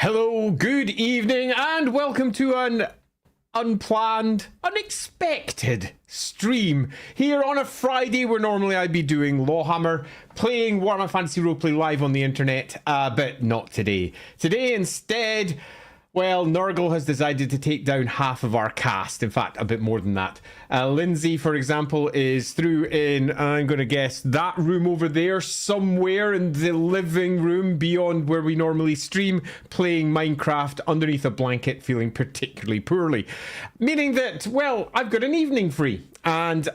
Hello, good evening, and welcome to an unplanned, unexpected stream here on a Friday where normally I'd be doing LAWhammer, playing Warhammer Fantasy Roleplay live on the internet, but not today. Today instead, well, Nurgle has decided to take down half of our cast. In fact, a bit more than that. Lindsay, for example, is through in, I'm going to guess, that room over there, somewhere in the living room beyond where we normally stream, playing Minecraft underneath a blanket, feeling particularly poorly. Meaning that, well, I've got an evening free. And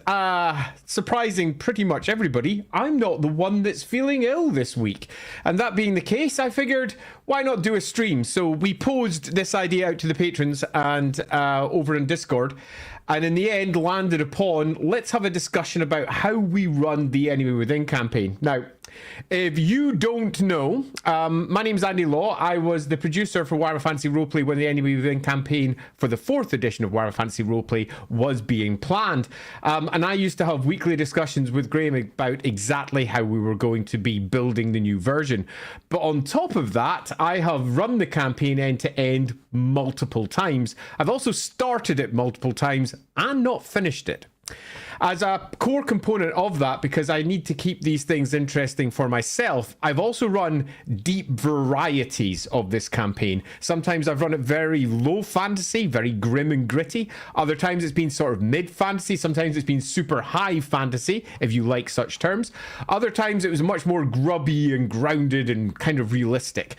surprising pretty much everybody, I'm not the one that's feeling ill this week. And that being the case, I figured, why not do a stream? So we posed this idea out to the patrons and over in Discord, and in the end landed upon, let's have a discussion about how we run the Enemy Within campaign. Now, if you don't know, my name's Andy Law. I was the producer for Warhammer Fantasy Roleplay when the Enemy Within campaign for the 4th edition of Warhammer Fantasy Roleplay was being planned. And I used to have weekly discussions with Graham about exactly how we were going to be building the new version. But on top of that, I have run the campaign end to end multiple times. I've also started it multiple times and not finished it. As a core component of that, because I need to keep these things interesting for myself, I've also run deep varieties of this campaign. Sometimes I've run it very low fantasy, very grim and gritty. Other times it's been sort of mid fantasy. Sometimes it's been super high fantasy, if you like such terms. Other times it was much more grubby and grounded and kind of realistic.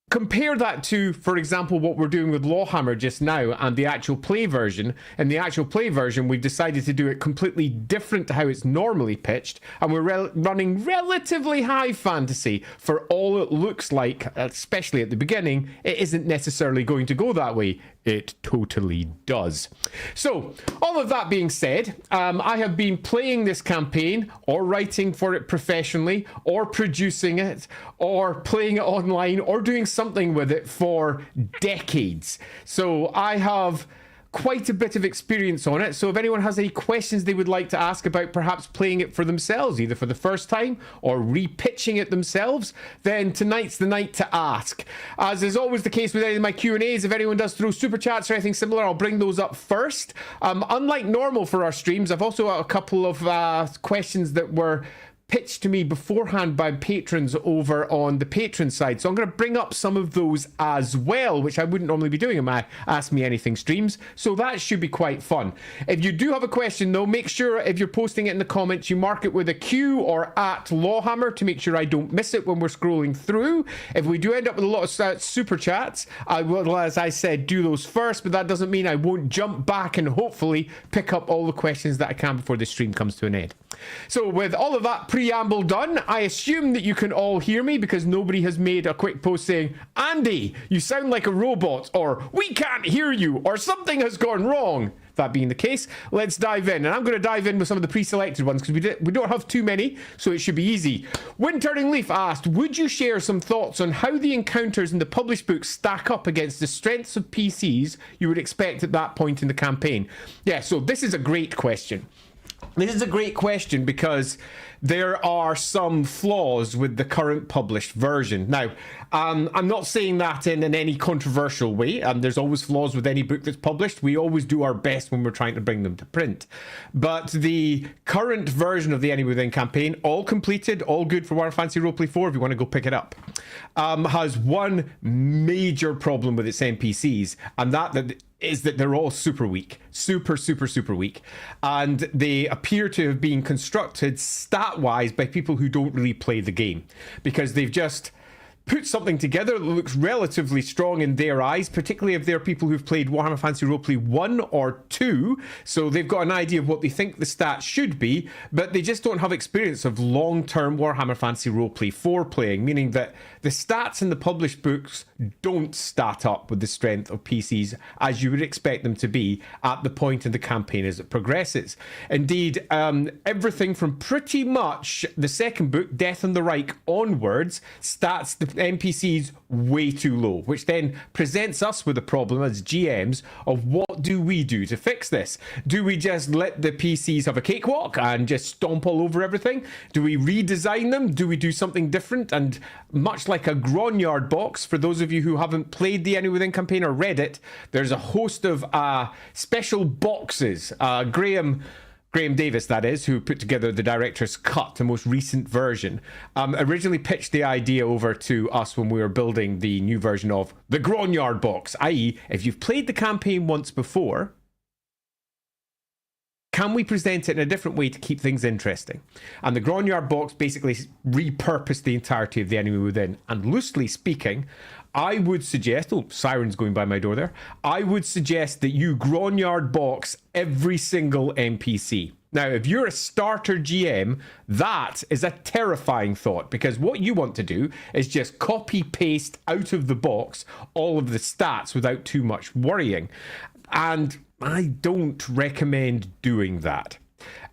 Compare that to, for example, what we're doing with LAWhammer just now and the actual play version. In the actual play version, we've decided to do it completely different to how it's normally pitched, and we're running relatively high fantasy for all it looks like, especially at the beginning. It isn't necessarily going to go that way. It totally does. So, all of that being said, I have been playing this campaign or writing for it professionally or producing it or playing it online or doing something with it for decades. So I have quite a bit of experience on it. So if anyone has any questions they would like to ask about perhaps playing it for themselves, either for the first time or repitching it themselves, then tonight's the night to ask. As is always the case with any of my Q&As, if anyone does throw super chats or anything similar, I'll bring those up first. Unlike normal for our streams, I've also got a couple of questions that were pitched to me beforehand by patrons over on the patron side. So I'm going to bring up some of those as well, which I wouldn't normally be doing in my Ask Me Anything streams. So that should be quite fun. If you do have a question though, make sure if you're posting it in the comments, you mark it with a Q or at LAWhammer to make sure I don't miss it when we're scrolling through. If we do end up with a lot of super chats, I will, as I said, do those first, but that doesn't mean I won't jump back and hopefully pick up all the questions that I can before the stream comes to an end. So with all of that preamble done, I assume that you can all hear me because nobody has made a quick post saying, Andy, you sound like a robot, or we can't hear you, or something has gone wrong. That being the case, let's dive in. And I'm going to dive in with some of the pre-selected ones because we don't have too many, so it should be easy. Windturning Leaf asked, would you share some thoughts on how the encounters in the published books stack up against the strengths of PCs you would expect at that point in the campaign? Yeah, so this is a great question. This is a great question because there are some flaws with the current published version. Now, I'm not saying that in any controversial way. There's always flaws with any book that's published. We always do our best when we're trying to bring them to print. But the current version of the Enemy Within campaign, all completed, all good for Warhammer Fantasy Roleplay 4 if you want to go pick it up, has one major problem with its NPCs, and that is that they're all super weak. Super weak. And they appear to have been constructed stat-wise by people who don't really play the game. Because they've just put something together that looks relatively strong in their eyes, particularly if they're people who've played Warhammer Fantasy Roleplay 1 or 2, so they've got an idea of what they think the stats should be, but they just don't have experience of long-term Warhammer Fantasy Roleplay 4 playing, meaning that the stats in the published books don't stat up with the strength of PCs as you would expect them to be at the point in the campaign as it progresses. Indeed, everything from pretty much the second book, Death on the Reich, onwards, stats the NPCs way too low, which then presents us with a problem as GMs of what do we do to fix this? Do we just let the PCs have a cakewalk and just stomp all over everything? Do we redesign them? Do we do something different? And much like a Grognard box, for those of you who haven't played the Enemy Within campaign or read it, there's a host of special boxes. Graham Davis, that is, who put together the director's cut, the most recent version, originally pitched the idea over to us when we were building the new version of the Grognard box, i.e. if you've played the campaign once before, can we present it in a different way to keep things interesting? And the Grognard box basically repurposed the entirety of the Enemy Within. And loosely speaking, I would suggest, oh, sirens going by my door there. I would suggest that you Grognard box every single NPC. Now, if you're a starter GM, that is a terrifying thought, because what you want to do is just copy paste out of the box all of the stats without too much worrying. And I don't recommend doing that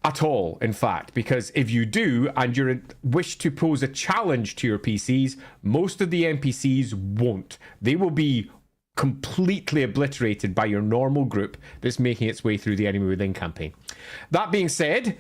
at all, in fact, because if you do and you wish to pose a challenge to your PCs, most of the NPCs won't. They will be completely obliterated by your normal group that's making its way through the Enemy Within campaign. That being said,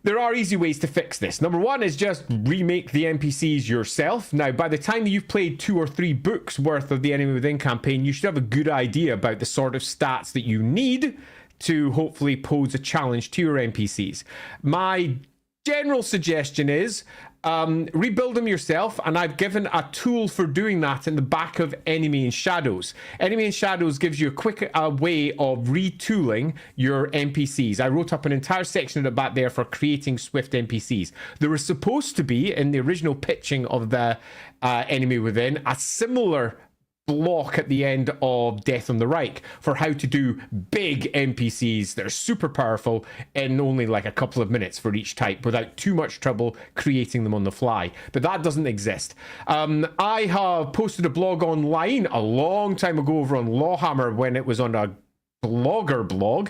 there are easy ways to fix this. Number one is just remake the NPCs yourself. Now, by the time you've played 2 or 3 books worth of the Enemy Within campaign, you should have a good idea about the sort of stats that you need to hopefully pose a challenge to your NPCs. My general suggestion is rebuild them yourself, and I've given a tool for doing that in the back of Enemy in Shadows. Enemy in Shadows gives you a quick way of retooling your NPCs. I wrote up an entire section of that there for creating Swift NPCs. There was supposed to be, in the original pitching of the Enemy Within, a similar block at the end of Death on the Reich for how to do big NPCs that are super powerful in only like a couple of minutes for each type without too much trouble creating them on the fly. But that doesn't exist. I have posted a blog online a long time ago over on LAWhammer when it was on a blogger blog,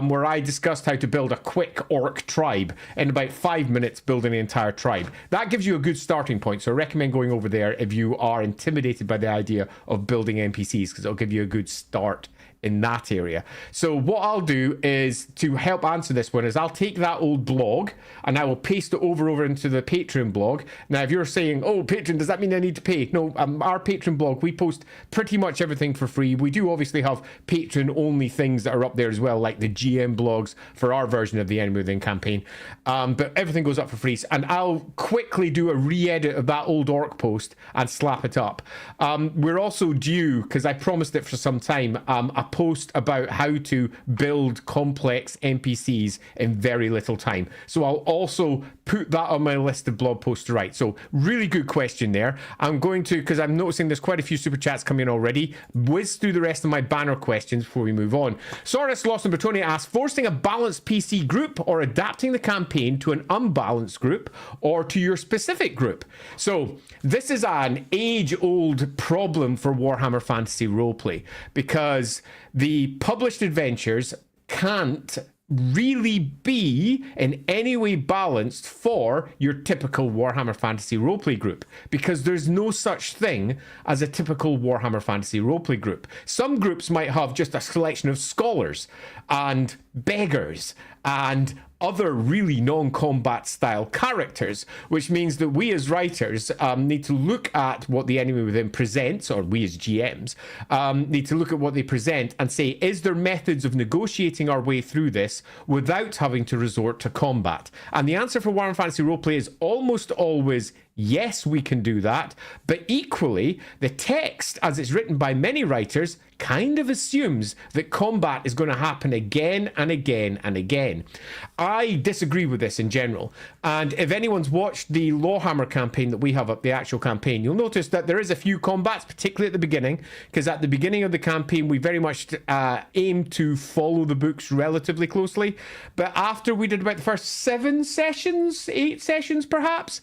where I discussed how to build a quick orc tribe in about 5 minutes, building an entire tribe. That gives you a good starting point, so I recommend going over there if you are intimidated by the idea of building NPCs, because it'll give you a good start in that area. So what I'll do is, to help answer this one, is I'll take that old blog and I will paste it over into the Patreon blog. Now, if you're saying, oh, Patreon, does that mean I need to pay? No, our Patreon blog, we post pretty much everything for free. We do obviously have Patreon only things that are up there as well, like the GM blogs for our version of the Enemy Within campaign. But everything goes up for free. And I'll quickly do a re-edit of that old orc post and slap it up. We're also due, because I promised it for some time, a post about how to build complex NPCs in very little time. So I'll also put that on my list of blog posts to write. So really good question there. I'm going to, because I'm noticing there's quite a few super chats coming in already, whiz through the rest of my banner questions before we move on. Saurus Lost and Bretonia asks, forcing a balanced PC group or adapting the campaign to an unbalanced group or to your specific group? So this is an age-old problem for Warhammer Fantasy Roleplay, because the published adventures can't really be in any way balanced for your typical Warhammer Fantasy Roleplay group, because there's no such thing as a typical Warhammer Fantasy Roleplay group. Some groups might have just a selection of scholars and beggars and other really non-combat style characters, which means that we as writers need to look at what the Enemy Within presents, or we as GMs need to look at what they present and say, is there methods of negotiating our way through this without having to resort to combat? And the answer for Warhammer Fantasy Roleplay is almost always yes, we can do that, but equally, the text, as it's written by many writers, kind of assumes that combat is going to happen again and again and again. I disagree with this in general, and if anyone's watched the LAWhammer campaign that we have up, the actual campaign, you'll notice that there is a few combats, particularly at the beginning, because at the beginning of the campaign, we very much aim to follow the books relatively closely, but after we did about the first 7 sessions, 8 sessions perhaps,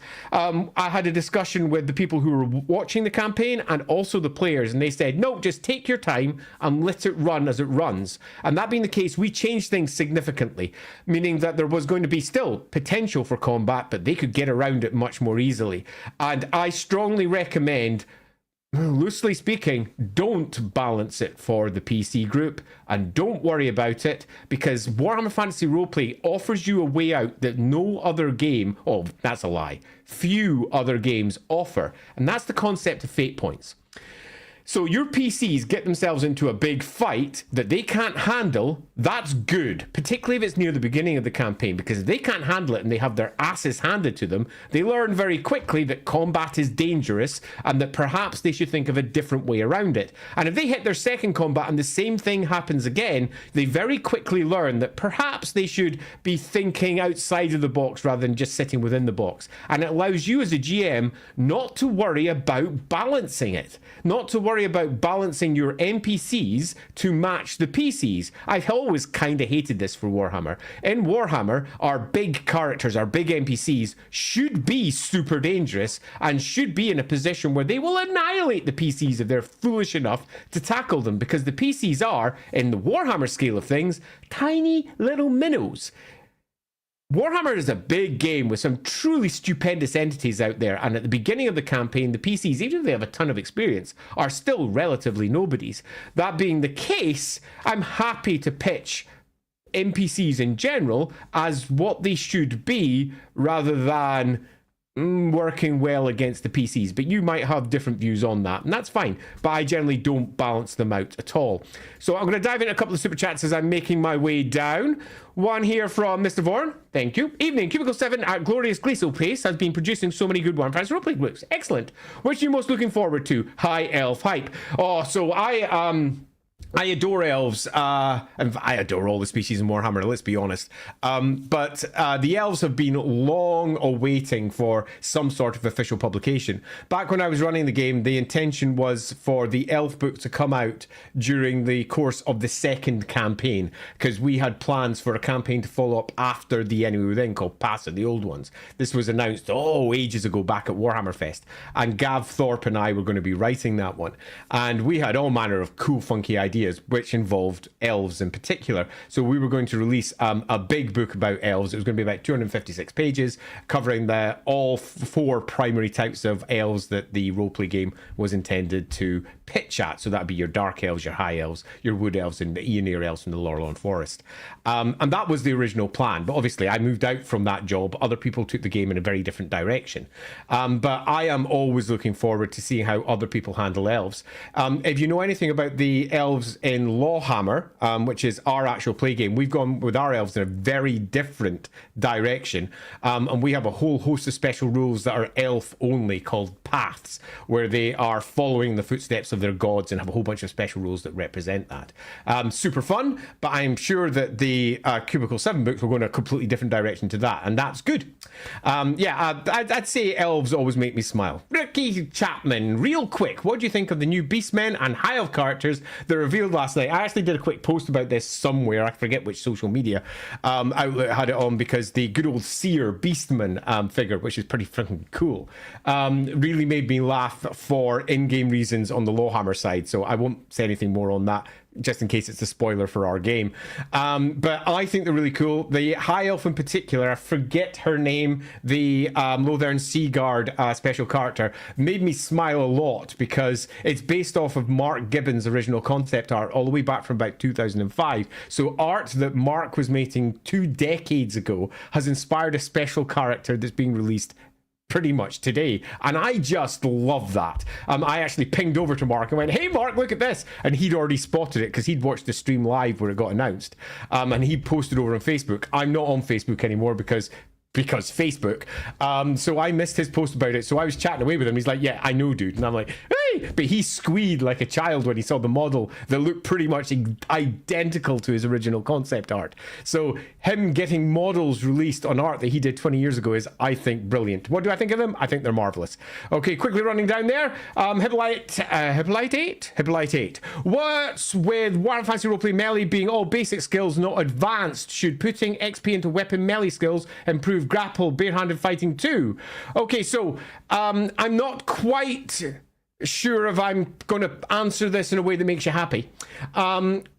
I had a discussion with the people who were watching the campaign and also the players, and they said, no, just take your time and let it run as it runs. And that being the case, we changed things significantly, meaning that there was going to be still potential for combat, but they could get around it much more easily. And I strongly recommend, loosely speaking, don't balance it for the PC group and don't worry about it, because Warhammer Fantasy Roleplay offers you a way out that no other game, oh, that's a lie, few other games offer, and that's the concept of fate points. So your PCs get themselves into a big fight that they can't handle, that's good, particularly if it's near the beginning of the campaign, because if they can't handle it and they have their asses handed to them, they learn very quickly that combat is dangerous and that perhaps they should think of a different way around it. And if they hit their second combat and the same thing happens again, they very quickly learn that perhaps they should be thinking outside of the box rather than just sitting within the box. And it allows you as a GM not to worry about balancing it, not to worry about balancing your NPCs to match the PCs. I've always kind of hated this for Warhammer. In Warhammer, our big characters, our big NPCs should be super dangerous and should be in a position where they will annihilate the PCs if they're foolish enough to tackle them, because the PCs are, in the Warhammer scale of things, tiny little minnows. Warhammer is a big game with some truly stupendous entities out there, and at the beginning of the campaign, the PCs, even if they have a ton of experience, are still relatively nobodies. That being the case, I'm happy to pitch NPCs in general as what they should be, rather than working well against the PCs. But you might have different views on that, and that's fine, but I generally don't balance them out at all. So I'm going to dive into a couple of super chats as I'm making my way down. One here from Mr. Vaughan, thank you. Evening, Cubicle 7 at Glorious Glacial Pace has been producing so many good Warhammer Fantasy Roleplay books. Excellent. Which are you most looking forward to? High Elf Hype. Oh, so I adore elves, and I adore all the species in Warhammer, let's be honest. But the elves have been long awaiting for some sort of official publication. Back when I was running the game, the intention was for the elf book to come out during the course of the second campaign, because we had plans for a campaign to follow up after the Enemy Within called Pass of the Old Ones. This was announced, ages ago back at Warhammer Fest, and Gav Thorpe and I were going to be writing that one. And we had all manner of cool, funky ideas, which involved elves in particular. So we were going to release a big book about elves. It was going to be about 256 pages, covering all four primary types of elves that the roleplay game was intended to pitch at. So that'd be your dark elves, your high elves, your wood elves, and the Aeonir elves from the Lorelon Forest. And that was the original plan. But obviously I moved out from that job. Other people took the game in a very different direction. But I am always looking forward to seeing how other people handle elves. If you know anything about the elves in LAWhammer, which is our actual play game, we've gone with our elves in a very different direction. And we have a whole host of special rules that are elf only, called paths, where they are following the footsteps of their gods and have a whole bunch of special rules that represent that. Super fun, but I'm sure that the Cubicle 7 books will go in a completely different direction to that, and that's good. I'd say elves always make me smile. Ricky Chapman, real quick, what do you think of the new Beastmen and High Elf characters that revealed last night? I actually did a quick post about this somewhere, I forget which social media outlet had it on, because the good old Seer Beastman figure, which is pretty freaking cool, really made me laugh for in-game reasons on the LAWhammer side, so I won't say anything more on that, just in case it's a spoiler for our game. But I think they're really cool. The High Elf in particular, I forget her name, the Lothern Seaguard special character, made me smile a lot, because it's based off of Mark Gibbons' original concept art all the way back from about 2005. So art that Mark was making 2 decades ago has inspired a special character that's being released pretty much today, and I just love that. I actually pinged over to Mark and went, hey Mark, look at this, and he'd already spotted it because he'd watched the stream live where it got announced, and he posted over on Facebook. I'm not on Facebook anymore because Facebook, so I missed his post about it. So I was chatting away with him. He's like, yeah, I know, dude. And I'm like, hey, really? But he squealed like a child when he saw the model that looked pretty much identical to his original concept art. So him getting models released on art that he did 20 years ago is, I think, brilliant. What do I think of them? I think they're marvelous. Okay, quickly running down there. Hippolyte 8. What's with Warhammer Fantasy Roleplay Melee being all basic skills, not advanced? Should putting XP into weapon melee skills improve grapple, barehanded fighting too? Okay, so I'm not quite sure if I'm going to answer this in a way that makes you happy.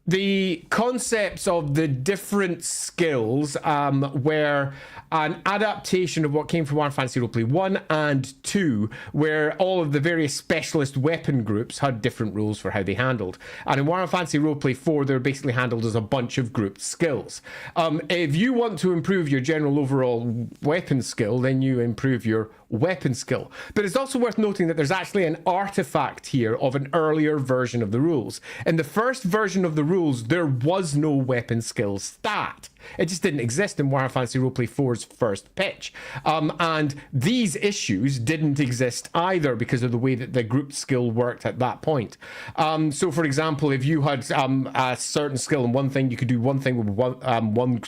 The concepts of the different skills were an adaptation of what came from Warhammer Fantasy Roleplay 1 and 2, where all of the various specialist weapon groups had different rules for how they handled. And in Warhammer Fantasy Roleplay 4, they're basically handled as a bunch of grouped skills. If you want to improve your general overall weapon skill, then you improve your weapon skill. But it's also worth noting that there's actually an artifact here of an earlier version of the rules. In the first version of the rules, there was no weapon skill stat. It just didn't exist in Warhammer Fantasy Roleplay 4's first pitch. And these issues didn't exist either because of the way that the group skill worked at that point. So, for example, if you had a certain skill in one thing, you could do one thing with one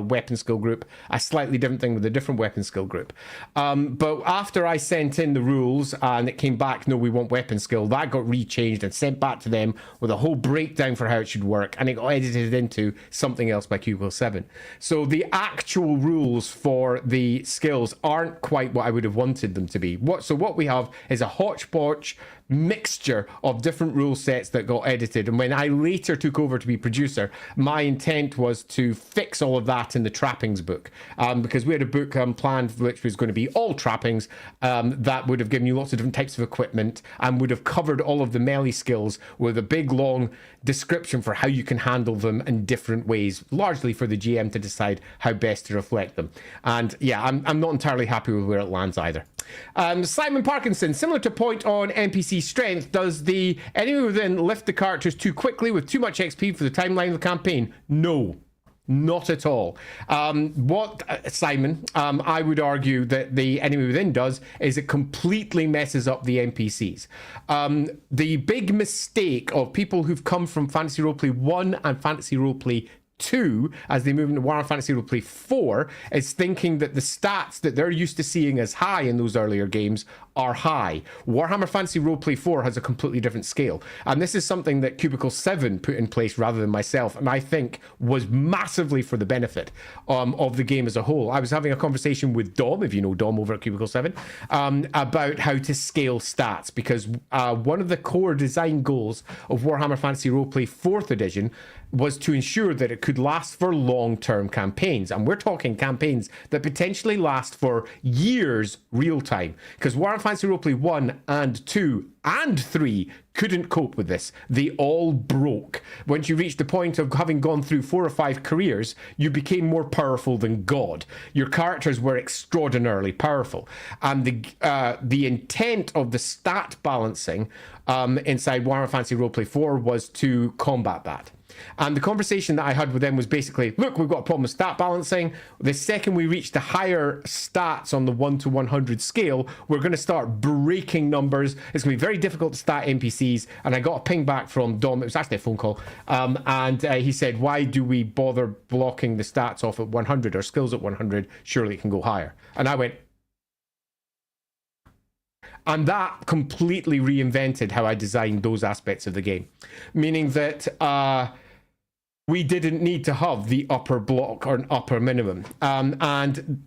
weapon skill group, a slightly different thing with a different weapon skill group. But after I sent in the rules and it came back, no, we want weapon skill, that got rechanged and sent back to them with a whole breakdown for how it should work, and it got edited into something else by Cubicle 7. So the actual rules for the skills aren't quite what I would have wanted them to be. What we have is a hodgepodge mixture of different rule sets that got edited, and when I later took over to be producer, my intent was to fix all of that in the trappings book, because we had a book planned which was going to be all trappings, that would have given you lots of different types of equipment and would have covered all of the melee skills with a big long description for how you can handle them in different ways, largely for the GM to decide how best to reflect them. And yeah, I'm not entirely happy with where it lands either. Simon Parkinson, similar to point on NPC strength, does the enemy within lift the characters too quickly with too much XP for the timeline of the campaign? No. Not at all. Simon, I would argue that the enemy within does is it completely messes up the NPCs. The big mistake of people who've come from Fantasy Roleplay 1 and Fantasy Roleplay 2 as they move into Warhammer Fantasy Roleplay 4 is thinking that the stats that they're used to seeing as high in those earlier games are high. Warhammer Fantasy Roleplay 4 has a completely different scale, and this is something that Cubicle 7 put in place rather than myself, and I think was massively for the benefit of the game as a whole. I was having a conversation with Dom, if you know Dom over at Cubicle 7, about how to scale stats, because one of the core design goals of Warhammer Fantasy Roleplay 4th edition was to ensure that it could last for long-term campaigns. And we're talking campaigns that potentially last for years real time. Because Warhammer Fantasy Roleplay 1 and 2 and 3 couldn't cope with this. They all broke. Once you reached the point of having gone through 4 or 5 careers, you became more powerful than God. Your characters were extraordinarily powerful. And the intent of the stat balancing inside Warhammer Fantasy Roleplay 4 was to combat that. And the conversation that I had with them was basically, look, we've got a problem with stat balancing. The second we reach the higher stats on the 1 to 100 scale, we're going to start breaking numbers. It's going to be very difficult to stat NPCs. And I got a ping back from Dom. It was actually a phone call. And he said, why do we bother blocking the stats off at 100 or skills at 100? Surely it can go higher. And I went... And that completely reinvented how I designed those aspects of the game. Meaning that we didn't need to have the upper block or an upper minimum. And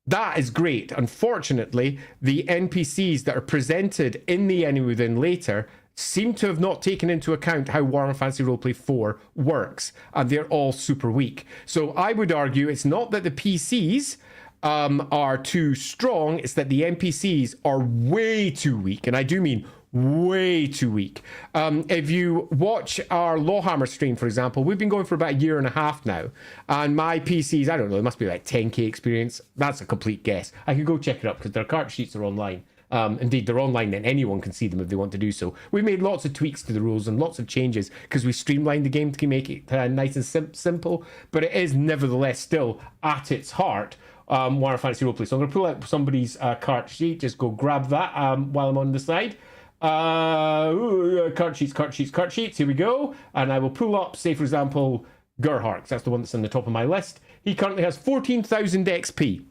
that is great. Unfortunately, the NPCs that are presented in the Enemy Within later seem to have not taken into account how Warhammer Fantasy Roleplay 4 works. And they're all super weak. So I would argue it's not that the PCs... are too strong, it's that the NPCs are way too weak, and I do mean way too weak. If you watch our LAWhammer stream, for example, we've been going for about a year and a half now, and my PCs, I don't know, it must be like 10k experience. That's a complete guess. I could go check it up because their card sheets are online. Indeed, they're online and anyone can see them if they want to do so. We made lots of tweaks to the rules and lots of changes because we streamlined the game to make it nice and simple, but it is nevertheless still at its heart Warhammer Fantasy Roleplay. So I'm going to pull out somebody's card sheet, just go grab that while I'm on the side. Card sheets. Here we go. And I will pull up, say, for example, Gerhardt. That's the one that's on the top of my list. He currently has 14,000 XP.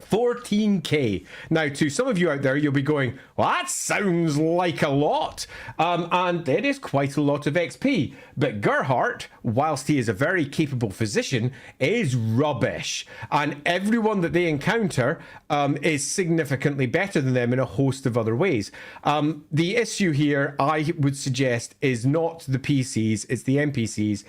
14k. Now, to some of you out there, you'll be going, well, that sounds like a lot. And it is quite a lot of XP. But Gerhardt, whilst he is a very capable physician, is rubbish. And everyone that they encounter is significantly better than them in a host of other ways. The issue here, I would suggest, is not the PCs, it's the NPCs.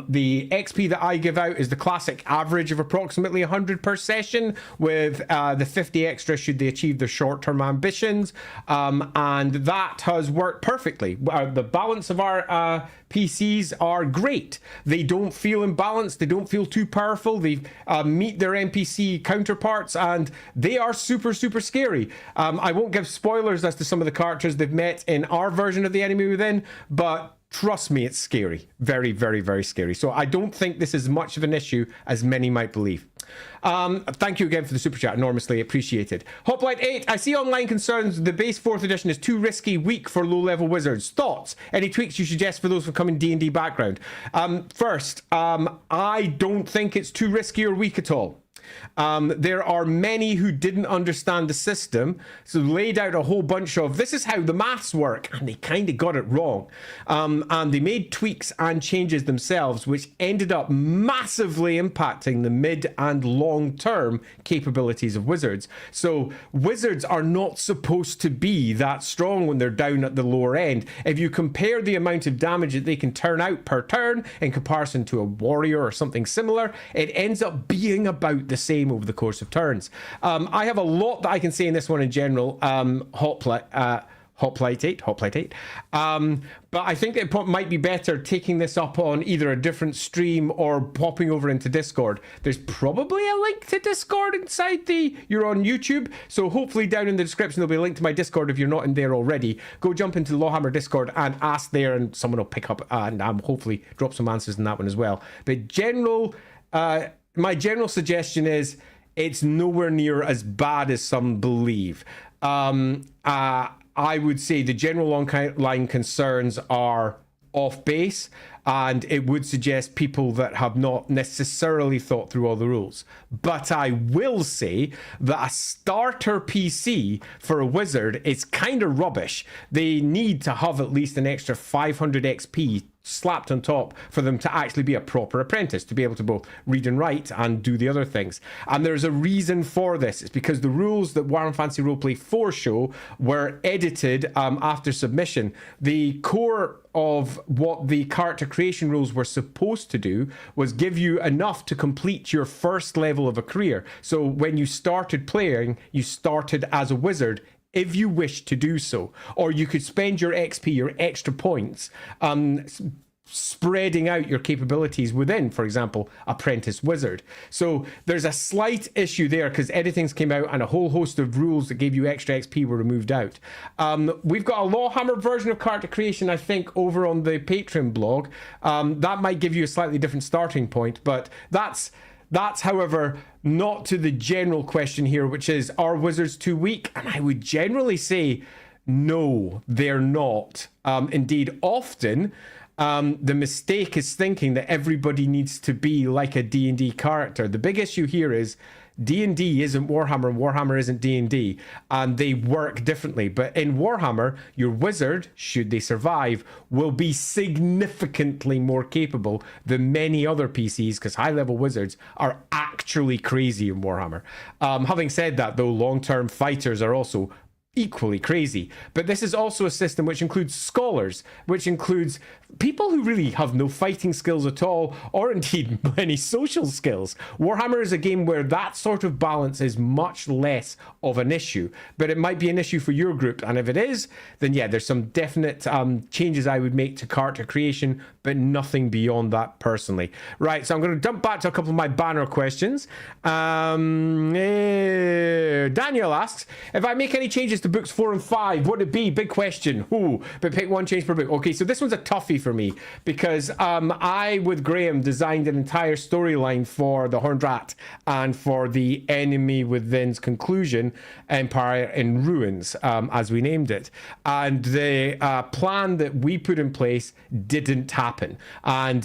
The XP that I give out is the classic average of approximately 100 per session, with the 50 extra should they achieve their short-term ambitions, and that has worked perfectly. The balance of our PCs are great. They don't feel imbalanced, they don't feel too powerful, they meet their NPC counterparts, and they are super scary. I won't give spoilers as to some of the characters they've met in our version of the Enemy Within, but trust me, it's scary. Very scary. So I don't think this is much of an issue as many might believe. Thank you again for the super chat, enormously appreciated. Hoplite8, I see online concerns the base 4th edition is too risky, weak for low-level wizards. Thoughts? Any tweaks you suggest for those from coming D&D background? First, I don't think it's too risky or weak at all. There are many who didn't understand the system, so laid out a whole bunch of this is how the maths work, and they kind of got it wrong. And they made tweaks and changes themselves, which ended up massively impacting the mid and long term capabilities of wizards. So wizards are not supposed to be that strong when they're down at the lower end. If you compare the amount of damage that they can turn out per turn in comparison to a warrior or something similar, it ends up being about the same over the course of turns. I have a lot that I can say in this one in general. Hoplite 8. But I think it might be better taking this up on either a different stream or popping over into Discord. There's probably a link to Discord inside you're on YouTube, so hopefully down in the description there'll be a link to my Discord if you're not in there already. Go jump into the LAWhammer Discord and ask there, and someone will pick up and hopefully drop some answers in that one as well. But my general suggestion is it's nowhere near as bad as some believe. I would say the general line concerns are off base, and it would suggest people that have not necessarily thought through all the rules. But I will say that a starter PC for a wizard is kind of rubbish. They need to have at least an extra 500 XP slapped on top for them to actually be a proper apprentice, to be able to both read and write and do the other things. And there's a reason for this. It's because the rules that Warhammer Fantasy Roleplay 4 show were edited after submission. The core of what the character creation rules were supposed to do was give you enough to complete your first level of a career. So when you started playing, you started as a wizard if you wish to do so, or you could spend your XP, your extra points, spreading out your capabilities within, for example, apprentice wizard. So there's a slight issue there because editings came out and a whole host of rules that gave you extra XP were removed out. We've got a LAWhammer version of character creation, I think, over on the Patreon blog. That might give you a slightly different starting point, but that's, however, not to the general question here, which is, are wizards too weak? And I would generally say, no, they're not. Indeed, often, the mistake is thinking that everybody needs to be like a D&D character. The big issue here is D&D isn't Warhammer and Warhammer isn't D&D, and they work differently. But in Warhammer, your wizard, should they survive, will be significantly more capable than many other PCs, because high-level wizards are actually crazy in Warhammer. Having said that, though, long-term fighters are also equally crazy. But this is also a system which includes scholars, which includes people who really have no fighting skills at all, or indeed many social skills. Warhammer is a game where that sort of balance is much less of an issue, but it might be an issue for your group, and if it is, then yeah, there's some definite changes I would make to character creation, but nothing beyond that personally. Right, so I'm going to jump back to a couple of my banner questions. Daniel asks, if I make any changes to books 4 and 5? What would it be? Big question. Ooh, but pick one change per book. Okay, so this one's a toughie for me because I, with Graham, designed an entire storyline for the Horned Rat and for the Enemy Within's conclusion, Empire in Ruins, as we named it. And the plan that we put in place didn't happen. And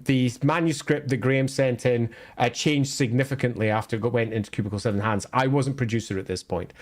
the manuscript that Graham sent in changed significantly after it went into Cubicle 7 hands. I wasn't producer at this point.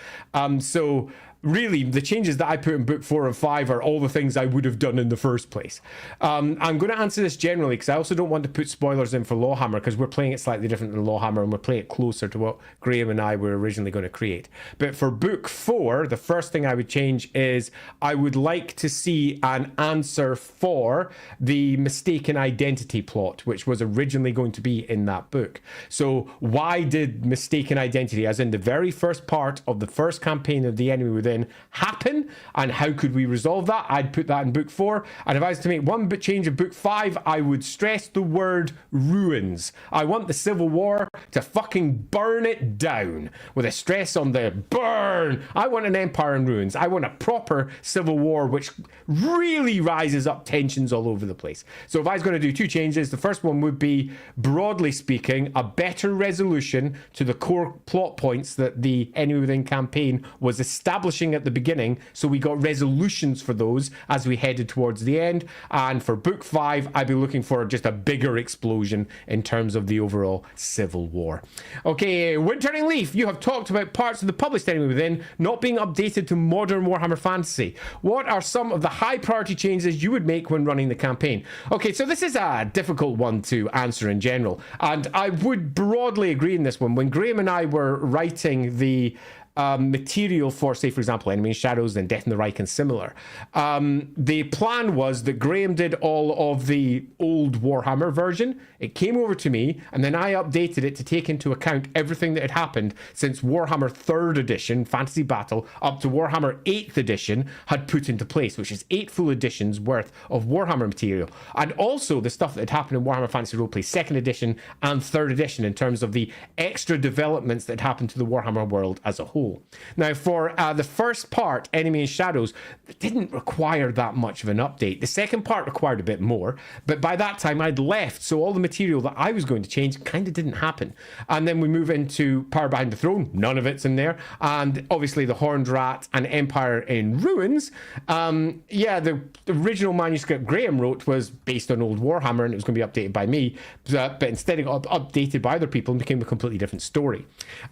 So really, the changes that I put in book 4 and 5 are all the things I would have done in the first place. I'm going to answer this generally because I also don't want to put spoilers in for LAWhammer because we're playing it slightly different than LAWhammer and we're playing it closer to what Graham and I were originally going to create. But for book 4, the first thing I would change is I would like to see an answer for the mistaken identity plot, which was originally going to be in that book. So why did mistaken identity, as in the very first part of the first campaign of the Enemy Within, happen, and how could we resolve that? I'd put that in book 4. And if I was to make one change in book 5, I would stress the word ruins. I want the Civil War to fucking burn it down with a stress on the burn. I want an empire in ruins. I want a proper civil war which really rises up tensions all over the place. So if I was going to do 2 changes, the first one would be, broadly speaking, a better resolution to the core plot points that the Enemy Within campaign was establishing at the beginning, so we got resolutions for those as we headed towards the end. And for book 5, I'd be looking for just a bigger explosion in terms of the overall civil war. Okay, Windturning Leaf, you have talked about parts of the published Enemy Within not being updated to modern Warhammer Fantasy. What are some of the high priority changes you would make when running the campaign? Okay, so this is a difficult one to answer in general, and I would broadly agree in this one. When Graham and I were writing the material for, say, for example, Enemy in Shadows and Death in the Reich and similar, the plan was that Graham did all of the old Warhammer version. It came over to me, and then I updated it to take into account everything that had happened since Warhammer 3rd edition, Fantasy Battle, up to Warhammer 8th edition had put into place, which is 8 full editions worth of Warhammer material. And also the stuff that had happened in Warhammer Fantasy Roleplay 2nd edition and 3rd edition in terms of the extra developments that happened to the Warhammer world as a whole. Now, for the first part, Enemy in Shadows, it didn't require that much of an update. The second part required a bit more, but by that time I'd left, so all the material that I was going to change kind of didn't happen. And then we move into Power Behind the Throne, none of it's in there, and obviously the Horned Rat and Empire in Ruins. Yeah, the original manuscript Graham wrote was based on old Warhammer, and it was going to be updated by me, but instead it got updated by other people and became a completely different story.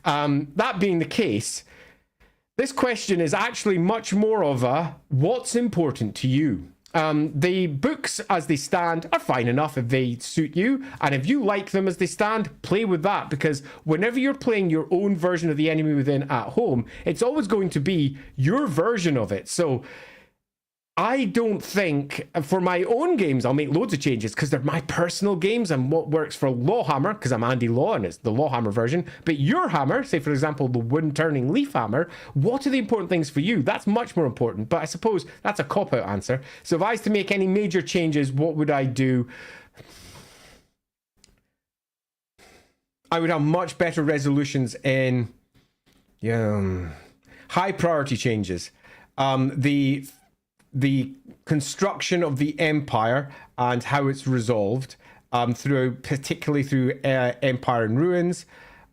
That being the case, this question is actually much more of a, what's important to you? The books as they stand are fine enough if they suit you, and if you like them as they stand, play with that, because whenever you're playing your own version of the Enemy Within at home, it's always going to be your version of it. So I don't think, for my own games, I'll make loads of changes because they're my personal games and what works for LAWhammer, because I'm Andy Law and it's the LAWhammer version. But your hammer, say for example, the Wind-Turning Leaf hammer, what are the important things for you? That's much more important, but I suppose that's a cop-out answer. So if I was to make any major changes, what would I do? I would have much better resolutions in high priority changes. The construction of the Empire and how it's resolved, particularly through Empire in Ruins,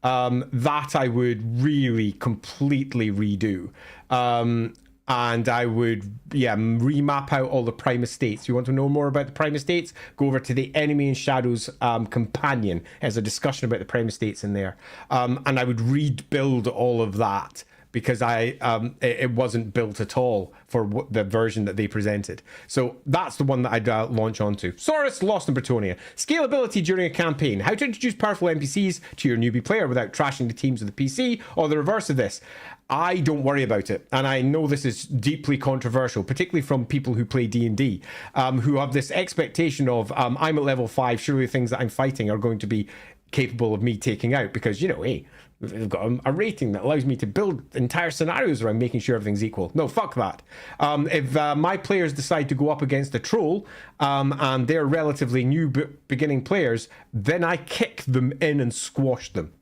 that I would really completely redo. And I would, remap out all the Prime Estates. If you want to know more about the Prime Estates, go over to the Enemy in Shadows companion. There's a discussion about the Prime Estates in there. And I would rebuild all of that, because it wasn't built at all for the version that they presented. So that's the one that I'd launch onto. Saurus, Lost in Bretonia. Scalability during a campaign. How to introduce powerful NPCs to your newbie player without trashing the teams of the PC, or the reverse of this. I don't worry about it, and I know this is deeply controversial, particularly from people who play D&D, who have this expectation of, I'm at level 5, surely the things that I'm fighting are going to be capable of me taking out, because, hey, they've got a rating that allows me to build entire scenarios around making sure everything's equal. No, fuck that. If my players decide to go up against a troll and they're relatively new beginning players, then I kick them in and squash them.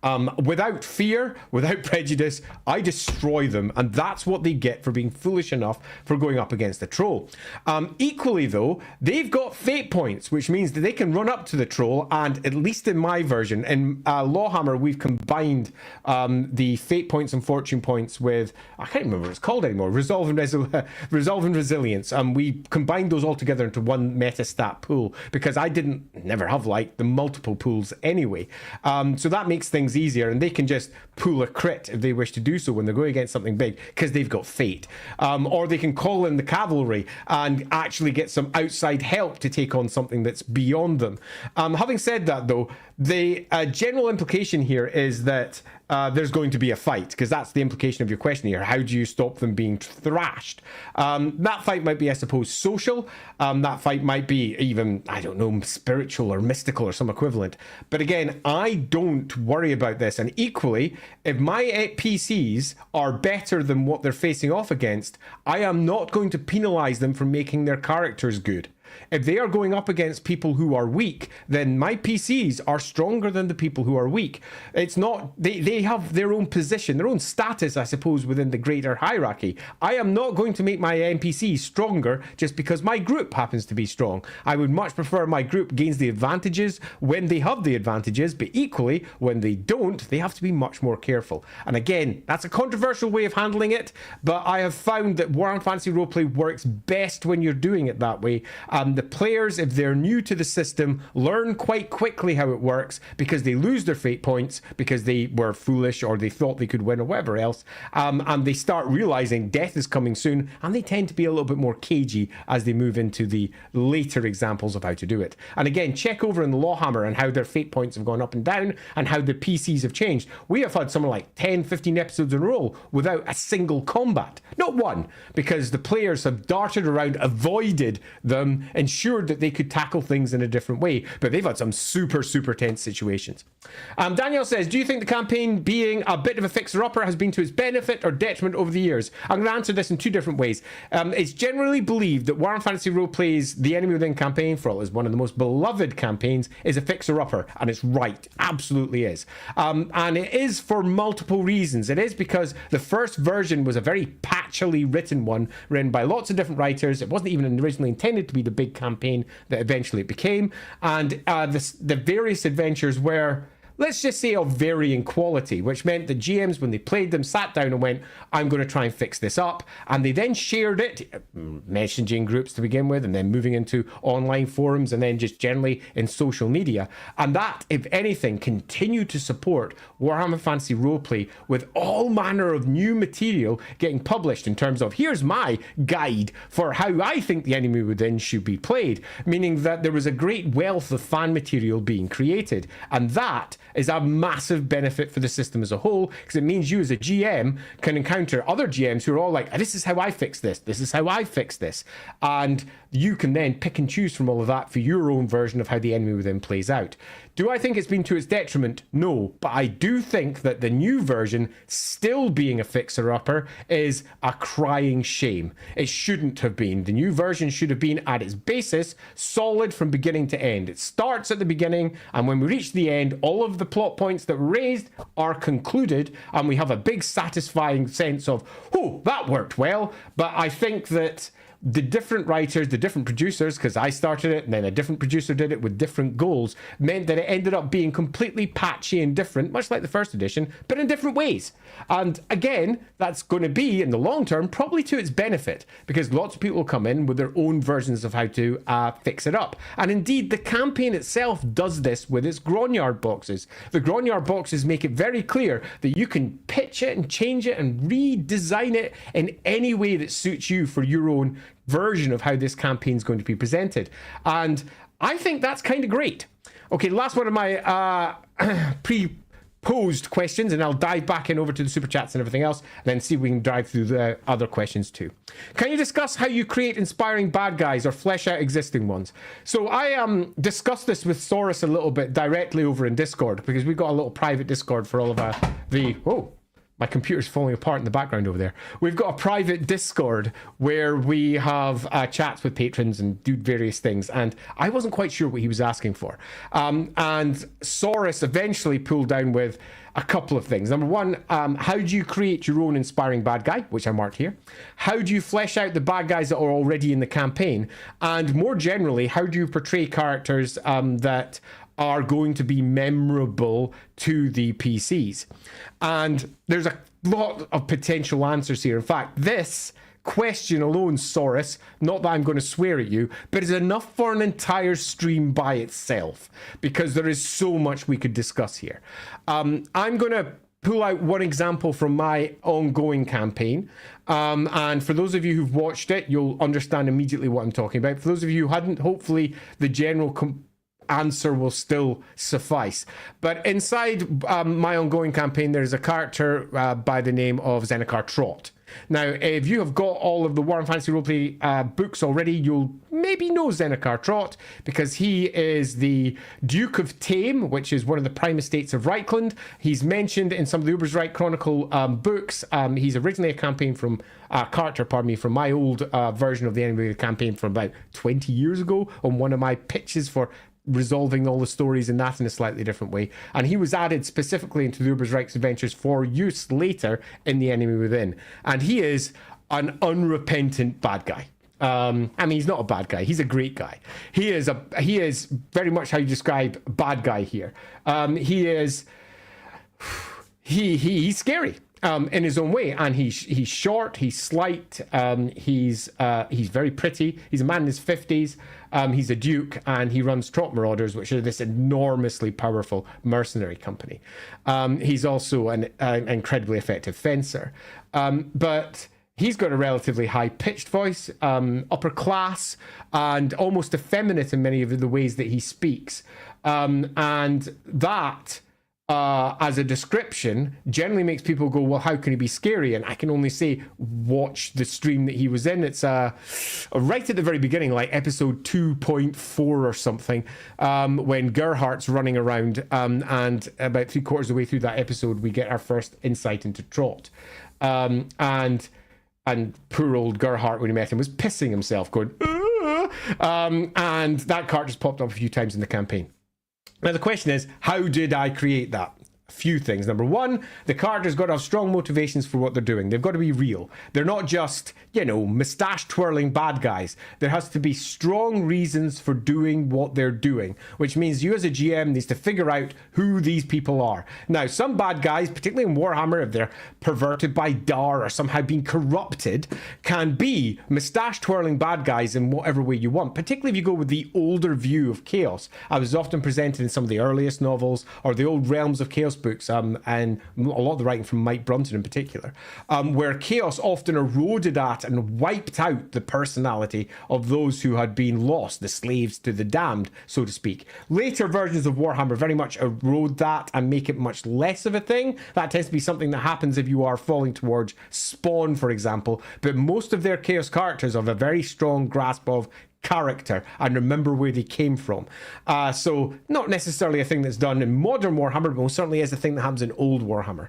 Without fear, without prejudice, I destroy them, and that's what they get for being foolish enough for going up against the troll. Equally though, they've got fate points, which means that they can run up to the troll, and at least in my version, in LAWhammer, we've combined the fate points and fortune points with, I can't remember what it's called anymore, resolve and resilience. We combined those all together into one meta stat pool, because I never have liked the multiple pools anyway. So that makes things easier, and they can just pull a crit if they wish to do so when they're going against something big, because they've got fate. Or they can call in the cavalry and actually get some outside help to take on something that's beyond them. Having said that though, the general implication here is that there's going to be a fight, because that's the implication of your question here. How do you stop them being thrashed? That fight might be, I suppose, social. That fight might be even, I don't know, spiritual or mystical or some equivalent. But again, I don't worry about this. And equally, if my PCs are better than what they're facing off against, I am not going to penalize them for making their characters good. If they are going up against people who are weak, then my PCs are stronger than the people who are weak. It's not, they have their own position, their own status, I suppose, within the greater hierarchy. I am not going to make my NPCs stronger just because my group happens to be strong. I would much prefer my group gains the advantages when they have the advantages, but equally, when they don't, they have to be much more careful. And again, that's a controversial way of handling it, but I have found that Warhammer Fantasy Roleplay works best when you're doing it that way. The players, if they're new to the system, learn quite quickly how it works, because they lose their fate points because they were foolish or they thought they could win or whatever else, and they start realizing death is coming soon, and they tend to be a little bit more cagey as they move into the later examples of how to do it. And again, check over in the LAWhammer and how their fate points have gone up and down and how the PCs have changed. We have had something like 10-15 episodes in a row without a single combat, not one, because the players have darted around, avoided them, ensured that they could tackle things in a different way, but they've had some super tense situations. Daniel says, do you think the campaign being a bit of a fixer-upper has been to its benefit or detriment over the years? I'm going to answer this in two different ways. It's generally believed that Warhammer Fantasy Roleplay's The Enemy Within campaign, for all is one of the most beloved campaigns, is a fixer-upper, and it's right, absolutely is. And it is for multiple reasons. It is because the first version was a very patchily written one, written by lots of different writers. It wasn't even originally intended to be the big campaign that eventually it became, and the various adventures were, let's just say, of varying quality, which meant that GMs, when they played them, sat down and went, I'm going to try and fix this up. And they then shared it, messaging groups to begin with, and then moving into online forums, and then just generally in social media. And that, if anything, continued to support Warhammer Fantasy Roleplay with all manner of new material getting published in terms of, here's my guide for how I think the Enemy Within should be played, meaning that there was a great wealth of fan material being created. And that is a massive benefit for the system as a whole, because it means you as a GM can encounter other GMs who are all like, this is how I fix this, this is how I fix this, and you can then pick and choose from all of that for your own version of how the Enemy Within plays out. Do I think it's been to its detriment? No, but I do think that the new version, still being a fixer-upper, is a crying shame. It shouldn't have been. The new version should have been, at its basis, solid from beginning to end. It starts at the beginning, and when we reach the end, all of the plot points that were raised are concluded, and we have a big satisfying sense of, oh, that worked well. But I think that the different writers, the different producers, because I started it and then a different producer did it with different goals, meant that it ended up being completely patchy and different, much like the first edition, but in different ways. And again, that's going to be, in the long term, probably to its benefit, because lots of people will come in with their own versions of how to fix it up. And indeed, the campaign itself does this with its Grognard boxes. The Grognard boxes make it very clear that you can pitch it and change it and redesign it in any way that suits you for your own version of how this campaign is going to be presented. And I think that's kind of great. Okay, last one of my pre-posed questions, and I'll dive back in over to the super chats and everything else, and then see if we can dive through the other questions too. Can you discuss how you create inspiring bad guys or flesh out existing ones? So I discussed this with Saurus a little bit directly over in Discord, because we've got a little private Discord for all of the My computer's falling apart in the background over there. We've got a private Discord where we have chats with patrons and do various things. And I wasn't quite sure what he was asking for. And Saurus eventually pulled down with a couple of things. Number one, how do you create your own inspiring bad guy, which I marked here? How do you flesh out the bad guys that are already in the campaign? And more generally, how do you portray characters that are going to be memorable to the PCs? And there's a lot of potential answers here. In fact, this question alone, Saurus, not that I'm going to swear at you, but is enough for an entire stream by itself, because there is so much we could discuss here. I'm going to pull out one example from my ongoing campaign. And for those of you who've watched it, you'll understand immediately what I'm talking about. For those of you who hadn't, hopefully the general answer will still suffice. But inside my ongoing campaign, there's a character by the name of Zendikar Trott. Now, if you have got all of the War and Fantasy Roleplay books already, you'll maybe know Zendikar Trott, because he is the Duke of Tame, which is one of the Prime States of Reichland. He's mentioned in some of the Ubersreich Chronicle books. He's originally a campaign from character, pardon me, from my old version of the Enemy campaign from about 20 years ago on one of my pitches for resolving all the stories in that in a slightly different way. And he was added specifically into the Ubersreich's adventures for use later in The Enemy Within. And he is an unrepentant bad guy. I mean, he's not a bad guy. He's a great guy. He is very much how you describe bad guy here. He's scary. In his own way, and he's short, he's slight, he's very pretty. He's a man in his 50s. He's a duke, and he runs Trott Marauders, which are this enormously powerful mercenary company. He's also an incredibly effective fencer, but he's got a relatively high-pitched voice, upper class, and almost effeminate in many of the ways that he speaks, and that, as a description, generally makes people go, well, how can he be scary? And I can only say, watch the stream that he was in. It's right at the very beginning, like episode 2.4 or something, when Gerhardt's running around, and about 3/4 of the way through that episode, we get our first insight into Trott. And poor old Gerhardt, when he met him, was pissing himself, going, and that card just popped up a few times in the campaign. Now, the question is, how did I create that? A few things. Number one, the character's got to have strong motivations for what they're doing. They've got to be real. They're not just, mustache twirling bad guys. There has to be strong reasons for doing what they're doing, which means you as a GM needs to figure out who these people are. Now, some bad guys, particularly in Warhammer, if they're perverted by Dar or somehow being corrupted, can be mustache twirling bad guys in whatever way you want, particularly if you go with the older view of chaos. I was often presented in some of the earliest novels or the old Realms of Chaos books, and a lot of the writing from Mike Brunton in particular, where chaos often eroded at and wiped out the personality of those who had been lost, the slaves to the damned, so to speak. Later versions of Warhammer very much erode that and make it much less of a thing. That tends to be something that happens if you are falling towards Spawn, for example, but most of their chaos characters have a very strong grasp of character and remember where they came from. So not necessarily a thing that's done in modern Warhammer, but most certainly is a thing that happens in old Warhammer.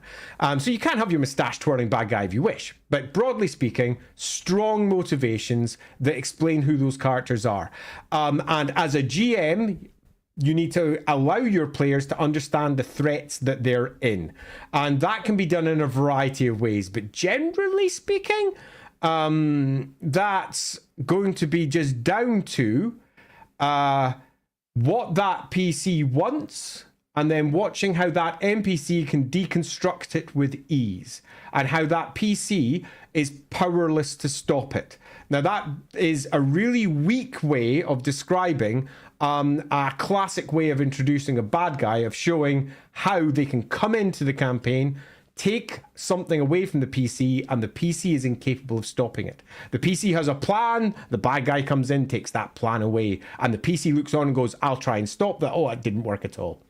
So you can have your moustache twirling bad guy if you wish, but broadly speaking, strong motivations that explain who those characters are. And as a GM, you need to allow your players to understand the threats that they're in. And that can be done in a variety of ways, but generally speaking, that's going to be just down to what that PC wants, and then watching how that NPC can deconstruct it with ease, and how that PC is powerless to stop it. Now, that is a really weak way of describing a classic way of introducing a bad guy, of showing how they can come into the campaign, take something away from the PC, and the PC is incapable of stopping it. The PC has a plan, the bad guy comes in, takes that plan away, and the PC looks on and goes, I'll try and stop that. Oh, it didn't work at all.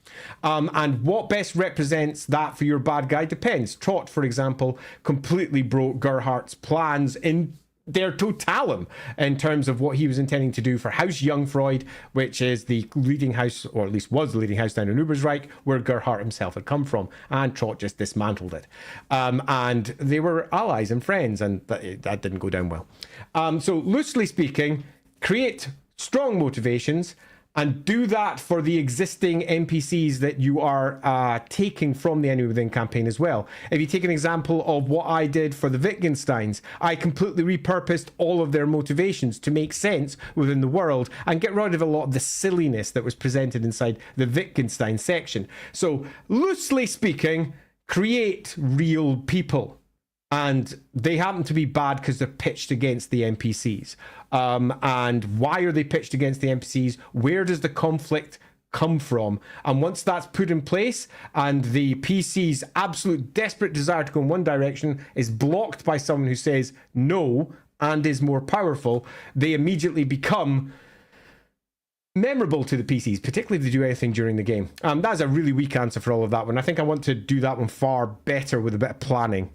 And what best represents that for your bad guy depends. Trott, for example, completely broke Gerhardt's plans in their totalum in terms of what he was intending to do for House Jungfreud, which is the leading house, or at least was the leading house down in Ubersreich, where Gerhard himself had come from, and Trott just dismantled it. And they were allies and friends, and that didn't go down well. So loosely speaking, create strong motivations, and do that for the existing NPCs that you are taking from the Enemy Within campaign as well. If you take an example of what I did for the Wittgensteins, I completely repurposed all of their motivations to make sense within the world and get rid of a lot of the silliness that was presented inside the Wittgenstein section. So, loosely speaking, create real people. And they happen to be bad because they're pitched against the NPCs. And why are they pitched against the NPCs? Where does the conflict come from? And once that's put in place and the PC's absolute desperate desire to go in one direction is blocked by someone who says no and is more powerful, they immediately become memorable to the PCs, particularly if they do anything during the game. That's a really weak answer for all of that one. I think I want to do that one far better with a bit of planning.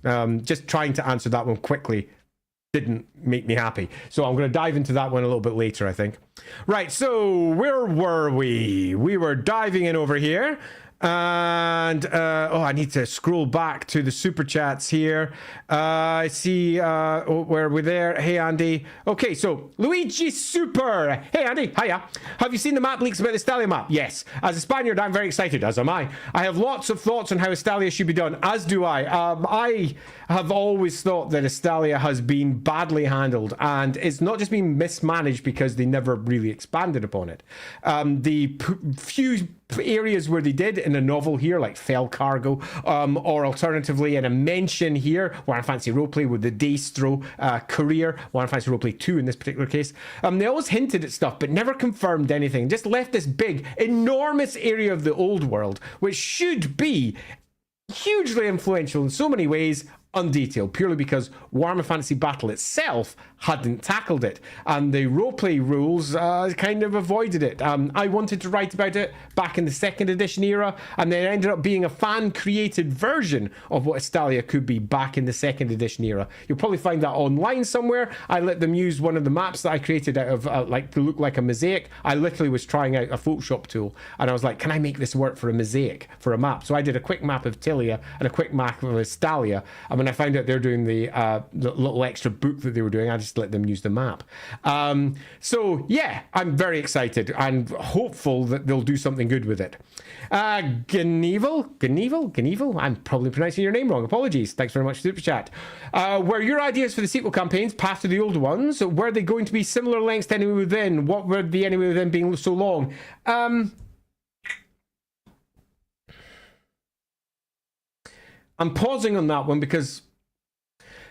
Just trying to answer that one quickly didn't make me happy. So I'm going to dive into that one a little bit later, I think. Right, so where were we? We were diving in over here. And oh, I need to scroll back to the super chats here. I see oh, where we're there. Hey Andy. Okay, so Luigi Super. Hey Andy, hiya. Have you seen the map leaks about the Stalia map? Yes. As a Spaniard, I'm very excited, as am I. I have lots of thoughts on how Stalia should be done, as do I. I have always thought that Stalia has been badly handled, and it's not just been mismanaged because they never really expanded upon it. The few areas where they did in a novel here, like Fell Cargo, or alternatively in a mention here, Warhammer Fantasy Roleplay with the Daystro career, Warhammer Fantasy Roleplay 2 in this particular case, they always hinted at stuff but never confirmed anything, just left this big, enormous area of the old world, which should be hugely influential in so many ways, undetailed, purely because Warhammer Fantasy Battle itself hadn't tackled it, and the roleplay rules kind of avoided it. I wanted to write about it back in the 2nd edition era, and then it ended up being a fan-created version of what Stalia could be back in the 2nd edition era. You'll probably find that online somewhere. I let them use one of the maps that I created out of, like, to look like a mosaic. I literally was trying out a Photoshop tool, and I was like, can I make this work for a mosaic, for a map? So I did a quick map of Tilia and a quick map of Stalia, and when I found out they're doing the little extra book that they were doing, I just let them use the map. So yeah, I'm very excited and hopeful that they'll do something good with it. Gnevel, I'm probably pronouncing your name wrong. Apologies. Thanks very much for the super chat. Were your ideas for the sequel campaigns past to the old ones? Were they going to be similar lengths to Enemy Within? What were the Enemy Within being so long? I'm pausing on that one because,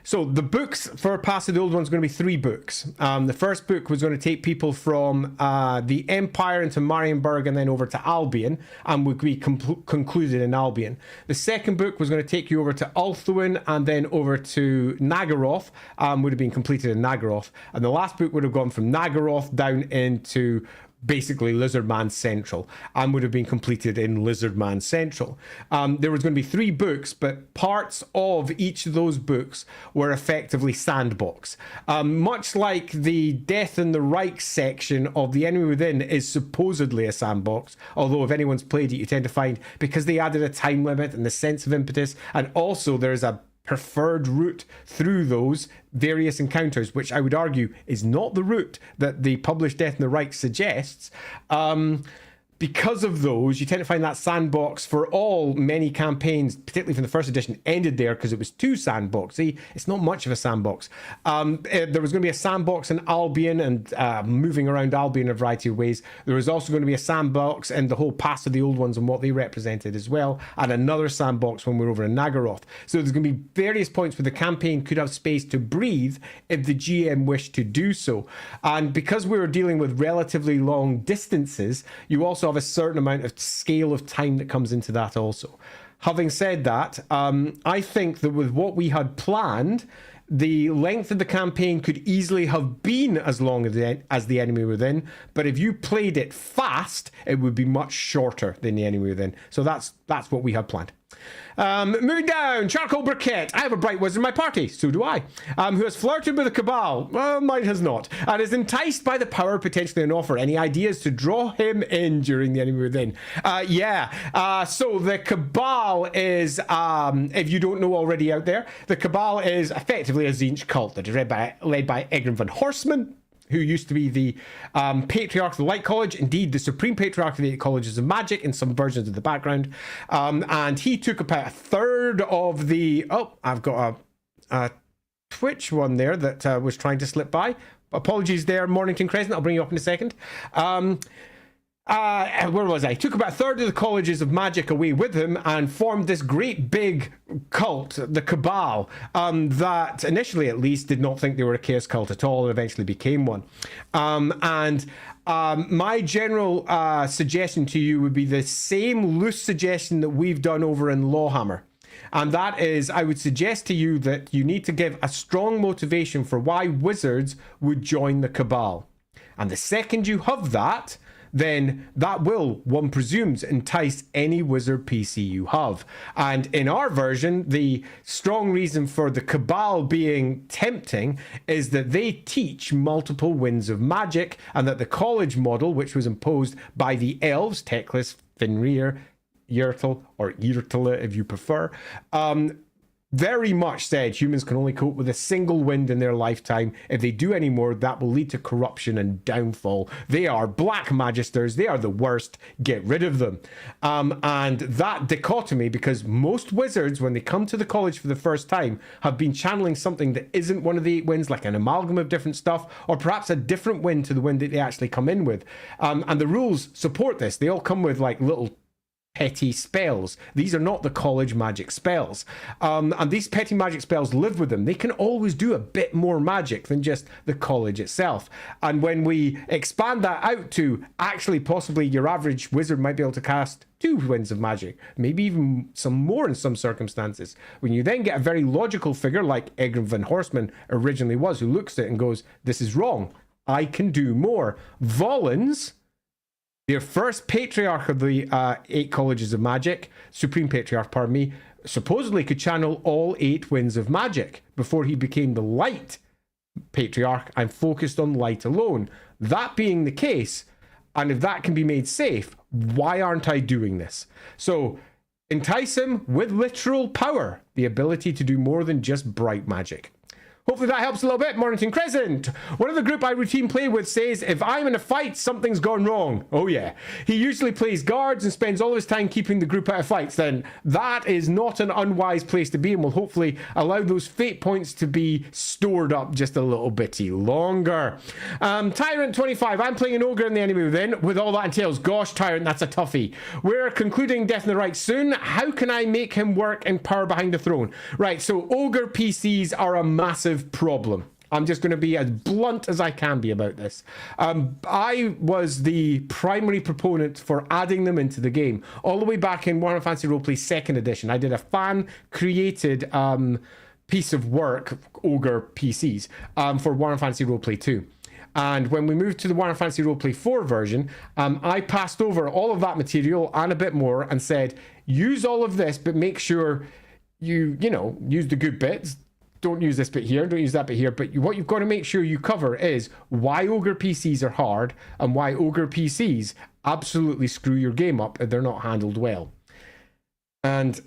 so the books for Past of the Old Ones are going to be 3 books. The first book was going to take people from the Empire into Marienburg and then over to Albion, and would be concluded in Albion. The second book was going to take you over to Altdorf and then over to Nagaroth, would have been completed in Nagaroth. And the last book would have gone from Nagaroth down into basically Lizardman Central, and would have been completed in Lizardman Central. There was going to be 3 books, but parts of each of those books were effectively sandbox. Much like the Death in the Reich section of The Enemy Within is supposedly a sandbox, although if anyone's played it, you tend to find, because they added a time limit and the sense of impetus, and also there's a preferred route through those various encounters, which I would argue is not the route that the published Death in the Reich suggests. Because of those, you tend to find that sandbox for many campaigns, particularly from the first edition, ended there because it was too sandboxy. It's not much of a sandbox. There was going to be a sandbox in Albion and moving around Albion in a variety of ways. There was also going to be a sandbox in the whole past of the old ones and what they represented as well, and another sandbox when we were over in Nagaroth. So there's going to be various points where the campaign could have space to breathe if the GM wished to do so. And because we were dealing with relatively long distances, you also have a certain amount of scale of time that comes into that also. Having said that, I think that with what we had planned, the length of the campaign could easily have been as long as the Enemy Within, but if you played it fast, it would be much shorter than the Enemy Within. So that's what we had planned. Moving down, Charcoal Briquette. I have a bright wizard in my party, so do I, who has flirted with the Cabal. Well, mine has not, and is enticed by the power potentially on offer. Any ideas to draw him in during the enemy within? So the Cabal is, if you don't know already out there, the Cabal is effectively a Tzeentch cult that is led by Egrin von Horseman, who used to be the Patriarch of the Light College, indeed the Supreme Patriarch of the 8 Colleges of Magic in some versions of the background. And he took about a third of the... Oh, I've got a Twitch one there that was trying to slip by. Apologies there, Mornington Crescent. I'll bring you up in a second. Where was I? Took about a third of the colleges of magic away with him and formed this great big cult, the Cabal, that initially at least did not think they were a chaos cult at all and eventually became one. My general suggestion to you would be the same loose suggestion that we've done over in LAWhammer. And that is, I would suggest to you that you need to give a strong motivation for why wizards would join the Cabal. And the second you have that, then that will, one presumes, entice any wizard PC you have. And in our version, the strong reason for the Cabal being tempting is that they teach multiple winds of magic, and that the college model, which was imposed by the elves, Teclis, Fenrir, Yrtle, or Yrtla if you prefer, very much said humans can only cope with a single wind in their lifetime. If they do any more, that will lead to corruption and downfall. They are black magisters. They are the worst. Get rid of them. And that dichotomy, because most wizards, when they come to the college for the first time, have been channeling something that isn't one of the 8 winds, like an amalgam of different stuff, or perhaps a different wind to the wind that they actually come in with. And the rules support this. They all come with like little petty spells. These are not the college magic spells. And these petty magic spells live with them. They can always do a bit more magic than just the college itself. And when we expand that out to actually possibly your average wizard might be able to cast 2 winds of magic, maybe even some more in some circumstances. When you then get a very logical figure like Egrin von Horseman originally was, who looks at it and goes, this is wrong. I can do more. Volans, their first patriarch of the 8 colleges of magic, Supreme Patriarch, pardon me, supposedly could channel all 8 winds of magic before he became the Light Patriarch and focused on light alone. That being the case, and if that can be made safe, why aren't I doing this? So entice him with literal power, the ability to do more than just bright magic. Hopefully that helps a little bit. Mornington Crescent. One of the group I routine play with says, if I'm in a fight, something's gone wrong. Oh yeah. He usually plays guards and spends all of his time keeping the group out of fights. Then that is not an unwise place to be, and will hopefully allow those fate points to be stored up just a little bitty longer. Tyrant 25. I'm playing an ogre in the enemy within with all that entails. Gosh, Tyrant, that's a toughie. We're concluding Death in the Right soon. How can I make him work in Power Behind the Throne? Right, so ogre PCs are a massive problem. I'm just going to be as blunt as I can be about this. I was the primary proponent for adding them into the game all the way back in Warhammer Fantasy Roleplay 2nd edition. I did a fan created piece of work, Ogre PCs, for Warhammer Fantasy Roleplay 2. And when we moved to the Warhammer Fantasy Roleplay 4 version, I passed over all of that material and a bit more and said, use all of this, but make sure you know, use the good bits. Don't use this bit here, don't use that bit here, but what you've got to make sure you cover is why Ogre PCs are hard and why Ogre PCs absolutely screw your game up if they're not handled well. And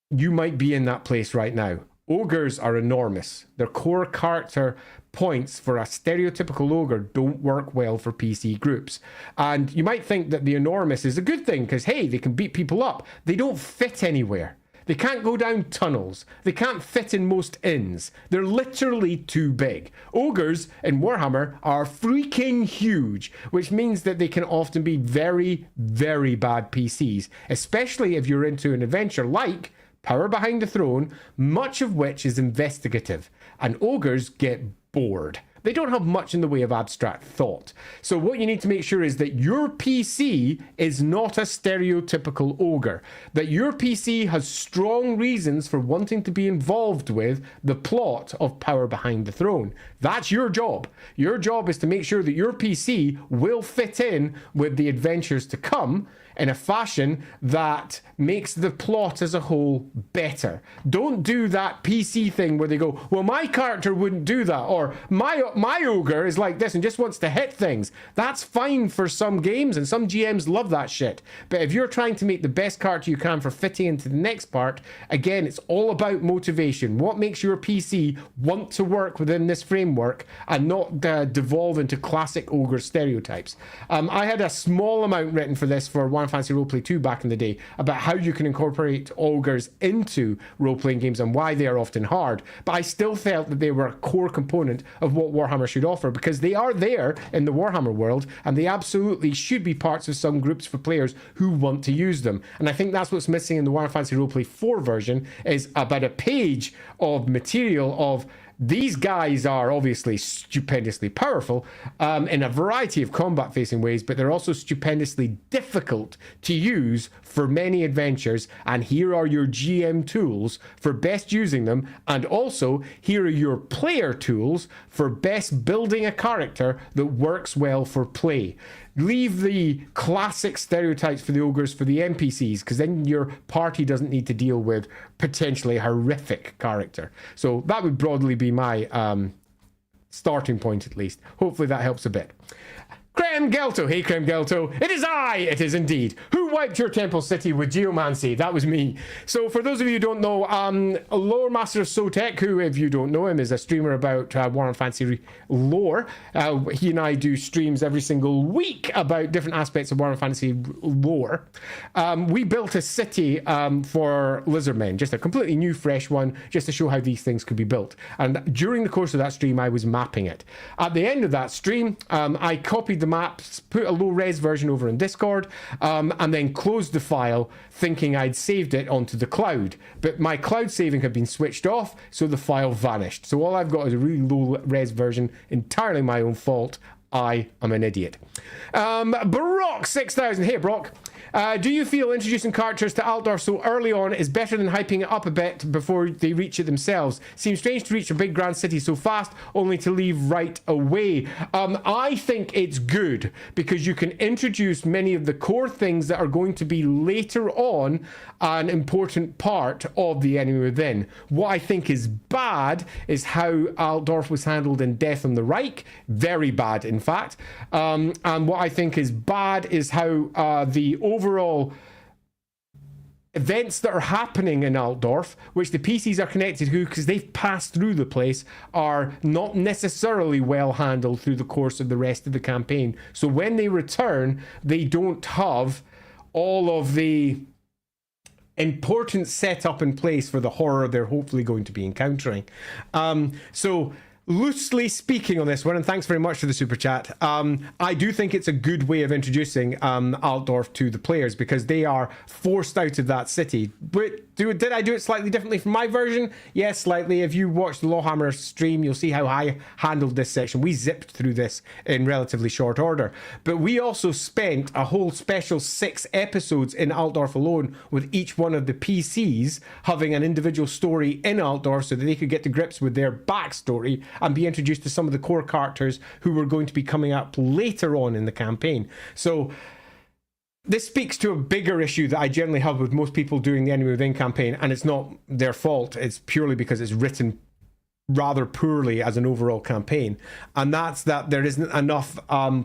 you might be in that place right now. Ogres are enormous. Their core character points for a stereotypical ogre don't work well for PC groups. And you might think that the enormous is a good thing because, hey, they can beat people up. They don't fit anywhere. They can't go down tunnels. They can't fit in most inns. They're literally too big. Ogres in Warhammer are freaking huge, which means that they can often be very, very bad PCs, especially if you're into an adventure like Power Behind the Throne, much of which is investigative, and ogres get bored. They don't have much in the way of abstract thought. So what you need to make sure is that your PC is not a stereotypical ogre, that your PC has strong reasons for wanting to be involved with the plot of Power Behind the Throne. That's your job. Your job is to make sure that your PC will fit in with the adventures to come. in a fashion that makes the plot as a whole better. Don't do that PC thing where they go, well, my character wouldn't do that, or my ogre is like this and just wants to hit things. That's fine for some games, and some GMs love that shit. But if you're trying to make the best character you can for fitting into the next part, again, it's all about motivation. What makes your PC want to work within this framework and not devolve into classic ogre stereotypes? I had a small amount written for this for Warhammer Fantasy Roleplay 2 back in the day about how you can incorporate ogres into role-playing games and why they are often hard, but I still felt that they were a core component of what Warhammer should offer, because they are there in the Warhammer world and they absolutely should be parts of some groups for players who want to use them. And I think that's what's missing in the Warhammer Fantasy Roleplay 4 version, is about a page of material of these guys are obviously stupendously powerful in a variety of combat-facing ways, but they're also stupendously difficult to use for many adventures, and here are your GM tools for best using them, and also here are your player tools for best building a character that works well for play. Leave the classic stereotypes for the ogres for the NPCs, because then your party doesn't need to deal with potentially a horrific character. So that would broadly be my starting point, at least. Hopefully that helps a bit. Creme Gelto, hey Creme Gelto, it is indeed. Who wiped your temple city with geomancy? That was me. So for those of you who don't know, Lore Master of Sotek, who, if you don't know him, is a streamer about Warhammer Fantasy lore. He and I do streams every single week about different aspects of Warhammer Fantasy lore. We built a city for Lizardmen, just a completely new, fresh one, just to show how these things could be built. And during the course of that stream, I was mapping it. At the end of that stream, I copied the maps, put a low-res version over in Discord, and then closed the file thinking I'd saved it onto the cloud. But my cloud saving had been switched off, so the file vanished. So all I've got is a really low-res version, entirely my own fault. I am an idiot. Brock 6000. Hey, Brock. Do you feel introducing characters to Altdorf so early on is better than hyping it up a bit before they reach it themselves? Seems strange to reach a big grand city so fast, only to leave right away. I think it's good, because you can introduce many of the core things that are going to be later on an important part of the enemy within. What I think is bad is how Altdorf was handled in Death on the Reich. Very bad, in fact. And what I think is bad is how the overall events that are happening in Altdorf, which the PCs are connected to because they've passed through the place, are not necessarily well handled through the course of the rest of the campaign. So when they return, they don't have all of the important setup in place for the horror they're hopefully going to be encountering. So loosely speaking on this one, and thanks very much for the super chat, I do think it's a good way of introducing Altdorf to the players, because they are forced out of that city. But did I do it slightly differently from my version? Yes, slightly. If you watch the LAWhammer stream, you'll see how I handled this section. We zipped through this in relatively short order. But we also spent a whole special 6 episodes in Altdorf alone, with each one of the PCs having an individual story in Altdorf so that they could get to grips with their backstory and be introduced to some of the core characters who were going to be coming up later on in the campaign. So this speaks to a bigger issue that I generally have with most people doing the Enemy Within campaign, and it's not their fault. It's purely because it's written rather poorly as an overall campaign, and that's that there isn't enough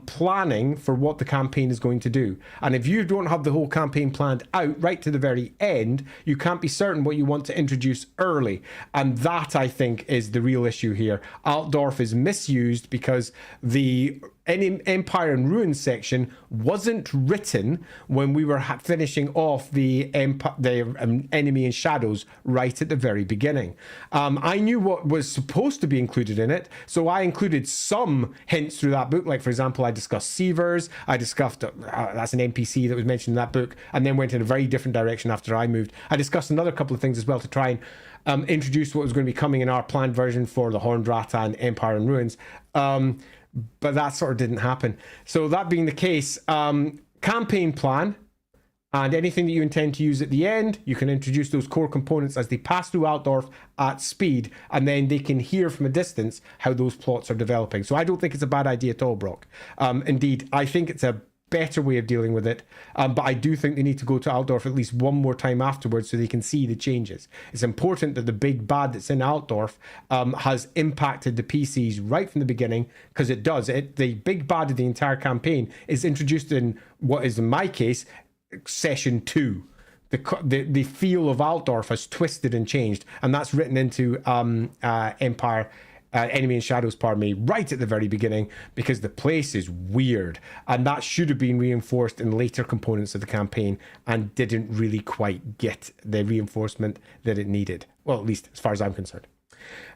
planning for what the campaign is going to do. And if you don't have the whole campaign planned out right to the very end, you can't be certain what you want to introduce early, and that, I think, is the real issue here. Altdorf is misused because the Empire and Ruins section wasn't written when we were finishing off the Enemy in Shadows right at the very beginning. I knew what was supposed to be included in it, so I included some hints through that book. Like, for example, I discussed Sievers, I discussed that's an NPC that was mentioned in that book, and then went in a very different direction after I moved. I discussed another couple of things as well to try and introduce what was going to be coming in our planned version for the Horned Rata and Empire and Ruins. But that sort of didn't happen. So that being the case, campaign plan and anything that you intend to use at the end, you can introduce those core components as they pass through Altdorf at speed, and then they can hear from a distance how those plots are developing. So I don't think it's a bad idea at all, Brock. Indeed, I think it's a better way of dealing with it, but I do think they need to go to Altdorf at least one more time afterwards so they can see the changes. It's important that the big bad that's in Altdorf has impacted the PCs right from the beginning, because it does. The big bad of the entire campaign is introduced in what is, in my case, session 2. The feel of Altdorf has twisted and changed, and that's written into Enemy in Shadows, pardon me, right at the very beginning, because the place is weird, and that should have been reinforced in later components of the campaign and didn't really quite get the reinforcement that it needed. Well, at least as far as I'm concerned.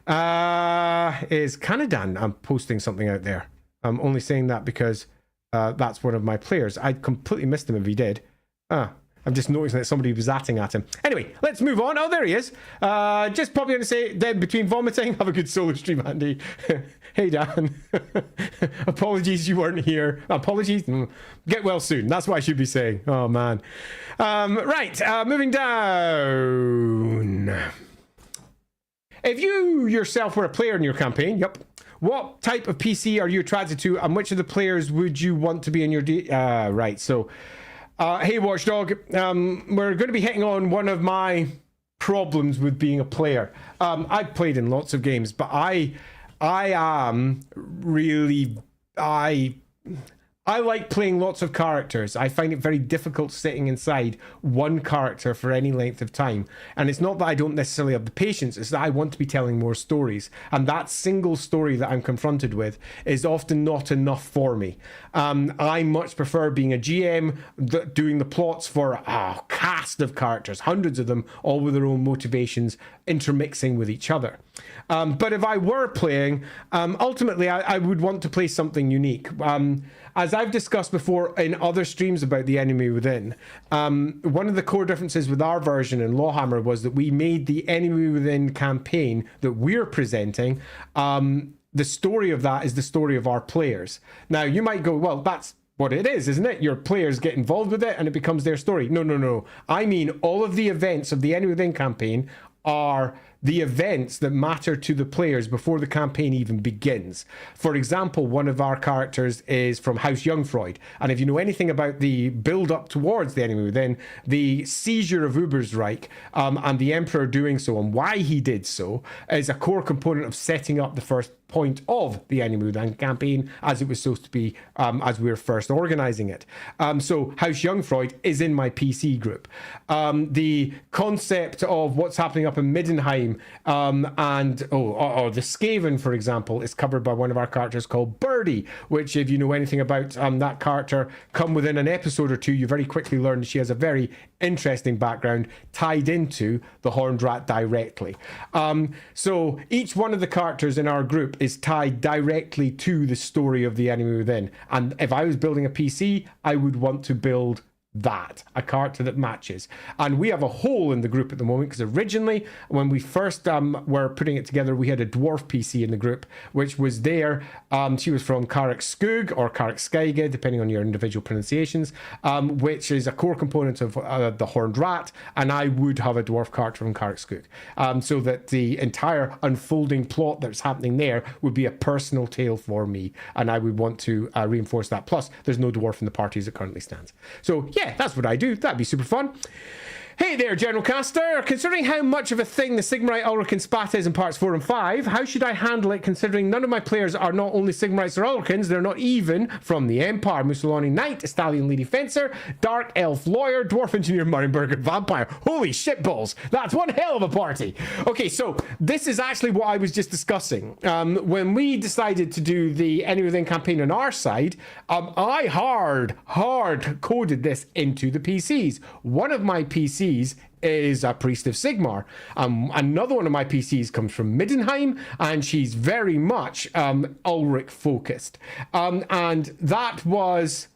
Is Canadan? I'm posting something out there. I'm only saying that because that's one of my players. I'd completely missed him if he did. I'm just noticing that somebody was atting at him. Anyway, let's move on. Oh, there he is. Just probably going to say, dead between vomiting. Have a good solo stream, Andy. Hey, Dan. Apologies you weren't here. Apologies. Get well soon. That's what I should be saying. Oh, man. Right, moving down. If you yourself were a player in your campaign, what type of PC are you attracted to, and which of the players would you want to be in your... right, so... hey, Watchdog, we're going to be hitting on one of my problems with being a player. I've played in lots of games, but I am really... I like playing lots of characters. I find it very difficult sitting inside one character for any length of time. And it's not that I don't necessarily have the patience, it's that I want to be telling more stories. And that single story that I'm confronted with is often not enough for me. I much prefer being a GM, doing the plots for a cast of characters, hundreds of them, all with their own motivations, intermixing with each other. But if I were playing, ultimately I would want to play something unique. As I've discussed before in other streams about the Enemy Within, one of the core differences with our version in LAWhammer was that we made the Enemy Within campaign that we're presenting, the story of that is the story of our players. Now, you might go, well, that's what it is, isn't it? Your players get involved with it and it becomes their story. No. I mean, all of the events of the Enemy Within campaign are the events that matter to the players before the campaign even begins. For example, one of our characters is from House Jungfreud, and if you know anything about the build-up towards the Enemy Within, the seizure of Ubersreich and the Emperor doing so and why he did so is a core component of setting up the first point of the Enemy Within campaign as it was supposed to be as we were first organizing it. So House Jungfreud is in my PC group. The concept of what's happening up in Middenheim and the Skaven, for example, is covered by one of our characters called Birdie, which, if you know anything about that character, come within an episode or two, you very quickly learn that she has a very interesting background tied into the Horned Rat directly. So each one of the characters in our group is tied directly to the story of the Enemy Within. And if I was building a PC, I would want to build a character that matches. And we have a hole in the group at the moment, because originally when we first were putting it together, we had a dwarf PC in the group, which was there. She was from Skog or Skage, depending on your individual pronunciations, which is a core component of the Horned Rat, and I would have a dwarf character from Skog, so that the entire unfolding plot that's happening there would be a personal tale for me, and I would want to reinforce that. Plus, there's no dwarf in the party as it currently stands. So yeah, that's what I do. That'd be super fun. Hey there, General Caster. Considering how much of a thing the Sigmarite Ulric and Spat is in parts 4 and 5, how should I handle it considering none of my players are not only Sigmarites or Ulricans, they're not even from the Empire? Musolani Knight, Stalian Lady Fencer, Dark Elf Lawyer, Dwarf Engineer Marienberger Vampire. Holy shitballs. That's one hell of a party. Okay, so this is actually what I was just discussing. When we decided to do the Enemy Within campaign on our side, I hard coded this into the PCs. One of my PCs is a priest of Sigmar. Another one of my PCs comes from Middenheim, and she's very much Ulric focused. And that was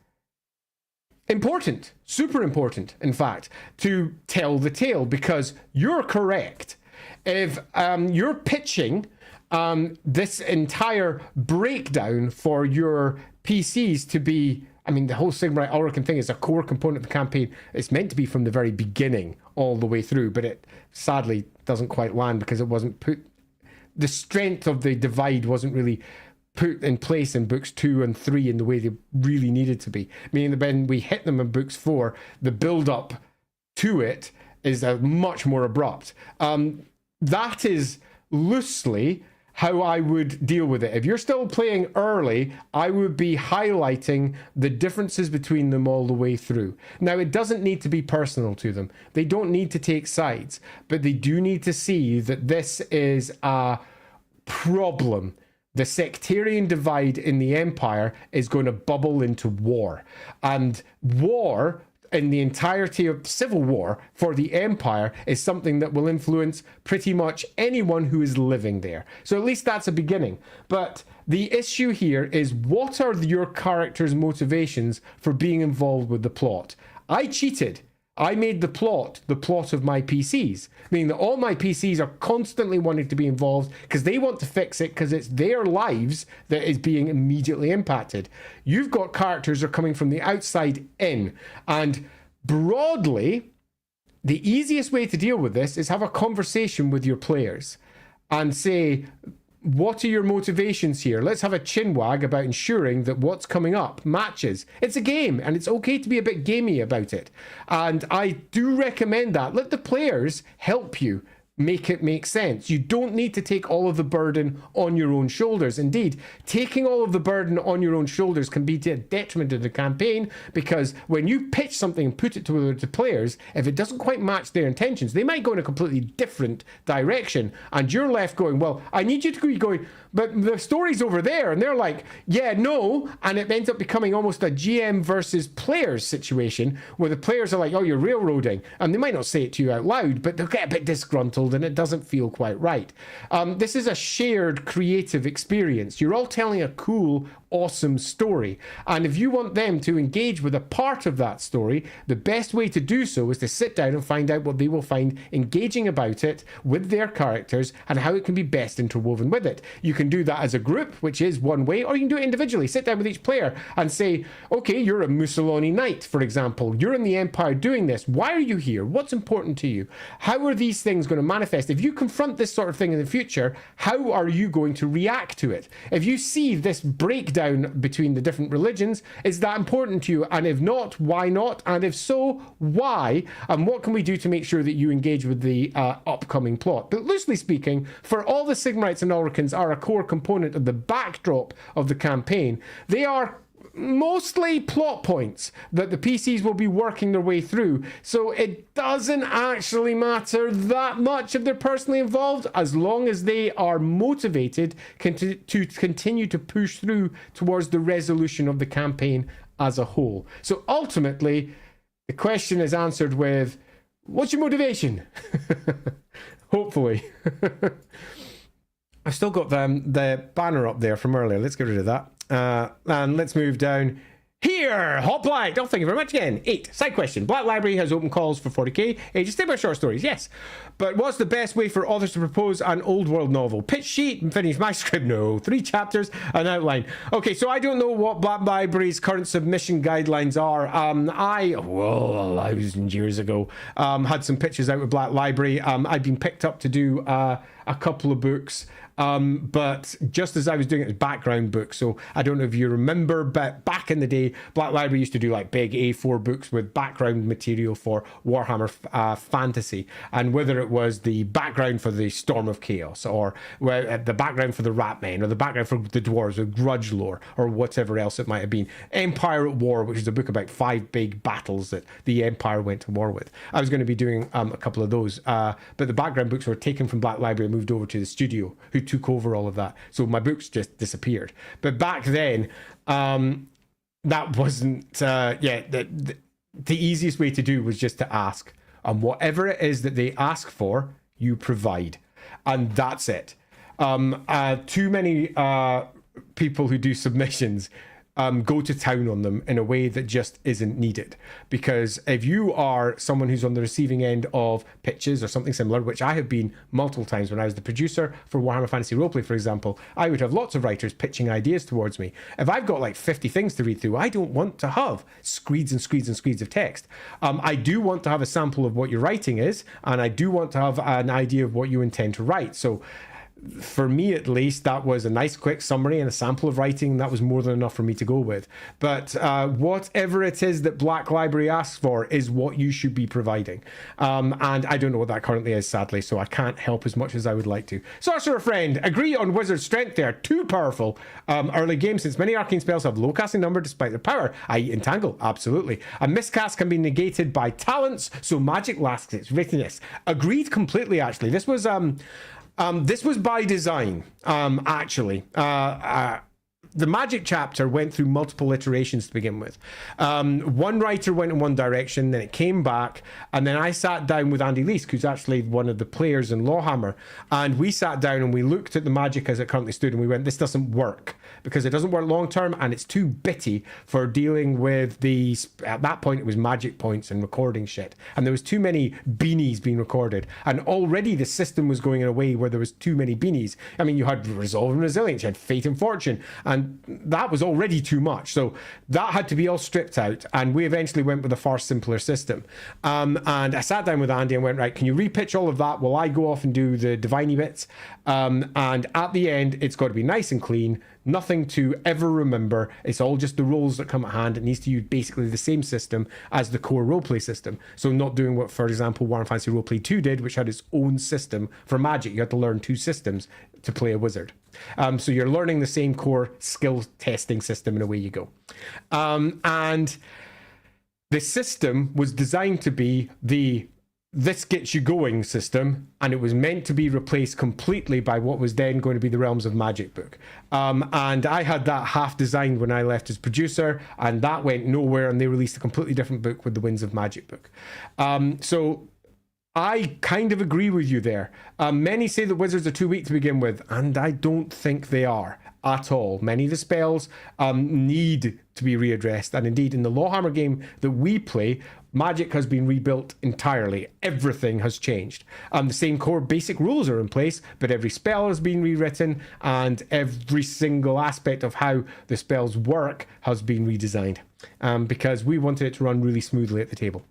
important, super important, in fact, to tell the tale, because you're correct. If you're pitching this entire breakdown for your PCs to be, I mean, the whole Sigmarite Ulrican thing is a core component of the campaign. It's meant to be from the very beginning all the way through, but it sadly doesn't quite land because it wasn't put... The strength of the divide wasn't really put in place in books 2 and 3 in the way they really needed to be. Meaning that when we hit them in books 4, the build up to it is much more abrupt. That is loosely how I would deal with it. If you're still playing early, I would be highlighting the differences between them all the way through. Now, it doesn't need to be personal to them. They don't need to take sides, but they do need to see that this is a problem. The sectarian divide in the Empire is going to bubble into war. And war in the entirety of civil war for the Empire is something that will influence pretty much anyone who is living there. So at least that's a beginning. But the issue here is, what are your character's motivations for being involved with the plot? I cheated. I made the plot of my PCs, meaning that all my PCs are constantly wanting to be involved because they want to fix it, because it's their lives that is being immediately impacted. You've got characters that are coming from the outside in, and broadly, the easiest way to deal with this is have a conversation with your players and say, what are your motivations here? Let's have a chinwag about ensuring that what's coming up matches. It's a game, and it's okay to be a bit gamey about it. And I do recommend that. Let the players help you make it make sense. You don't need to take all of the burden on your own shoulders. Indeed, taking all of the burden on your own shoulders can be to a detriment to the campaign, because when you pitch something and put it to the players, if it doesn't quite match their intentions, they might go in a completely different direction, and you're left going, well, I need you to be going, but the story's over there, and they're like, yeah, no, and it ends up becoming almost a GM versus players situation, where the players are like, oh, you're railroading, and they might not say it to you out loud, but they'll get a bit disgruntled, and it doesn't feel quite right. This is a shared creative experience. You're all telling a cool, awesome story, and if you want them to engage with a part of that story, the best way to do so is to sit down and find out what they will find engaging about it with their characters and how it can be best interwoven with it. You can do that as a group, which is one way, or you can do it individually. Sit down with each player and say, okay, you're a Mussolini knight, for example. You're in the Empire doing this. Why are you here? What's important to you? How are these things going to manifest? If you confront this sort of thing in the future, how are you going to react to it? If you see this breakdown between the different religions, is that important to you? And if not, why not? And if so, why? And what can we do to make sure that you engage with the upcoming plot? But loosely speaking, for all the Sigmarites and Ulricans are a core component of the backdrop of the campaign, they are mostly plot points that the PCs will be working their way through. So it doesn't actually matter that much if they're personally involved, as long as they are motivated to continue to push through towards the resolution of the campaign as a whole. So ultimately, the question is answered with, what's your motivation? Hopefully. I've still got the banner up there from earlier. Let's get rid of that. And let's move down here. Hoplite. Oh, thank you very much again. 8. Side question. Black Library has open calls for 40k. Just stay by short stories. Yes. But what's the best way for authors to propose an old world novel? Pitch sheet and finish my script? No. 3 chapters, an outline. Okay, so I don't know what Black Library's current submission guidelines are. I, 1,000 years ago, had some pitches out with Black Library. I'd been picked up to do a couple of books. But just as I was doing it as background books, so I don't know if you remember, but back in the day, Black Library used to do like big A4 books with background material for Warhammer Fantasy, and whether it was the background for the Storm of Chaos, or the background for the Ratmen, or the background for the Dwarves with Grudge lore, or whatever else it might have been. Empire at War, which is a book about 5 big battles that the Empire went to war with. I was going to be doing a couple of those, but the background books were taken from Black Library and moved over to the studio, who took over all of that. So my books just disappeared. But back then, that wasn't, the easiest way to do was just to ask. And whatever it is that they ask for, you provide. And that's it. Too many people who do submissions go to town on them in a way that just isn't needed. Because if you are someone who's on the receiving end of pitches or something similar, which I have been multiple times when I was the producer for Warhammer Fantasy Roleplay, for example, I would have lots of writers pitching ideas towards me. If I've got like 50 things to read through, I don't want to have screeds and screeds and screeds of text. I do want to have a sample of what your writing is, and I do want to have an idea of what you intend to write. So for me at least, that was a nice quick summary and a sample of writing. That was more than enough for me to go with. But whatever it is that Black Library asks for is what you should be providing. And I don't know what that currently is, sadly, so I can't help as much as I would like to. Sorcerer Friend, agree on Wizard's strength. They are too powerful early game, since many arcane spells have low casting number despite their power, i.e. Entangle. Absolutely. A miscast can be negated by talents, so magic lacks its wittiness. Agreed completely, actually. This was by design, actually. The magic chapter went through multiple iterations to begin with. One writer went in one direction, then it came back, and then I sat down with Andy Leask, who's actually one of the players in LAWhammer, and we sat down and we looked at the magic as it currently stood, and we went, this doesn't work, because it doesn't work long term, and it's too bitty for dealing with these. At that point, it was magic points and recording shit, and there was too many beanies being recorded, and already the system was going in a way where there was too many beanies. I mean, you had Resolve and Resilience, you had Fate and Fortune, and that was already too much. So that had to be all stripped out, and we eventually went with a far simpler system. And I sat down with Andy and went, right, can you repitch all of that while I go off and do the diviney bits? And at the end, it's got to be nice and clean, nothing to ever remember. It's all just the rules that come at hand. It needs to use basically the same system as the core roleplay system. So not doing what, for example, Warhammer Fantasy Roleplay 2 did, which had its own system for magic. You had to learn two systems to play a wizard. So you're learning the same core skill testing system, and away you go. And the system was designed to be the this gets you going system, and it was meant to be replaced completely by what was then going to be the Realms of Magic book. And I had that half designed when I left as producer, and that went nowhere, and they released a completely different book with the Winds of Magic book. So I kind of agree with you there. Many say that wizards are too weak to begin with, and I don't think they are at all. Many of the spells need to be readdressed, and indeed in the LAWhammer game that we play, magic has been rebuilt entirely. Everything has changed. The same core basic rules are in place, but every spell has been rewritten, and every single aspect of how the spells work has been redesigned, because we wanted it to run really smoothly at the table.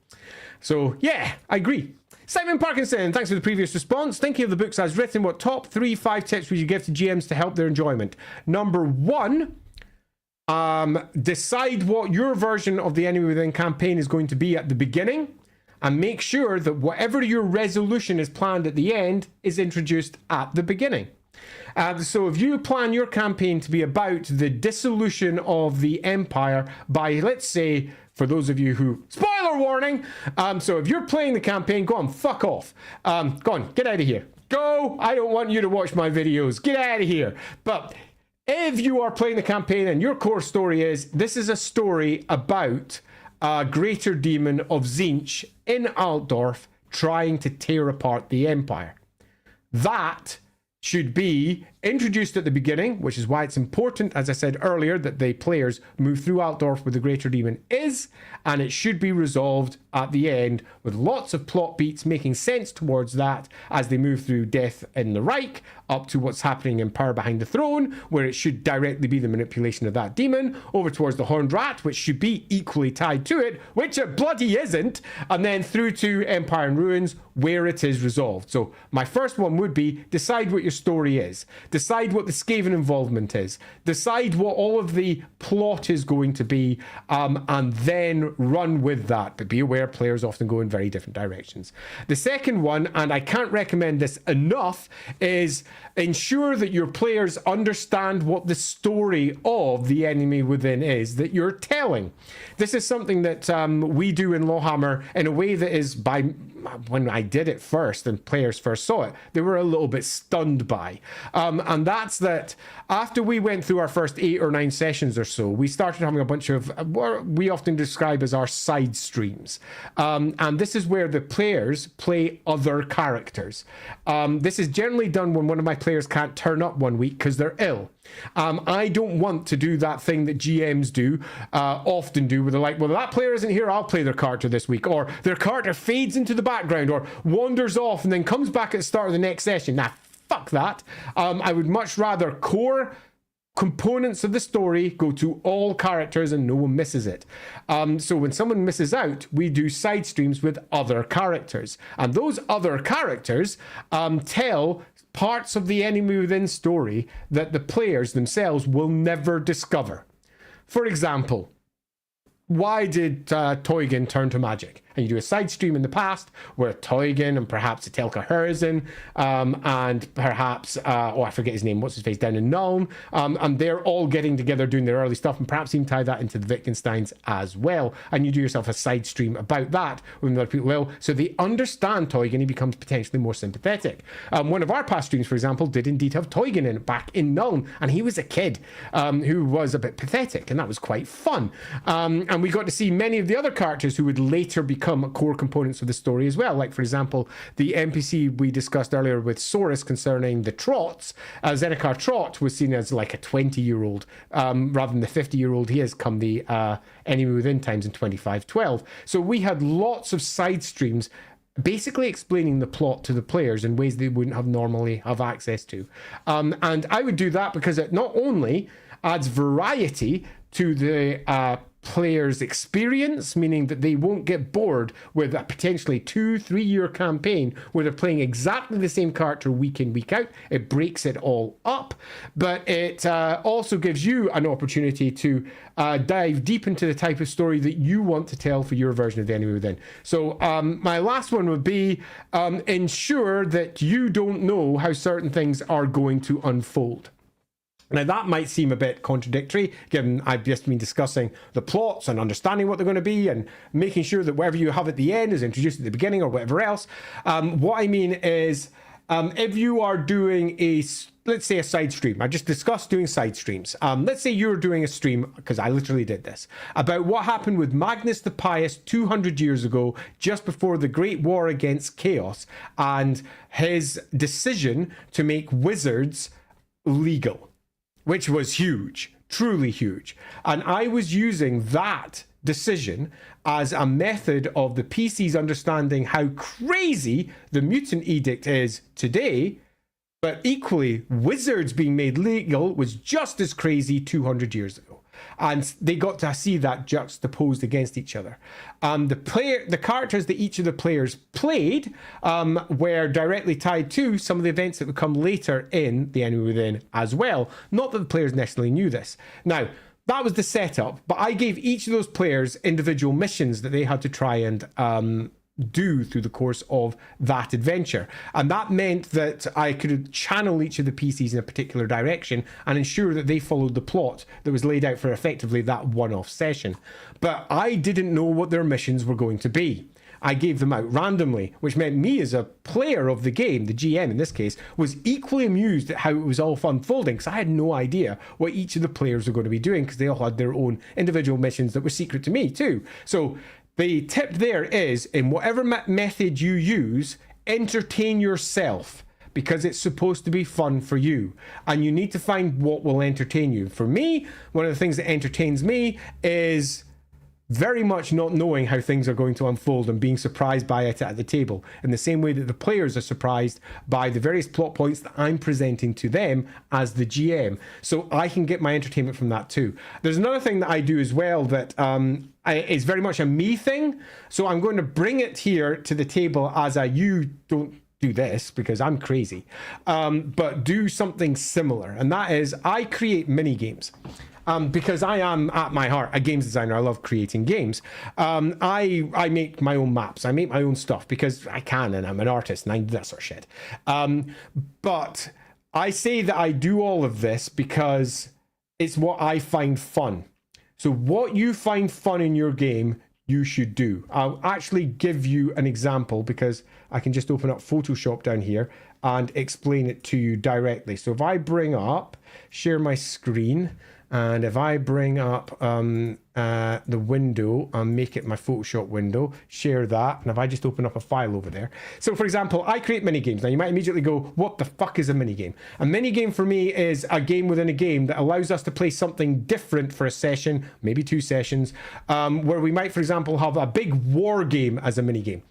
So yeah, I agree. Simon Parkinson, thanks for the previous response. Thinking of the books as written, what top 5 tips would you give to GMs to help their enjoyment? Number 1, decide what your version of the Enemy Within campaign is going to be at the beginning, and make sure that whatever your resolution is planned at the end is introduced at the beginning. So if you plan your campaign to be about the dissolution of the Empire by, let's say, for those of you who, spoiler warning, so if you're playing the campaign, go on, fuck off. Go on, get out of here. Go, I don't want you to watch my videos. Get out of here. But if you are playing the campaign and your core story is, this is a story about a greater demon of Tzeentch in Altdorf trying to tear apart the Empire. That should be introduced at the beginning, which is why it's important, as I said earlier, that the players move through Altdorf where the greater demon is, and it should be resolved at the end with lots of plot beats making sense towards that as they move through Death in the Reich up to what's happening in Power Behind the Throne, where it should directly be the manipulation of that demon, over towards the Horned Rat, which should be equally tied to it, which it bloody isn't, and then through to Empire in Ruins, where it is resolved. So my first one would be, decide what your story is. Decide what the Skaven involvement is. Decide what all of the plot is going to be, and then run with that. But be aware, players often go in very different directions. The second one, and I can't recommend this enough, is ensure that your players understand what the story of the Enemy Within is that you're telling. This is something that we do in LAWhammer in a way that is, by when I did it first and players first saw it, they were a little bit stunned by. And that's that after we went through our first 8 or 9 sessions or so, we started having a bunch of what we often describe as our side streams. And this is where the players play other characters. This is generally done when one of my players can't turn up one week because they're ill. I don't want to do that thing that GMs do, often do, where they're like, well, that player isn't here, I'll play their character this week. Or their character fades into the background or wanders off and then comes back at the start of the next session. Nah, fuck that. I would much rather core components of the story go to all characters and no one misses it. So when someone misses out, we do side streams with other characters. And those other characters tell parts of the Enemy Within story that the players themselves will never discover. For example, why did Teugin turn to magic? And you do a side stream in the past where Teugin and perhaps Etelka Herzin and perhaps, I forget his name, what's his face, down in Nuln, and they're all getting together doing their early stuff, and perhaps even tie that into the Wittgensteins as well. And you do yourself a side stream about that with other people, well, so they understand Teugin, he becomes potentially more sympathetic. One of our past streams, for example, did indeed have Teugin in it back in Nuln, and he was a kid who was a bit pathetic, and that was quite fun. And we got to see many of the other characters who would later become core components of the story as well. Like, for example, the NPC we discussed earlier with Saurus concerning the Trots. Zendikar Trot was seen as like a 20-year-old rather than the 50-year-old he has come the Enemy Within times in 2512. So we had lots of side streams basically explaining the plot to the players in ways they wouldn't have normally have access to. And I would do that because it not only adds variety to the players' experience, meaning that they won't get bored with a potentially 2-3 year campaign where they're playing exactly the same character week in, week out. It breaks it all up, but it also gives you an opportunity to dive deep into the type of story that you want to tell for your version of the Enemy Within. So my last one would be ensure that you don't know how certain things are going to unfold. Now, that might seem a bit contradictory, given I've just been discussing the plots and understanding what they're going to be and making sure that whatever you have at the end is introduced at the beginning or whatever else. What I mean is, if you are doing let's say a side stream, I just discussed doing side streams. Let's say you're doing a stream, because I literally did this, about what happened with Magnus the Pious 200 years ago, just before the Great War against Chaos, and his decision to make wizards legal, which was huge, truly huge. And I was using that decision as a method of the PCs understanding how crazy the Mutant Edict is today, but equally, wizards being made legal was just as crazy 200 years ago. And they got to see that juxtaposed against each other. The characters that each of the players played were directly tied to some of the events that would come later in the Enemy Within as well. Not that the players necessarily knew this. Now, that was the setup, but I gave each of those players individual missions that they had to try and do through the course of that adventure. And that meant that I could channel each of the PCs in a particular direction and ensure that they followed the plot that was laid out for effectively that one-off session. But I didn't know what their missions were going to be. I gave them out randomly, which meant me as a player of the game, the GM in this case, was equally amused at how it was all unfolding, because I had no idea what each of the players were going to be doing, because they all had their own individual missions that were secret to me too. So the tip there is, in whatever method you use, entertain yourself, because it's supposed to be fun for you. And you need to find what will entertain you. For me, one of the things that entertains me is very much not knowing how things are going to unfold and being surprised by it at the table, in the same way that the players are surprised by the various plot points that I'm presenting to them as the GM. So I can get my entertainment from that too. There's another thing that I do as well that is very much a me thing. So I'm going to bring it here to the table as a you don't do this because I'm crazy, but do something similar. And that is, I create mini games. Because I am, at my heart, a games designer. I love creating games. I make my own maps. I make my own stuff because I can, and I'm an artist, and I do that sort of shit. But I say that I do all of this because it's what I find fun. So what you find fun in your game, you should do. I'll actually give you an example, because I can just open up Photoshop down here and explain it to you directly. So if I bring up, share my screen, and if I bring up the window and make it my Photoshop window, share that, and if I just open up a file over there. So for example, I create mini games. Now you might immediately go, what the fuck is a mini game? A mini game for me is a game within a game that allows us to play something different for a session, maybe 2 sessions, where we might, for example, have a big war game as a mini game.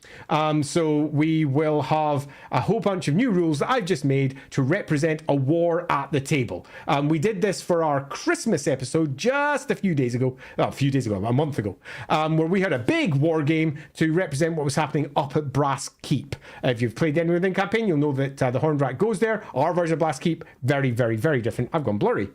So we will have a whole bunch of new rules that I've just made to represent a war at the table. We did this for our Christmas episode just a few days ago, a few days ago, about a month ago, where we had a big war game to represent what was happening up at Brass Keep. If you've played the Enemy Within campaign, you'll know that the Horned Rat goes there. Our version of Brass Keep, very, very, very different. I've gone blurry.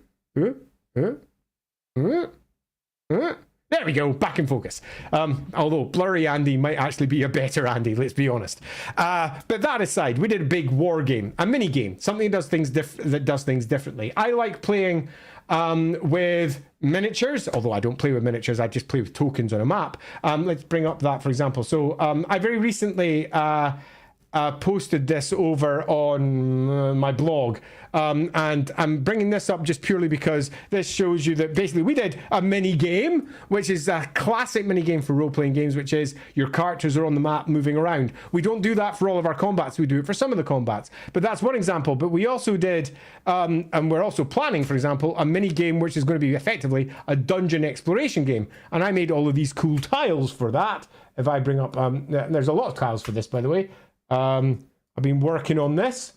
There we go, back in focus. Although blurry Andy might actually be a better Andy, let's be honest. But that aside, we did a big war game, a mini game, something that does things differently. I like playing with miniatures, although I don't play with miniatures, I just play with tokens on a map. Let's bring up that, for example. So I very recently posted this over on my blog, and I'm bringing this up just purely because this shows you that basically we did a mini game, which is a classic mini game for role-playing games, which is your characters are on the map moving around. We don't do that for all of our combats, we do it for some of the combats, but that's one example. But we also did, and we're also planning, for example, a mini game which is going to be effectively a dungeon exploration game, and I made all of these cool tiles for that. If I bring up, there's a lot of tiles for this, by the way. I've been working on this.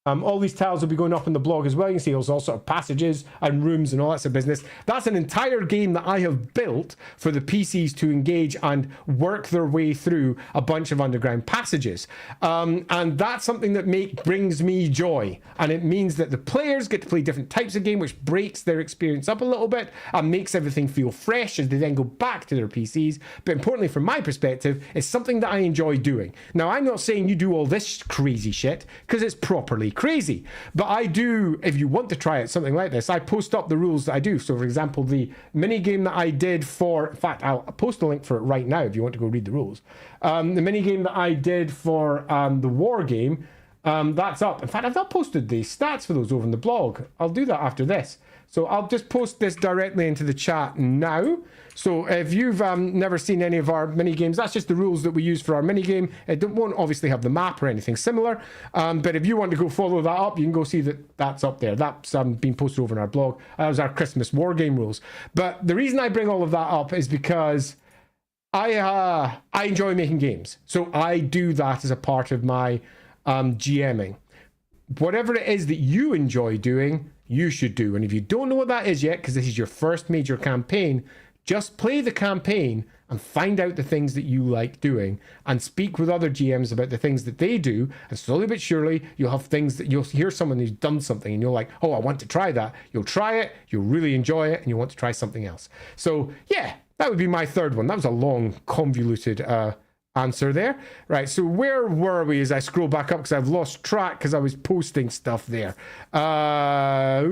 All these tiles will be going up in the blog as well. You can see there's all sort of passages and rooms and all that sort of business. That's an entire game that I have built for the PCs to engage and work their way through a bunch of underground passages. And that's something that brings me joy. And it means that the players get to play different types of game, which breaks their experience up a little bit and makes everything feel fresh as they then go back to their PCs. But importantly, from my perspective, it's something that I enjoy doing. Now, I'm not saying you do all this crazy shit, because it's properly crazy, but I do, if you want to try it, something like this, I post up the rules that I do. So for example, the mini game that I did for, in fact, I'll post a link for it right now if you want to go read the rules. The mini game that I did for the war game, that's up. In fact, I've not posted the stats for those over in the blog. I'll do that after this. So I'll just post this directly into the chat now. So if you've never seen any of our mini games, that's just the rules that we use for our mini game. It won't obviously have the map or anything similar. But if you want to go follow that up, you can go see that that's up there. That's been posted over in our blog. That was our Christmas war game rules. But the reason I bring all of that up is because I enjoy making games. So I do that as a part of my GMing. Whatever it is that you enjoy doing, you should do. And if you don't know what that is yet, because this is your first major campaign, just play the campaign and find out the things that you like doing and speak with other GMs about the things that they do. And slowly but surely, you'll have things that you'll hear someone who's done something and you're like, oh, I want to try that. You'll try it, you'll really enjoy it, and you want to try something else. So yeah, that would be my third one. That was a long, convoluted answer there. Right, so where were we as I scroll back up, because I've lost track because I was posting stuff there. Here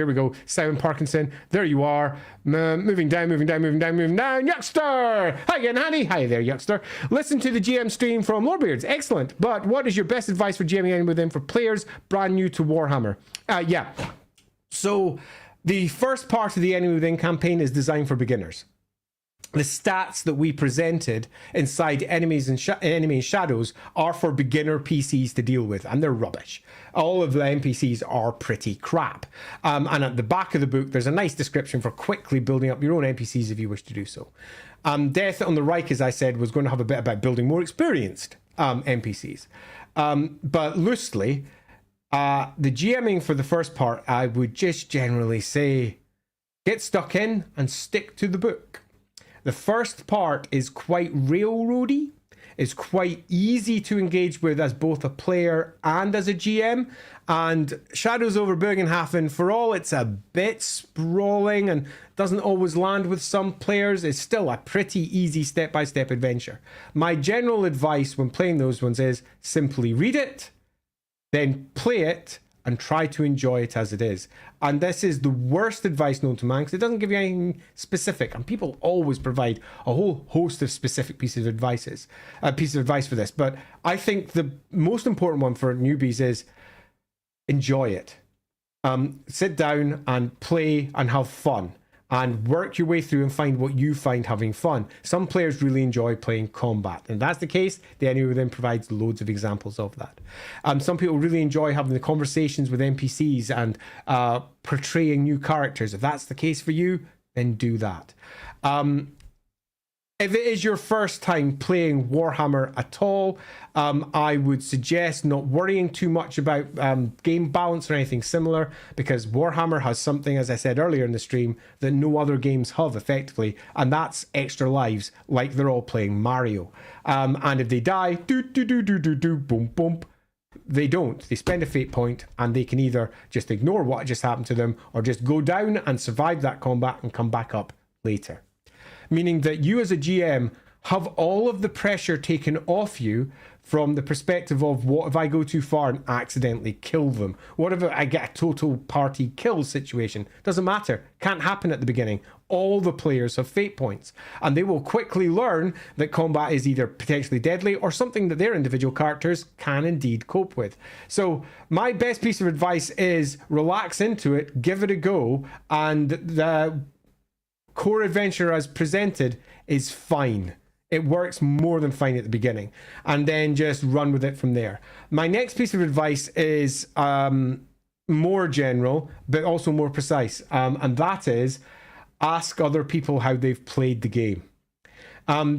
we go. Simon Parkinson, there you are. Moving down. Yuckster! Hi again, Hanny. Hi there, Yuckster. Listen to the GM stream from Lordbeards. Excellent. But what is your best advice for GMing Enemy Within for players brand new to Warhammer? Yeah. So the first part of the Enemy Within campaign is designed for beginners. The stats that we presented inside Enemies and Enemy Shadows are for beginner PCs to deal with, and they're rubbish. All of the NPCs are pretty crap. And at the back of the book, there's a nice description for quickly building up your own NPCs if you wish to do so. Death on the Reich, as I said, was going to have a bit about building more experienced NPCs. But loosely, the GMing for the first part, I would just generally say, get stuck in and stick to the book. The first part is quite railroady. It's quite easy to engage with as both a player and as a GM. And Shadows over Bergenhafen, for all it's a bit sprawling and doesn't always land with some players, is still a pretty easy step-by-step adventure. My general advice when playing those ones is simply read it, then play it, and try to enjoy it as it is. And this is the worst advice known to man, because it doesn't give you anything specific, and people always provide a whole host of specific pieces of advice for this. But I think the most important one for newbies is enjoy it. Sit down and play and have fun, and work your way through and find what you find having fun. Some players really enjoy playing combat, and if that's the case, the Enemy Within provides loads of examples of that. Some people really enjoy having the conversations with NPCs and portraying new characters. If that's the case for you, then do that. If it is your first time playing Warhammer at all, I would suggest not worrying too much about game balance or anything similar, because Warhammer has something, as I said earlier in the stream, that no other games have effectively, and that's extra lives, like they're all playing Mario. And if they die, boom, boom, they don't. They spend a fate point, and they can either just ignore what just happened to them, or just go down and survive that combat and come back up later. Meaning that you as a GM have all of the pressure taken off you from the perspective of, what if I go too far and accidentally kill them? What if I get a total party kill situation? Doesn't matter. Can't happen at the beginning. All the players have fate points, and they will quickly learn that combat is either potentially deadly or something that their individual characters can indeed cope with. So my best piece of advice is relax into it, give it a go, and the core adventure as presented is fine. It works more than fine at the beginning, and then just run with it from there. My next piece of advice is more general, but also more precise, and that is ask other people how they've played the game.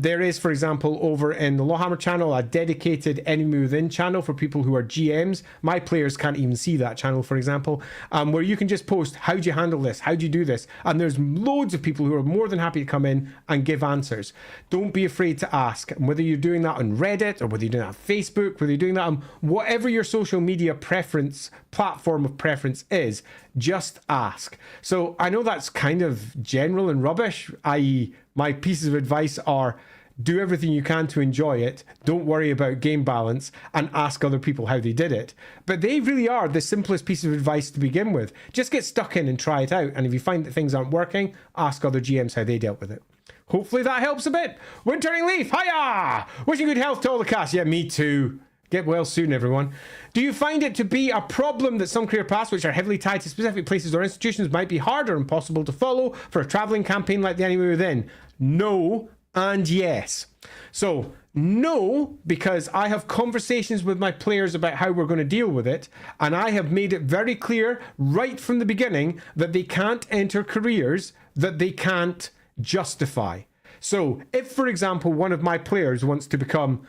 There is, for example, over in the LAWhammer channel, a dedicated Enemy Within channel for people who are GMs. My players can't even see that channel, for example, where you can just post, how do you handle this? How do you do this? And there's loads of people who are more than happy to come in and give answers. Don't be afraid to ask. And whether you're doing that on Reddit, or whether you're doing that on Facebook, whether you're doing that on whatever your social media platform of preference is, just ask. So I know that's kind of general and rubbish, i.e. my pieces of advice are do everything you can to enjoy it, don't worry about game balance, and ask other people how they did it. But they really are the simplest piece of advice to begin with. Just get stuck in and try it out, and if you find that things aren't working, ask other GMs how they dealt with it. Hopefully that helps a bit. Wintering Leaf, hiya! Wishing good health to all the cast. Yeah, me too. Get well soon, everyone. Do you find it to be a problem that some career paths, which are heavily tied to specific places or institutions, might be harder and impossible to follow for a traveling campaign like the Enemy Within? No and yes. So, no, because I have conversations with my players about how we're going to deal with it, and I have made it very clear right from the beginning that they can't enter careers that they can't justify. So, if, for example, one of my players wants to become,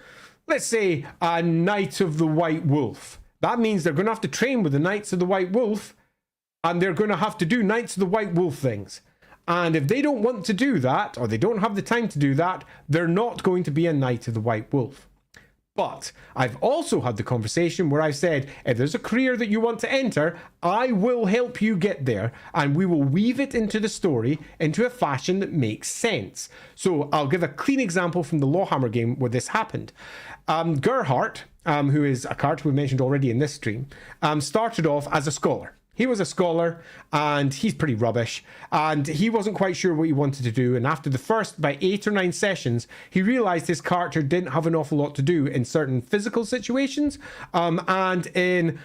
let's say, a Knight of the White Wolf, that means they're going to have to train with the Knights of the White Wolf, and they're going to have to do Knights of the White Wolf things. And if they don't want to do that, or they don't have the time to do that, they're not going to be a Knight of the White Wolf. But I've also had the conversation where I've said, if there's a career that you want to enter, I will help you get there, and we will weave it into the story into a fashion that makes sense. So I'll give a clean example from the LAWhammer game where this happened. Gerhardt, who is a character we mentioned already in this stream, started off as a scholar. He was a scholar, and he's pretty rubbish, and he wasn't quite sure what he wanted to do, and after the first, by 8 or 9 sessions, he realised his character didn't have an awful lot to do in certain physical situations, and in,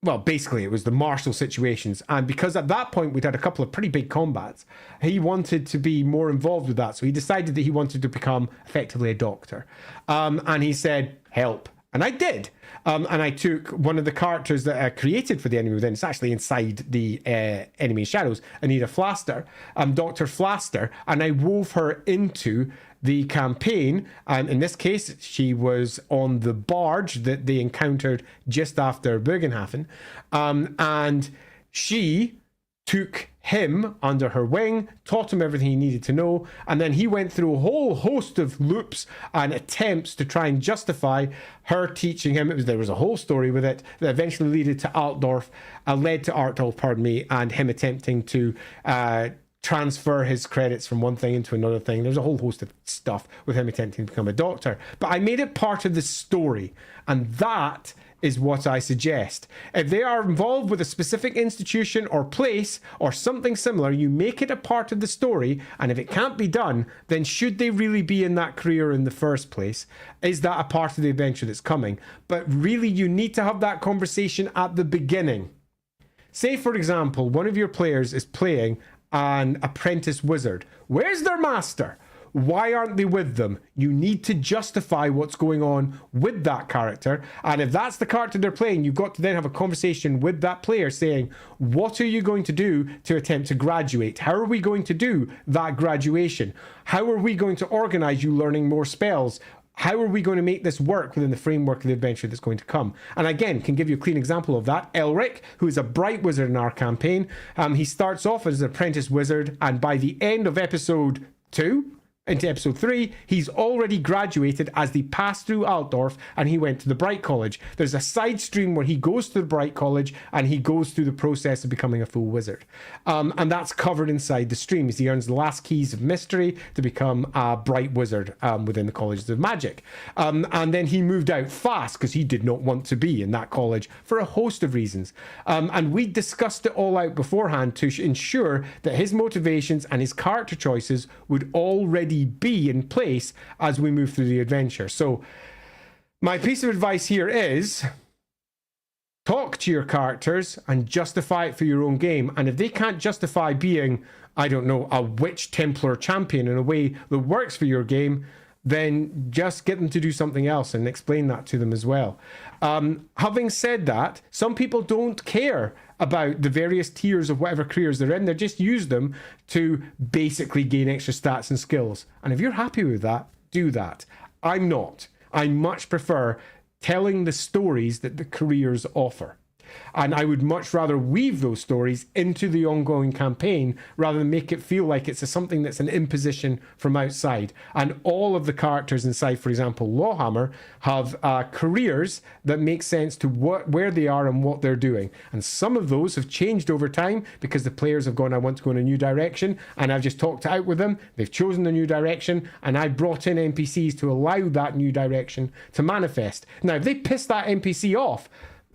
well, basically it was the martial situations, and because at that point we'd had a couple of pretty big combats, he wanted to be more involved with that, so he decided that he wanted to become effectively a doctor, and he said, help. And I did. And I took one of the characters that I created for the Enemy Within. It's actually inside the Enemy Shadows. Anita Flaster, Dr. Flaster, and I wove her into the campaign. And in this case, she was on the barge that they encountered just after Bergenhafen. And she took him under her wing, taught him everything he needed to know, and then he went through a whole host of loops and attempts to try and justify her teaching him. There was a whole story with it that eventually led to Altdorf, and him attempting to transfer his credits from one thing into another thing. There's a whole host of stuff with him attempting to become a doctor. But I made it part of the story, and that is what I suggest. If they are involved with a specific institution or place or something similar, you make it a part of the story, and if it can't be done, then should they really be in that career in the first place? Is that a part of the adventure that's coming? But really, you need to have that conversation at the beginning. Say, for example, one of your players is playing an apprentice wizard. Where's their master? why aren't they with them? You need to justify what's going on with that character. And if that's the character they're playing, you've got to then have a conversation with that player saying, what are you going to do to attempt to graduate? How are we going to do that graduation? How are we going to organize you learning more spells? How are we going to make this work within the framework of the adventure that's going to come? And again, can give you a clean example of that. Elric, who is a bright wizard in our campaign, he starts off as an apprentice wizard, and by the end of episode 2, into episode 3, he's already graduated as they pass through Altdorf and he went to the Bright College. There's a side stream where he goes to the Bright College and he goes through the process of becoming a full wizard. And that's covered inside the stream as he earns the last keys of mystery to become a bright wizard within the Colleges of Magic. And then he moved out fast because he did not want to be in that college for a host of reasons. And we discussed it all out beforehand to ensure that his motivations and his character choices would already be in place as we move through the adventure. So my piece of advice here is talk to your characters and justify it for your own game. And if they can't justify being, I don't know, a witch Templar champion in a way that works for your game, then just get them to do something else and explain that to them as well. Having said that, some people don't care about the various tiers of whatever careers they're in. They just use them to basically gain extra stats and skills. And if you're happy with that, do that. I'm not. I much prefer telling the stories that the careers offer. And I would much rather weave those stories into the ongoing campaign rather than make it feel like it's something that's an imposition from outside. And all of the characters inside, for example, LAWhammer, have careers that make sense to where they are and what they're doing. And some of those have changed over time because the players have gone, I want to go in a new direction. And I've just talked out with them. They've chosen the new direction. And I brought in NPCs to allow that new direction to manifest. Now, if they piss that NPC off,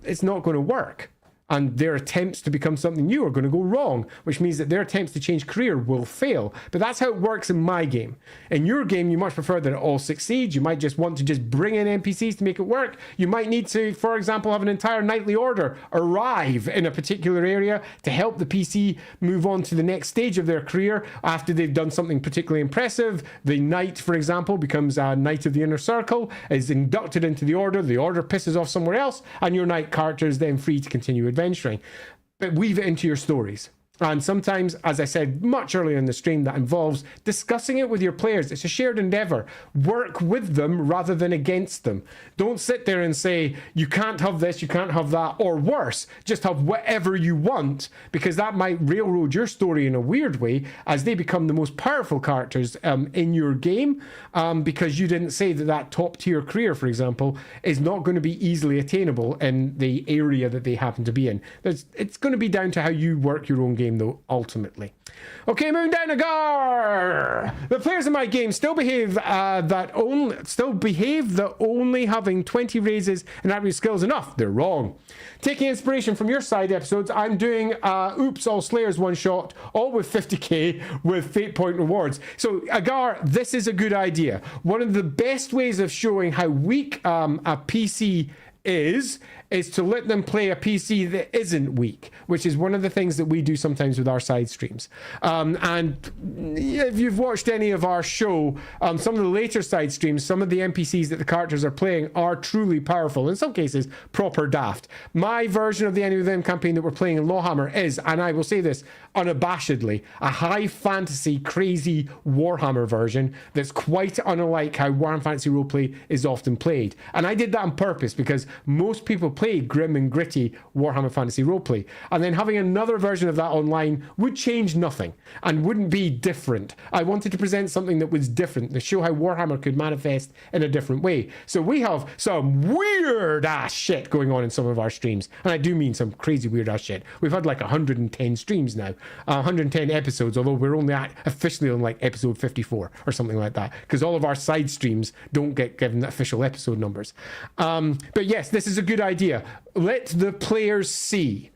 it's not going to work. And their attempts to become something new are going to go wrong, which means that their attempts to change career will fail. But that's how it works in my game. In your game, you much prefer that it all succeeds. You might just want to just bring in NPCs to make it work. You might need to, for example, have an entire knightly order arrive in a particular area to help the PC move on to the next stage of their career after they've done something particularly impressive. The knight, for example, becomes a knight of the inner circle, is inducted into the order pisses off somewhere else, and your knight character is then free to continue adventuring. But weave it into your stories. And sometimes, as I said much earlier in the stream, that involves discussing it with your players. It's a shared endeavor. Work with them rather than against them. Don't sit there and say, you can't have this, you can't have that, or worse, just have whatever you want, because that might railroad your story in a weird way as they become the most powerful characters in your game, because you didn't say that that top tier career, for example, is not going to be easily attainable in the area that they happen to be in. It's going to be down to how you work your own game, though, ultimately. Okay, moving down Agar. The players in my game still behave that only having 20 raises and attribute skills enough. They're wrong. Taking inspiration from your side episodes, I'm doing Oops All Slayers one shot, all with 50k with fate point rewards. So Agar, this is a good idea. One of the best ways of showing how weak a PC is to let them play a PC that isn't weak, which is one of the things that we do sometimes with our side streams. And if you've watched any of our show, some of the later side streams, some of the NPCs that the characters are playing are truly powerful, in some cases proper daft. My version of the Enemy Within campaign that we're playing in LAWhammer is, and I will say this unabashedly, a high fantasy crazy Warhammer version that's quite unlike how Warhammer Fantasy Roleplay is often played. And I did that on purpose because most people play grim and gritty Warhammer Fantasy Roleplay, and then having another version of that online would change nothing and wouldn't be different. I wanted to present something that was different to show how Warhammer could manifest in a different way. So we have some weird ass shit going on in some of our streams, and I do mean some crazy weird ass shit. We've had like 110 streams now, 110 episodes, although we're only officially on like episode 54 or something like that, because all of our side streams don't get given official episode numbers. But yes, this is a good idea. Let the players see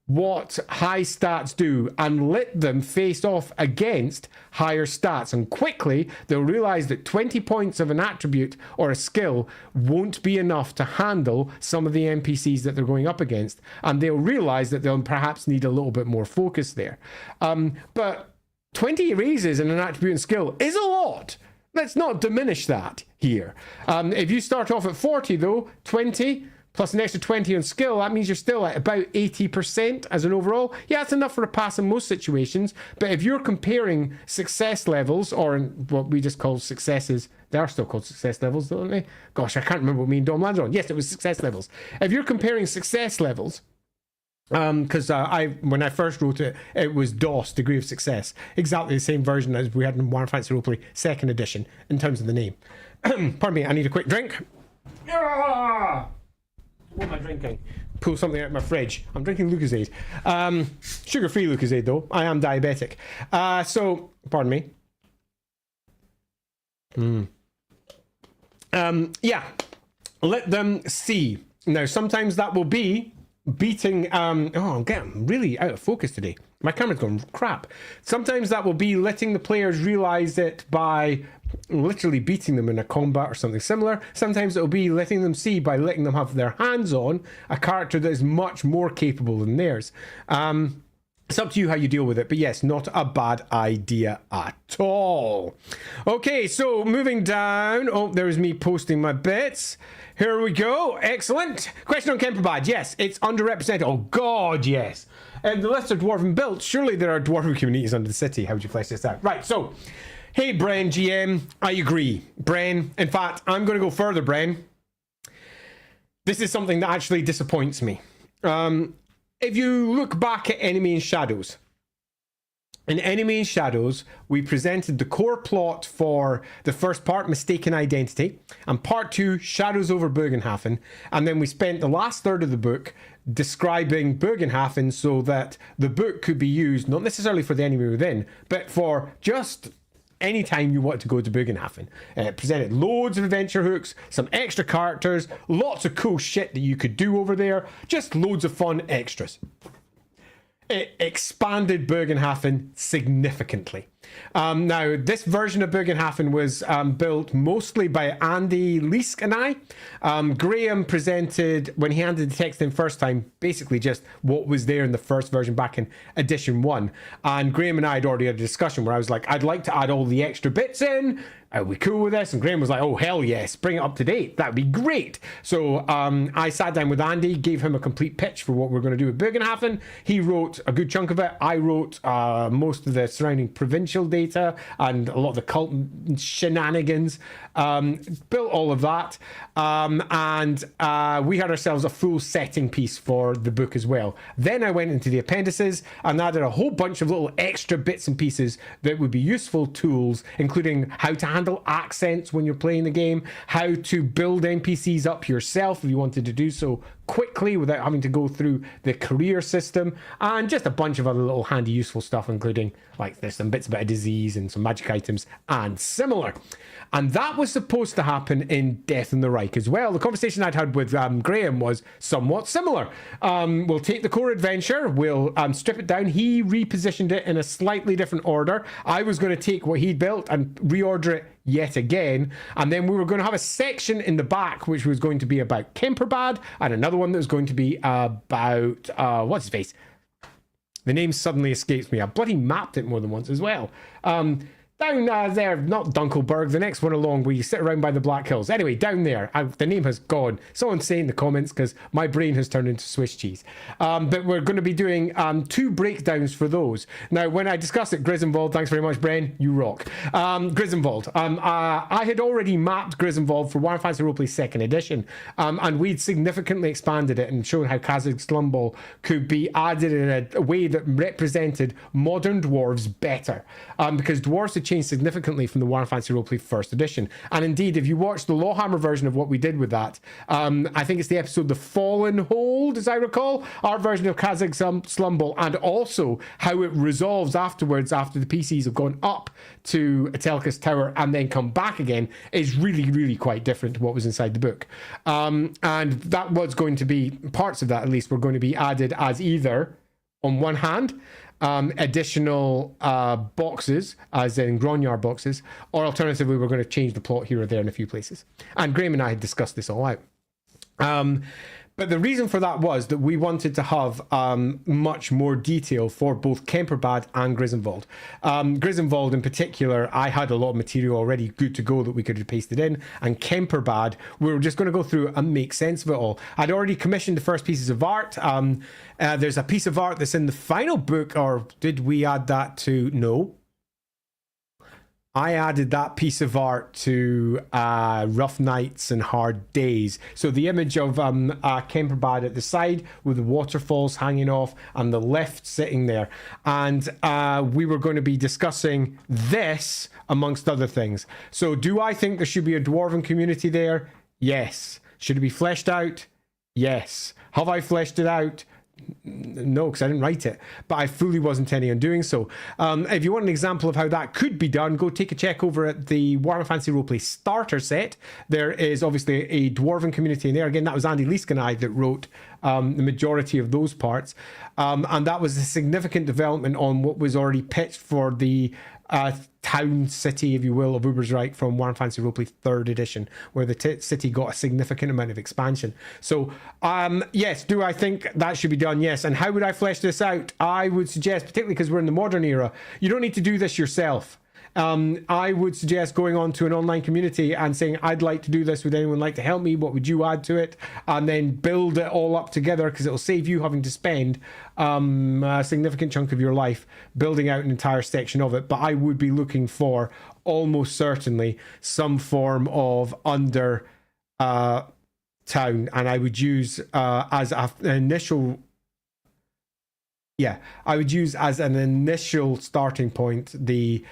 what high stats do and let them face off against higher stats, and quickly they'll realize that 20 points of an attribute or a skill won't be enough to handle some of the NPCs that they're going up against, and they'll realize that they'll perhaps need a little bit more focus there. But 20 raises in an attribute and skill is a lot. Let's not diminish that here. If you start off at 40 though, 20 plus an extra 20 on skill, that means you're still at about 80% as an overall. Yeah, that's enough for a pass in most situations, but if you're comparing success levels, or what we just call successes, they are still called success levels, don't they? Gosh, I can't remember what me and Dom landed on. Yes, it was success levels. If you're comparing success levels, because when I first wrote it, it was DOS, Degree of Success, exactly the same version as we had in Warhammer Fantasy Roleplay 2nd edition in terms of the name. Pardon me, I need a quick drink. What am I drinking? Pull something out of my fridge. I'm drinking Lucozade. Sugar-free Lucozade, though. I am diabetic. So, pardon me. Yeah. Let them see. Now, sometimes that will be beating... I'm getting really out of focus today. My camera's going crap. Sometimes that will be letting the players realize it by literally beating them in a combat or something similar. Sometimes it'll be letting them see by letting them have their hands on a character that is much more capable than theirs. It's up to you how you deal with it, but yes, not a bad idea at all. Okay, so moving down. Oh, there's me posting my bits. Here we go. Excellent. Question on Kemperbad. Yes, it's underrepresented. Oh, God, yes. And the list of dwarven built. Surely there are dwarven communities under the city. How would you flesh this out? Right, so... Hey, Bren, GM, I agree. Bren, in fact, I'm going to go further, Bren. This is something that actually disappoints me. If you look back at Enemy in Shadows, in Enemy in Shadows, we presented the core plot for the first part, Mistaken Identity, and part 2, Shadows over Bergenhafen, and then we spent the last third of the book describing Bergenhafen so that the book could be used, not necessarily for the enemy within, but for just... anytime you want to go to Bergenhafen. It presented loads of adventure hooks, some extra characters, lots of cool shit that you could do over there, just loads of fun extras. It expanded Bergenhafen significantly. Now, this version of Bergenhafen was built mostly by Andy Leask and I. Graham presented, when he handed the text in first time, basically just what was there in the first version back in edition 1. And Graham and I had already had a discussion where I was like, I'd like to add all the extra bits in. Are we cool with this? And Graham was like, oh, hell yes, bring it up to date. That'd be great. So I sat down with Andy, gave him a complete pitch for what we're going to do with Bergenhafen. He wrote a good chunk of it. I wrote most of the surrounding provincial data and a lot of the cult shenanigans. Built all of that. And we had ourselves a full setting piece for the book as well. Then I went into the appendices and added a whole bunch of little extra bits and pieces that would be useful tools, including how to handle accents when you're playing the game, how to build NPCs up yourself if you wanted to do so quickly without having to go through the career system, and just a bunch of other little handy useful stuff, including like there's some bits about a disease and some magic items and similar. And that was supposed to happen in Death in the Reich as well. The conversation I'd had with Graham was somewhat similar. We'll take the core adventure, we'll strip it down. He repositioned it in a slightly different order. I was going to take what he'd built and reorder it yet again, and then we were going to have a section in the back which was going to be about Kemperbad, and another one that was going to be about what's his face, the name suddenly escapes me. I bloody mapped it more than once as well. Down there, not Dunkelberg, the next one along where you sit around by the Black Hills. Anyway, down there, the name has gone. Someone say in the comments because my brain has turned into Swiss cheese. But we're going to be doing 2 breakdowns for those. Now, when I discussed it, Griswold, thanks very much, Bren, you rock. Griswold, I had already mapped Griswold for Warhammer Fantasy Roleplay 2nd edition, and we'd significantly expanded it and shown how Kazakh Slumball could be added in a way that represented modern dwarves better, because dwarves had changed significantly from the Warhammer Fantasy Roleplay 1st edition. And indeed, if you watch the LAWhammer version of what we did with that, I think it's the episode The Fallen Hold, as I recall, our version of Kazakh Slumball, and also how it resolves afterwards after the PCs have gone up to Atelka's Tower and then come back again, is really, really quite different to what was inside the book. And that was going to be, parts of that at least, were going to be added as either, on one hand, additional boxes, as in Gronyar boxes, or alternatively we're going to change the plot here or there in a few places. And Graham and I had discussed this all out. But the reason for that was that we wanted to have much more detail for both Kemperbad and Grisdenwald. Grisdenwald in particular, I had a lot of material already good to go that we could have pasted in. And Kemperbad, we were just going to go through and make sense of it all. I'd already commissioned the first pieces of art. There's a piece of art that's in the final book, or did we add that to? No. I added that piece of art to Rough Nights and Hard Days. So the image of Kemperbad at the side with the waterfalls hanging off and the lift sitting there. And we were going to be discussing this amongst other things. So do I think there should be a dwarven community there? Yes. Should it be fleshed out? Yes. Have I fleshed it out? No, because I didn't write it, but I fully was intending on doing so. If you want an example of how that could be done, go take a check over at the Warhammer Fantasy Roleplay starter set. There is obviously a dwarven community in there. Again, that was Andy Leask and I that wrote the majority of those parts, and that was a significant development on what was already pitched for the town city, if you will, of Ubersreich from Warhammer Fantasy Roleplay 3rd edition, where the city got a significant amount of expansion. So, yes, do I think that should be done? Yes. And how would I flesh this out? I would suggest, particularly because we're in the modern era, you don't need to do this yourself. I would suggest going on to an online community and saying, I'd like to do this. Would anyone like to help me? What would you add to it? And then build it all up together, because it'll save you having to spend a significant chunk of your life building out an entire section of it. But I would be looking for almost certainly some form of under town, and I would use as an initial starting point the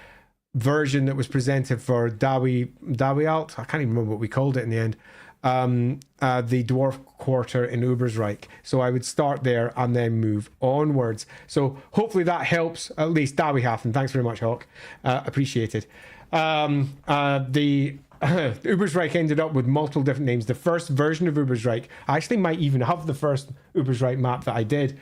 version that was presented for Alt. I can't even remember what we called it in the end. The dwarf quarter in Ubersreich. So I would start there and then move onwards. So hopefully that helps at least Dawihafen. Thanks very much, Hawk. Appreciated. The Ubersreich ended up with multiple different names. The first version of Ubersreich, I actually might even have the first Ubersreich map that I did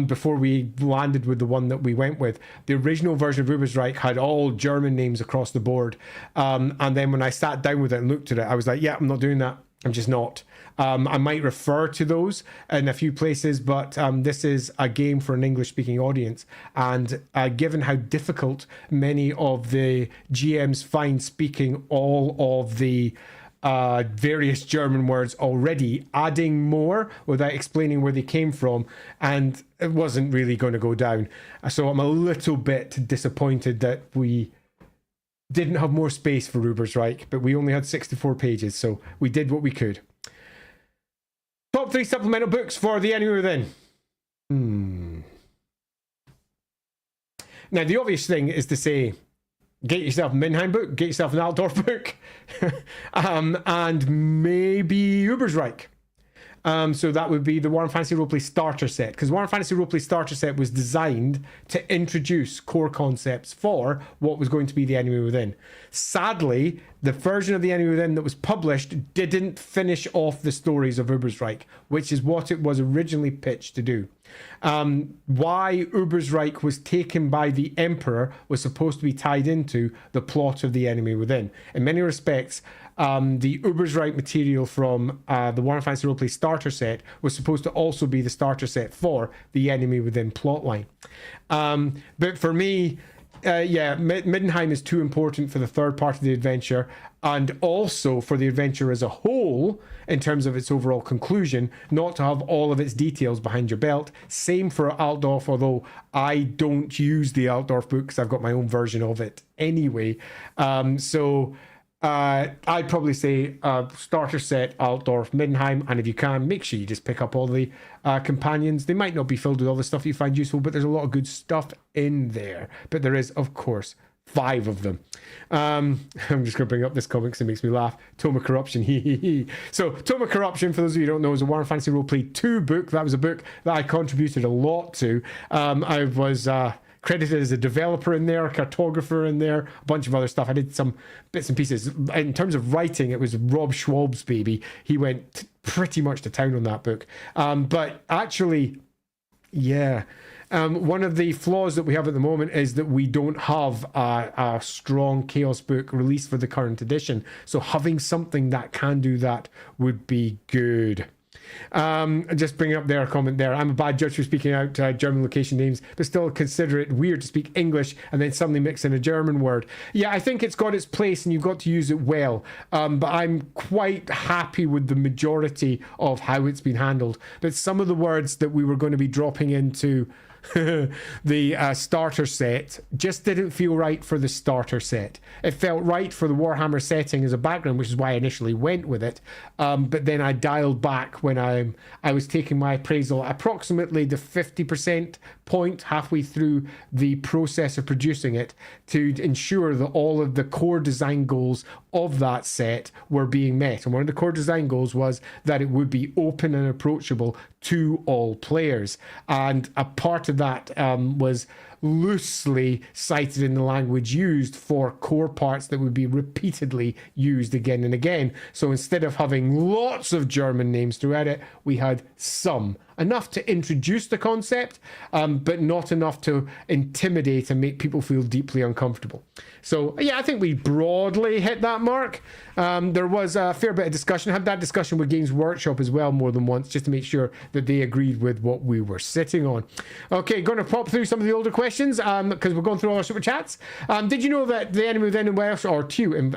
before we landed with the one that we went with. The original version of Ubersreich had all German names across the board. And then when I sat down with it and looked at it, I was like, yeah, I'm not doing that. I'm just not. I might refer to those in a few places, but this is a game for an English-speaking audience. And given how difficult many of the GMs find speaking all of the various German words already, adding more without explaining where they came from, and it wasn't really going to go down. So I'm a little bit disappointed that we didn't have more space for Ubersreich, but we only had 64 pages, so we did what we could. Top 3 supplemental books for The Enemy Within. Now, the obvious thing is to say, get yourself a Middenheim book, get yourself an Altdorf book, and maybe Ubersreich. So that would be the Warhammer Fantasy Roleplay starter set, because Warhammer Fantasy Roleplay starter set was designed to introduce core concepts for what was going to be The Enemy Within. Sadly, the version of The Enemy Within that was published didn't finish off the stories of Ubersreich, which is what it was originally pitched to do. Why Ubersreich was taken by the Emperor was supposed to be tied into the plot of The Enemy Within. In many respects, the Ubersreich material from the Warhammer Fantasy Roleplay starter set was supposed to also be the starter set for the Enemy Within plotline. But for me, Middenheim is too important for the third part of the adventure, and also for the adventure as a whole in terms of its overall conclusion, not to have all of its details behind your belt. Same for Altdorf, although I don't use the Altdorf book because I've got my own version of it anyway. I'd probably say starter set, Altdorf, Middenheim, and if you can, make sure you just pick up all the companions. They might not be filled with all the stuff you find useful, but there's a lot of good stuff in there. But there is, of course, 5 of them. I'm just going to bring up this comic because it makes me laugh. Tome of Corruption. So, Tome of Corruption, for those of you who don't know, is a Warhammer Fantasy Roleplay 2 book. That was a book that I contributed a lot to. I was credited as a developer in there, a cartographer in there, a bunch of other stuff. I did some bits and pieces. In terms of writing, it was Rob Schwab's baby. He went pretty much to town on that book. But actually, one of the flaws that we have at the moment is that we don't have a strong Chaos book released for the current edition. So having something that can do that would be good. Just bringing up their comment there. I'm a bad judge for speaking out German location names, but still consider it weird to speak English and then suddenly mix in a German word. Yeah, I think it's got its place and you've got to use it well. But I'm quite happy with the majority of how it's been handled. But some of the words that we were going to be dropping into the starter set just didn't feel right for the starter set. It felt right for the Warhammer setting as a background, which is why I initially went with it. But then I dialed back when I was taking my appraisal approximately the 50% point halfway through the process of producing it to ensure that all of the core design goals of that set were being met. And one of the core design goals was that it would be open and approachable to all players. And a part of that was loosely cited in the language used for core parts that would be repeatedly used again and again. So instead of having lots of German names throughout it, we had some. Enough to introduce the concept, but not enough to intimidate and make people feel deeply uncomfortable. So yeah, I think we broadly hit that mark. There was a fair bit of discussion. I had that discussion with Games Workshop as well more than once, just to make sure that they agreed with what we were sitting on. Okay, going to pop through some of the older questions because we're going through all our super chats. Did you know that the enemy within in Welsh, or tew in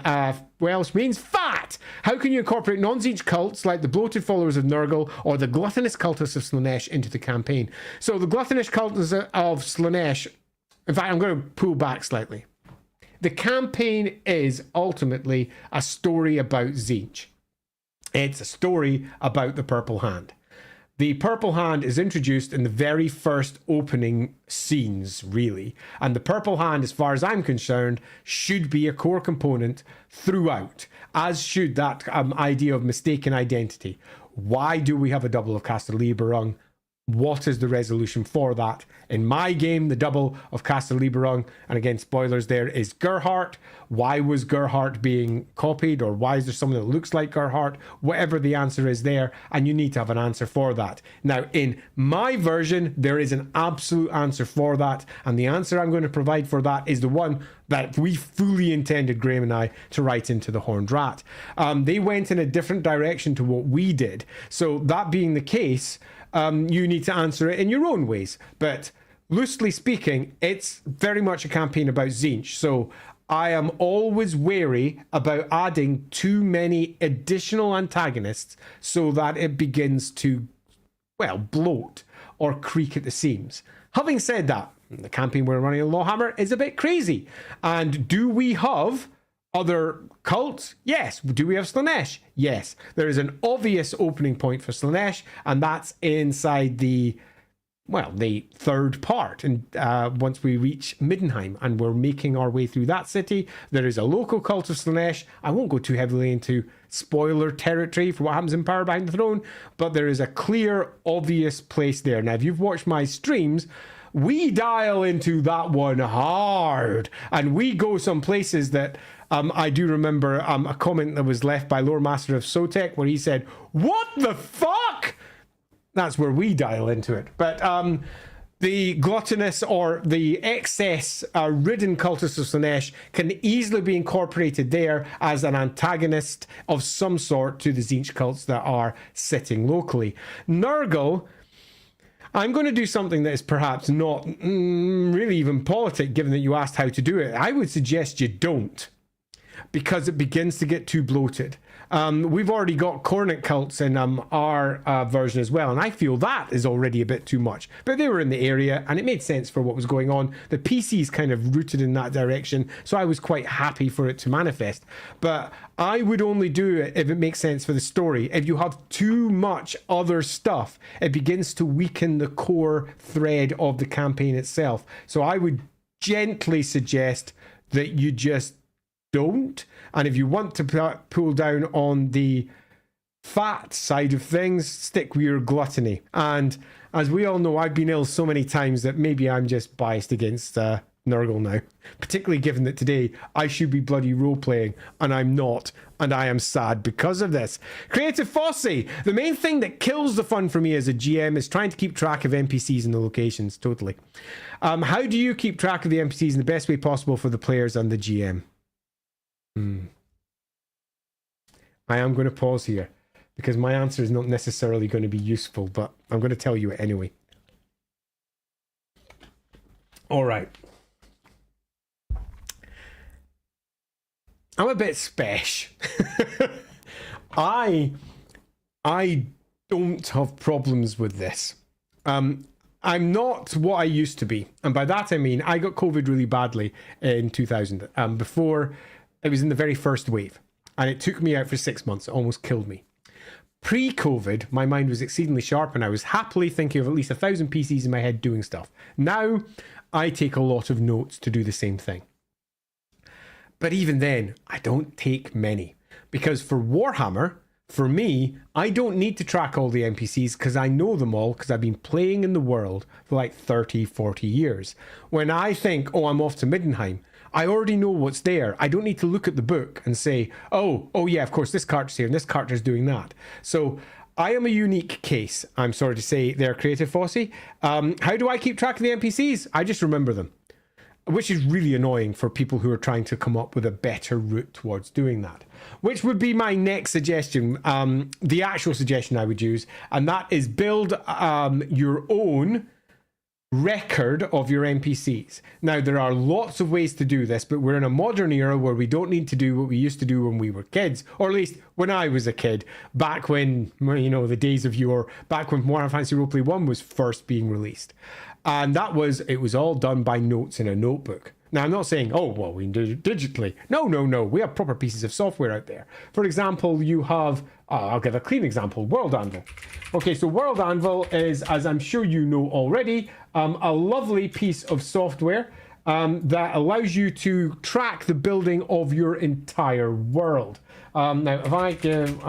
Welsh, means fat? How can you incorporate non-Tzeentch cults like the bloated followers of Nurgle or the gluttonous cultists of Slaanesh into the campaign? So the gluttonous cultists of Slaanesh, in fact, I'm going to pull back slightly. The campaign is ultimately a story about Tzeentch. It's a story about the Purple Hand. The Purple Hand is introduced in the very first opening scenes, really. And the Purple Hand, as far as I'm concerned, should be a core component throughout, as should that idea of mistaken identity. Why do we have a double of Castelliberung? What is the resolution for that? In my game, the double of Castelliberung, and again, spoilers there, is Gerhardt. Why was Gerhardt being copied? Or why is there someone that looks like Gerhardt? Whatever the answer is there, and you need to have an answer for that. Now, in my version, there is an absolute answer for that, and the answer I'm going to provide for that is the one that we fully intended, Graham and I, to write into the Horned Rat. They went in a different direction to what we did. So that being the case, you need to answer it in your own ways. But loosely speaking, it's very much a campaign about Tzeentch. So I am always wary about adding too many additional antagonists so that it begins to, well, bloat or creak at the seams. Having said that, the campaign we're running in LAWhammer is a bit crazy. And do we have other cults? Yes. Do we have Slaanesh? Yes. There is an obvious opening point for Slaanesh, and that's inside the third part. And once we reach Middenheim and we're making our way through that city, there is a local cult of Slaanesh. I won't go too heavily into spoiler territory for what happens in Power Behind the Throne, but there is a clear, obvious place there. Now, if you've watched my streams, we dial into that one hard, and we go some places that I do remember a comment that was left by Lore Master of Sotek where he said, "What the fuck?" That's where we dial into it. But the gluttonous or the excess ridden cultists of Slaanesh can easily be incorporated there as an antagonist of some sort to the Tzeentch cults that are sitting locally. Nurgle, I'm going to do something that is perhaps not really even politic, given that you asked how to do it. I would suggest you don't, because it begins to get too bloated. We've already got Cornet cults in our version as well, and I feel that is already a bit too much. But they were in the area, and it made sense for what was going on. The PC's kind of rooted in that direction, so I was quite happy for it to manifest. But I would only do it if it makes sense for the story. If you have too much other stuff, it begins to weaken the core thread of the campaign itself. So I would gently suggest that you just don't. And if you want to pull down on the fat side of things, stick with your gluttony. And as we all know, I've been ill so many times that maybe I'm just biased against Nurgle now, particularly given that today I should be bloody role-playing and I'm not, and I am sad because of this. Creative Fosse, the main thing that kills the fun for me as a GM is trying to keep track of NPCs and the locations. Totally. How do you keep track of the NPCs in the best way possible for the players and the GM? I am going to pause here. because my answer is not necessarily going to be useful, but I'm going to tell you it anyway. All right. I'm a bit spesh. I don't have problems with this. I'm not what I used to be. And by that I mean I got COVID really badly in 2000, before it was in the very first wave. And it took me out for 6 months. It almost killed me. Pre-COVID, my mind was exceedingly sharp and I was happily thinking of at least 1,000 PCs in my head doing stuff. Now, I take a lot of notes to do the same thing. But even then, I don't take many. Because for Warhammer, for me, I don't need to track all the NPCs because I know them all because I've been playing in the world for like 30, 40 years. When I think, oh, I'm off to Middenheim, I already know what's there. I don't need to look at the book and say, oh yeah, of course, this character's here and this character's doing that. So I am a unique case, I'm sorry to say there, Creative Fossey. How do I keep track of the NPCs? I just remember them, which is really annoying for people who are trying to come up with a better route towards doing that. Which would be my next suggestion, the actual suggestion I would use, and that is build your own record of your NPCs. Now, there are lots of ways to do this, but we're in a modern era where we don't need to do what we used to do when we were kids, or at least when I was a kid, back when, you know, the days of yore, back when Warhammer Fantasy Roleplay 1 was first being released. And it was all done by notes in a notebook. Now, I'm not saying, oh, well, we can do it digitally. No. We have proper pieces of software out there. For example, you have, I'll give a clean example, World Anvil. Okay, so World Anvil is, as I'm sure you know already, a lovely piece of software that allows you to track the building of your entire world. Now, if I give...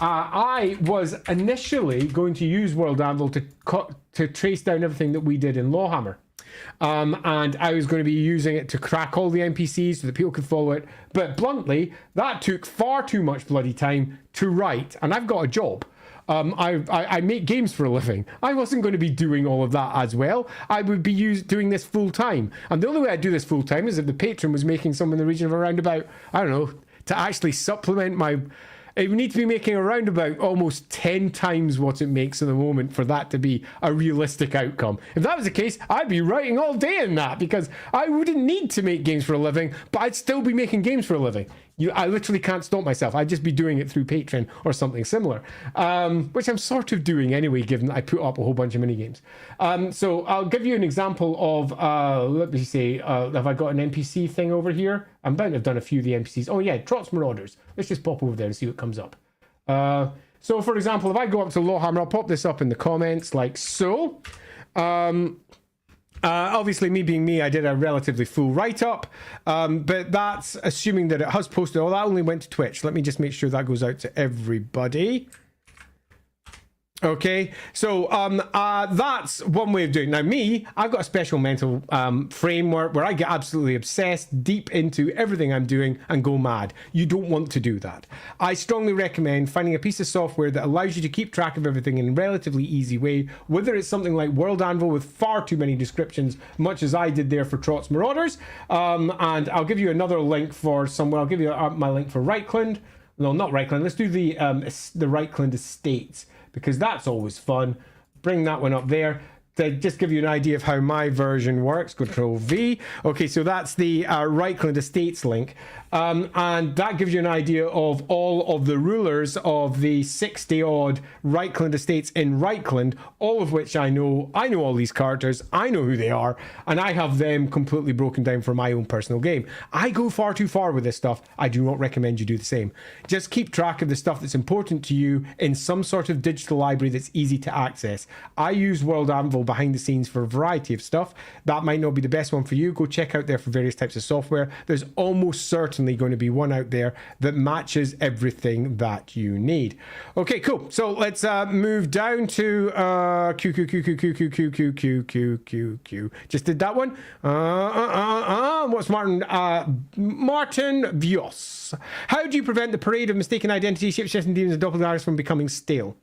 I was initially going to use World Anvil to trace down everything that we did in LAWhammer. And I was going to be using it to crack all the NPCs so that people could follow it. But bluntly, that took far too much bloody time to write. And I've got a job. I make games for a living. I wasn't going to be doing all of that as well. I would be doing this full time. And the only way I'd do this full time is if the patron was making some in the region of around about, I don't know, to actually supplement my... It would need to be making around about almost 10 times what it makes at the moment for that to be a realistic outcome. If that was the case, I'd be writing all day in that because I wouldn't need to make games for a living, but I'd still be making games for a living. I literally can't stop myself. I'd just be doing it through Patreon or something similar, which I'm sort of doing anyway, given that I put up a whole bunch of minigames. So I'll give you an example of, let me see, have I got an NPC thing over here? I'm bound to have done a few of the NPCs. Oh yeah, Trots Marauders. Let's just pop over there and see what comes up. So for example, if I go up to LAWhammer, I'll pop this up in the comments like so. Obviously, me being me, I did a relatively full write-up, but that's assuming that it has posted. Oh, that only went to Twitch. Let me just make sure that goes out to everybody. Okay, so that's one way of doing it. Now me, I've got a special mental framework where I get absolutely obsessed deep into everything I'm doing and go mad. You don't want to do that. I strongly recommend finding a piece of software that allows you to keep track of everything in a relatively easy way, whether it's something like World Anvil with far too many descriptions, much as I did there for Trots Marauders, and I'll give you another link for somewhere. I'll give you my link for Reichland. No, not Reichland. Let's do the Reichland Estates, because that's always fun. Bring that one up there. To just give you an idea of how my version works, Control V. Okay, so that's the Reichland Estates link. And that gives you an idea of all of the rulers of the 60 odd Reichland Estates in Reichland, all of which I know. I know all these characters, I know who they are, and I have them completely broken down for my own personal game. I go far too far with this stuff. I do not recommend you do the same. Just keep track of the stuff that's important to you in some sort of digital library that's easy to access. I use World Anvil behind the scenes for a variety of stuff. That might not be the best one for you. Go check out there for various types of software. There's almost certainly going to be one out there that matches everything that you need. Okay, cool. So let's move down to Q. Just did that one. What's Martin? Martin Vios. How do you prevent the parade of mistaken identity, shapeshifting demons, and doppelgangers from becoming stale?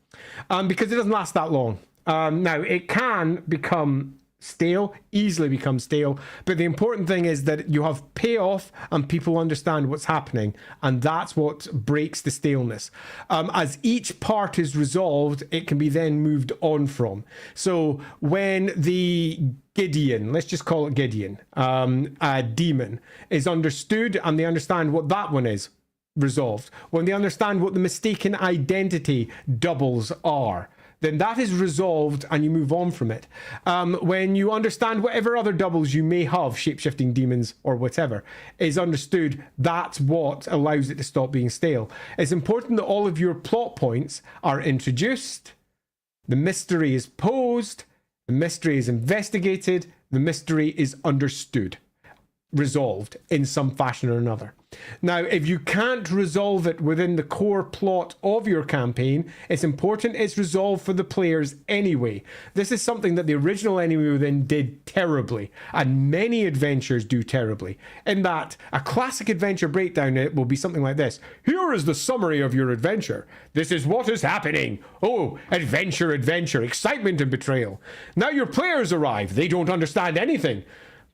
Because it doesn't last that long. Now, it can become stale, easily become stale. But the important thing is that you have payoff and people understand what's happening, and that's what breaks the staleness. As each part is resolved, it can be then moved on from. So when the Gideon, let's just call it Gideon, a demon, is understood and they understand what that one is, resolved. When they understand what the mistaken identity doubles are, then that is resolved and you move on from it. When you understand whatever other doubles you may have, shape-shifting demons or whatever, is understood, that's what allows it to stop being stale. It's important that all of your plot points are introduced, the mystery is posed, the mystery is investigated, the mystery is understood, resolved in some fashion or another. Now, if you can't resolve it within the core plot of your campaign, it's important it's resolved for the players anyway. This is something that the original Enemy Within did terribly, and many adventures do terribly, in that a classic adventure breakdown it will be something like this. Here is the summary of your adventure. This is what is happening. Oh, adventure, adventure, excitement and betrayal. Now your players arrive. They don't understand anything.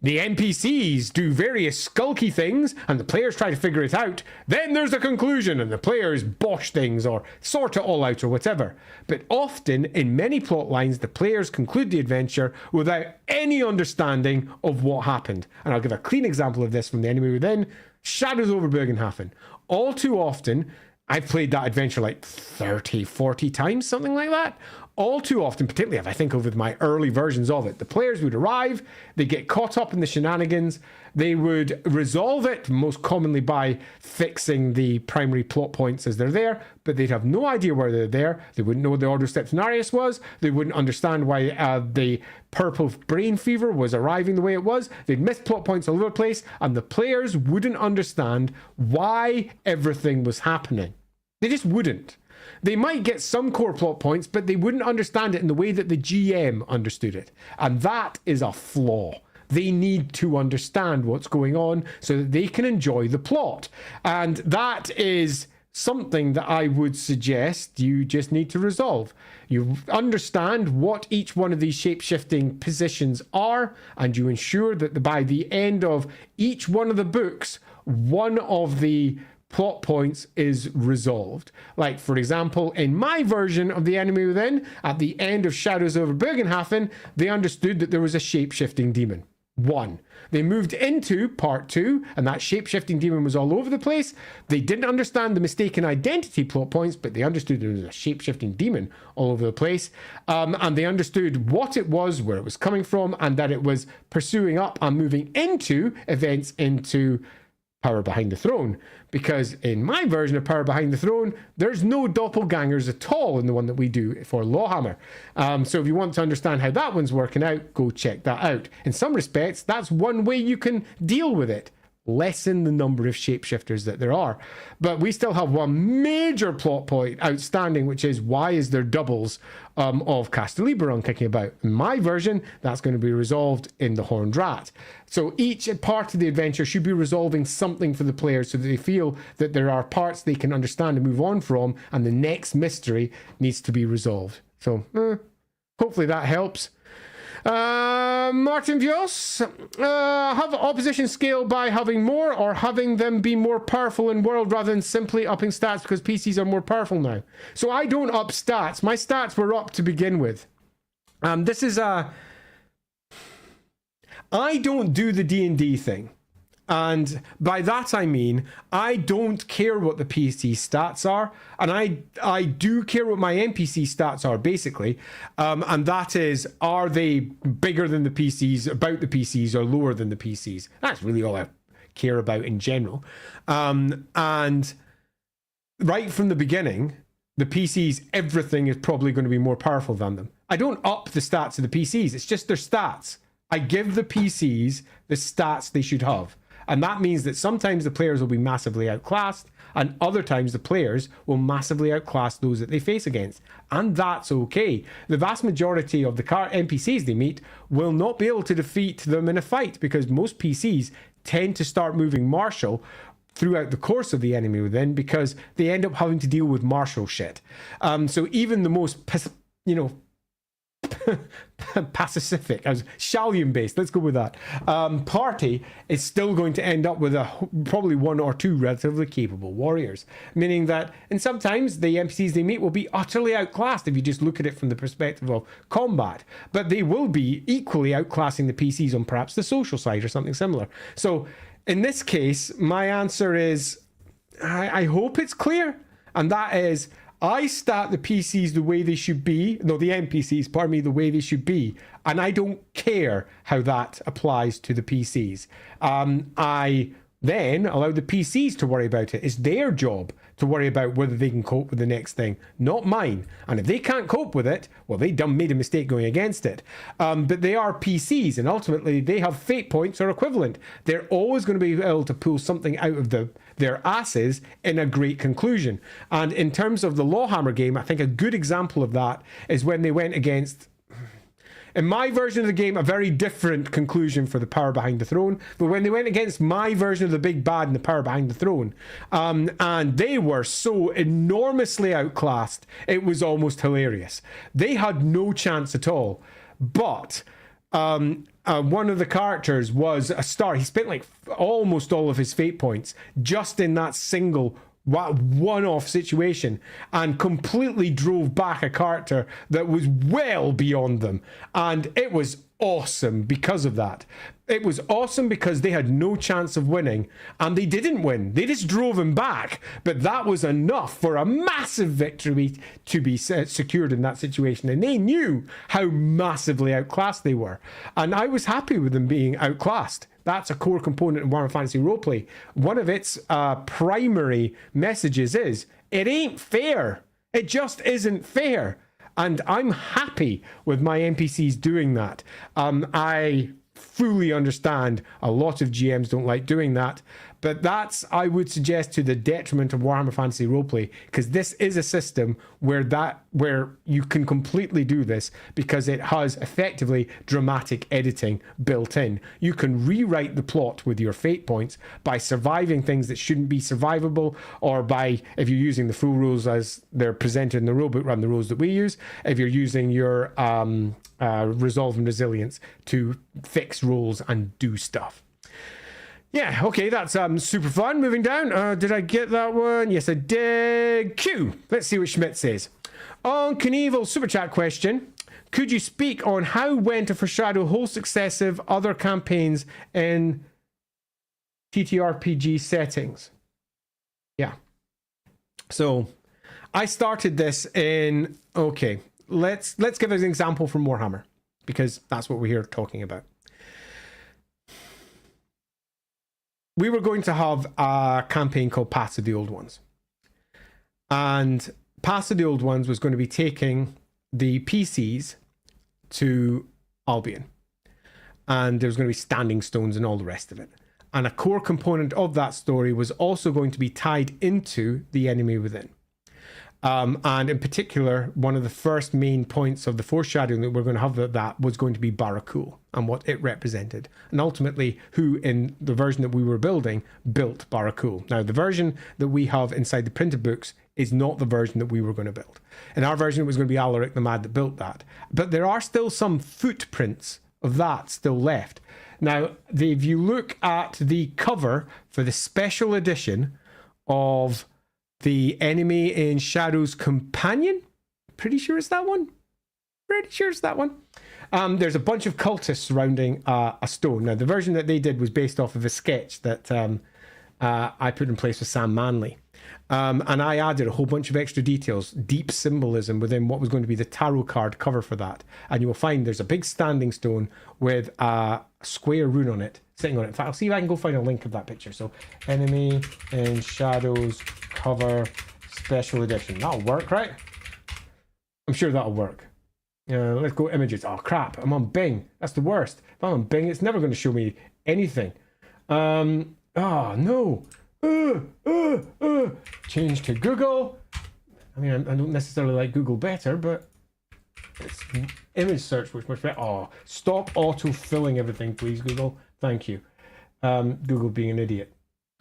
The NPCs do various skulky things, and the players try to figure it out. Then there's a conclusion, and the players bosh things, or sort it all out, or whatever. But often, in many plot lines, the players conclude the adventure without any understanding of what happened. And I'll give a clean example of this from the Enemy Within, Shadows over Bergenhafen. All too often, I've played that adventure like 30, 40 times, something like that. All too often, particularly if I think of my early versions of it, the players would arrive, they get caught up in the shenanigans, they would resolve it, most commonly by fixing the primary plot points as they're there, but they'd have no idea why they're there, they wouldn't know what the Ordo Septenarius was, they wouldn't understand why the purple brain fever was arriving the way it was, they'd miss plot points all over the place, and the players wouldn't understand why everything was happening. They just wouldn't. They might get some core plot points, but they wouldn't understand it in the way that the GM understood it. And that is a flaw. They need to understand what's going on so that they can enjoy the plot. And that is something that I would suggest you just need to resolve. You understand what each one of these shape-shifting positions are, and you ensure that by the end of each one of the books, one of the plot points is resolved. Like, for example, in my version of the Enemy Within, at the end of Shadows over Bergenhafen, they understood that there was a shape-shifting demon. 1. They moved into part 2, and that shape-shifting demon was all over the place. They didn't understand the mistaken identity plot points, but they understood there was a shape-shifting demon all over the place. And they understood what it was, where it was coming from, and that it was pursuing up and moving into events into Power Behind the Throne, because in my version of Power Behind the Throne, there's no doppelgangers at all in the one that we do for LAWhammer. So if you want to understand how that one's working out, go check that out. In some respects, that's one way you can deal with it. Lessen the number of shapeshifters that there are. But we still have one major plot point outstanding, which is why is there doubles of Castaliberon kicking about? In my version, that's going to be resolved in the Horned Rat. So each part of the adventure should be resolving something for the players so that they feel that there are parts they can understand and move on from, and the next mystery needs to be resolved. So hopefully that helps. Martin Vios, have opposition scale by having more or having them be more powerful in world rather than simply upping stats because PCs are more powerful now. So I don't up stats. My stats were up to begin with. This is I don't do the D&D thing. And by that I mean, I don't care what the PC stats are, and I do care what my NPC stats are, basically. And that is, are they bigger than the PCs, about the PCs, or lower than the PCs? That's really all I care about in general. And right from the beginning, the PCs, everything is probably going to be more powerful than them. I don't up the stats of the PCs, it's just their stats. I give the PCs the stats they should have. And that means that sometimes the players will be massively outclassed, and other times the players will massively outclass those that they face against. And that's okay. The vast majority of the NPCs they meet will not be able to defeat them in a fight, because most PCs tend to start moving martial throughout the course of the Enemy Within, because they end up having to deal with martial shit. So even the most, Pacific. I was Shalian based. Let's go with that. Party is still going to end up with probably one or two relatively capable warriors, meaning that, and sometimes the NPCs they meet will be utterly outclassed if you just look at it from the perspective of combat, but they will be equally outclassing the PCs on perhaps the social side or something similar. So in this case, my answer is, I hope it's clear, and that is, I stat the PCs the way they should be, no, the NPCs, pardon me, the way they should be, and I don't care how that applies to the PCs. I then allow the PCs to worry about it. It's their job to worry about whether they can cope with the next thing, not mine. And if they can't cope with it, well, they made a mistake going against it. But they are PCs, and ultimately they have fate points or equivalent. They're always going to be able to pull something out of their asses in a great conclusion. And in terms of the LAWhammer game, I think a good example of that is when they went against, in my version of the game, a very different conclusion for the power behind the throne. But when they went against my version of the big bad and the power behind the throne, and they were so enormously outclassed, it was almost hilarious. They had no chance at all. But one of the characters was a star. He spent like almost all of his fate points just in that single one-off situation, and completely drove back a character that was well beyond them, and it was awesome because of that. It was awesome because they had no chance of winning, and they didn't win. They just drove him back, but that was enough for a massive victory to be secured in that situation, and they knew how massively outclassed they were, and I was happy with them being outclassed. That's a core component of Warhammer Fantasy Roleplay. One of its primary messages is, it ain't fair. It just isn't fair. And I'm happy with my NPCs doing that. I fully understand a lot of GMs don't like doing that, but that's, I would suggest, to the detriment of Warhammer Fantasy Roleplay, because this is a system where you can completely do this, because it has effectively dramatic editing built in. You can rewrite the plot with your fate points by surviving things that shouldn't be survivable, or by, if you're using the full rules as they're presented in the rulebook, run the rules that we use, if you're using your resolve and resilience to fix rules and do stuff. Yeah, okay, that's super fun. Moving down, did I get that one? Yes, I did. Q. Let's see what Schmidt says. On Knievel super chat question, could you speak on how when to foreshadow whole successive other campaigns in TTRPG settings? Yeah. So I started this in, okay, let's give an example from Warhammer, because that's what we're here talking about. We were going to have a campaign called Paths of the Old Ones. And Paths of the Old Ones was going to be taking the PCs to Albion. And there was going to be standing stones and all the rest of it. And a core component of that story was also going to be tied into the enemy within. And in particular, one of the first main points of the foreshadowing that we're going to have that was going to be Barakul and what it represented. And ultimately, who in the version that we were building built Barakul. Now, the version that we have inside the printed books is not the version that we were going to build. In our version, it was going to be Alaric the Mad that built that. But there are still some footprints of that still left. Now, if you look at the cover for the special edition of the Enemy in Shadow's Companion, pretty sure it's that one. There's a bunch of cultists surrounding a stone. Now, the version that they did was based off of a sketch that I put in place with Sam Manley. And I added a whole bunch of extra details, deep symbolism within what was going to be the tarot card cover for that. And you will find there's a big standing stone with a square rune on it, sitting on it. In fact, I'll see if I can go find a link of that picture. So, Enemy in Shadows cover special edition. That'll work, right? I'm sure that'll work. Let's go images. Oh, crap. I'm on Bing. That's the worst. If I'm on Bing, it's never going to show me anything. Oh, no. Change to Google. I mean, I don't necessarily like Google better, but it's image search which much better. Oh, stop auto-filling everything, please, Google. Thank you. Google being an idiot.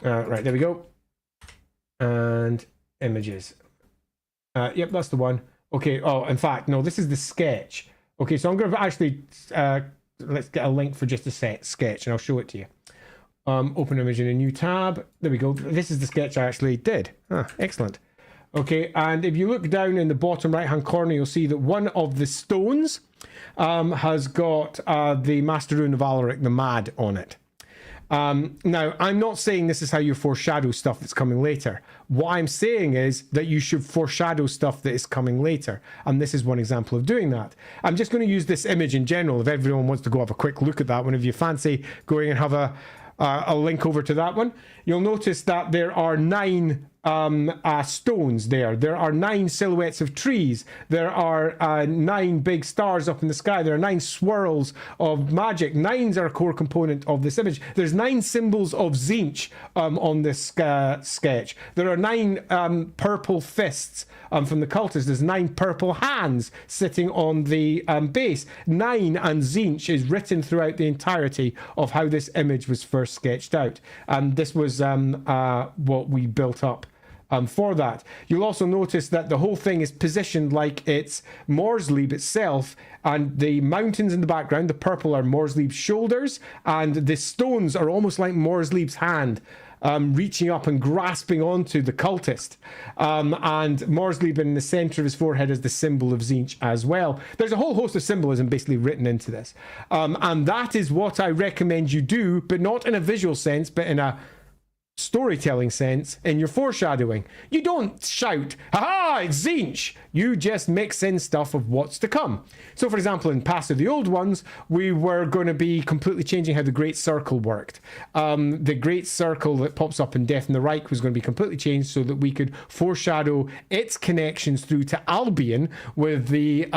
Right, there we go. And images. Yep, that's the one. Okay, oh, in fact, no, this is the sketch Okay, so I'm going to actually, let's get a link for just a sketch and I'll show it to you. Open image in a new tab. There we go. This is the sketch I actually did. Excellent. Okay, and if you look down in the bottom right hand corner, you'll see that one of the stones has got the Master Rune of Alaric the Mad on it. Now, I'm not saying this is how you foreshadow stuff that's coming later. What I'm saying is that you should foreshadow stuff that is coming later. And this is one example of doing that. I'm just going to use this image in general. If everyone wants to go have a quick look at that one, if you fancy going and have a link over to that one, you'll notice that there are 9 stones there. There are 9 silhouettes of trees. There are 9 big stars up in the sky. There are 9 swirls of magic. 9s are a core component of this image. There's 9 symbols of Tzeentch on this sketch. There are 9 purple fists from the cultists. There's 9 purple hands sitting on the base. 9 and Tzeentch is written throughout the entirety of how this image was first sketched out. And this was what we built up for that. You'll also notice that the whole thing is positioned like it's Morsleib itself, and the mountains in the background, the purple, are Morsleib's shoulders, and the stones are almost like Morsleib's hand, reaching up and grasping onto the cultist. And Morsleib in the center of his forehead is the symbol of Tzeentch as well. There's a whole host of symbolism basically written into this. And that is what I recommend you do, but not in a visual sense, but in a storytelling sense in your foreshadowing. You don't shout, "Ha, it's Tzeentch!" You just mix in stuff of what's to come. So, for example, in Past of the Old Ones, we were going to be completely changing how the Great Circle worked. The Great Circle that pops up in Death in the Reich was going to be completely changed so that we could foreshadow its connections through to Albion with the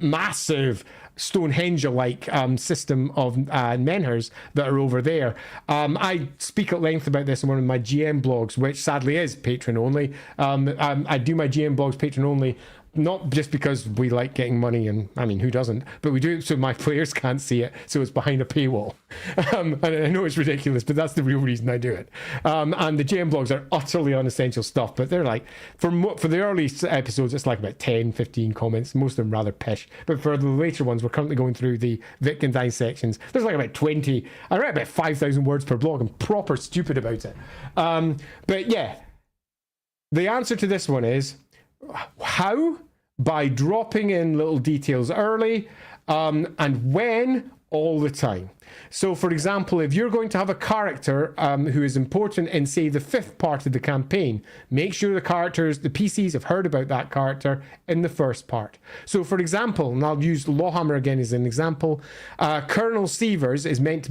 massive Stonehenge-like system of menhirs that are over there. I speak at length about this in one of my GM blogs, which sadly is patron only. I do my GM blogs patron only, not just because we like getting money, and I mean, who doesn't, but we do it so my players can't see it, so it's behind a paywall. And I know it's ridiculous, but that's the real reason I do it. And the GM blogs are utterly unessential stuff, but they're like, for the early episodes, it's like about 10, 15 comments, most of them rather pish. But for the later ones, we're currently going through the Wittgenstein sections. There's like about 20. I write about 5,000 words per blog. I'm proper stupid about it. But yeah, the answer to this one is, how? By dropping in little details early, and when? All the time. So, for example, if you're going to have a character who is important in, say, the 5th part of the campaign, make sure the PCs have heard about that character in the 1st part. So, for example, and I'll use LAWhammer again as an example, Colonel Sievers was meant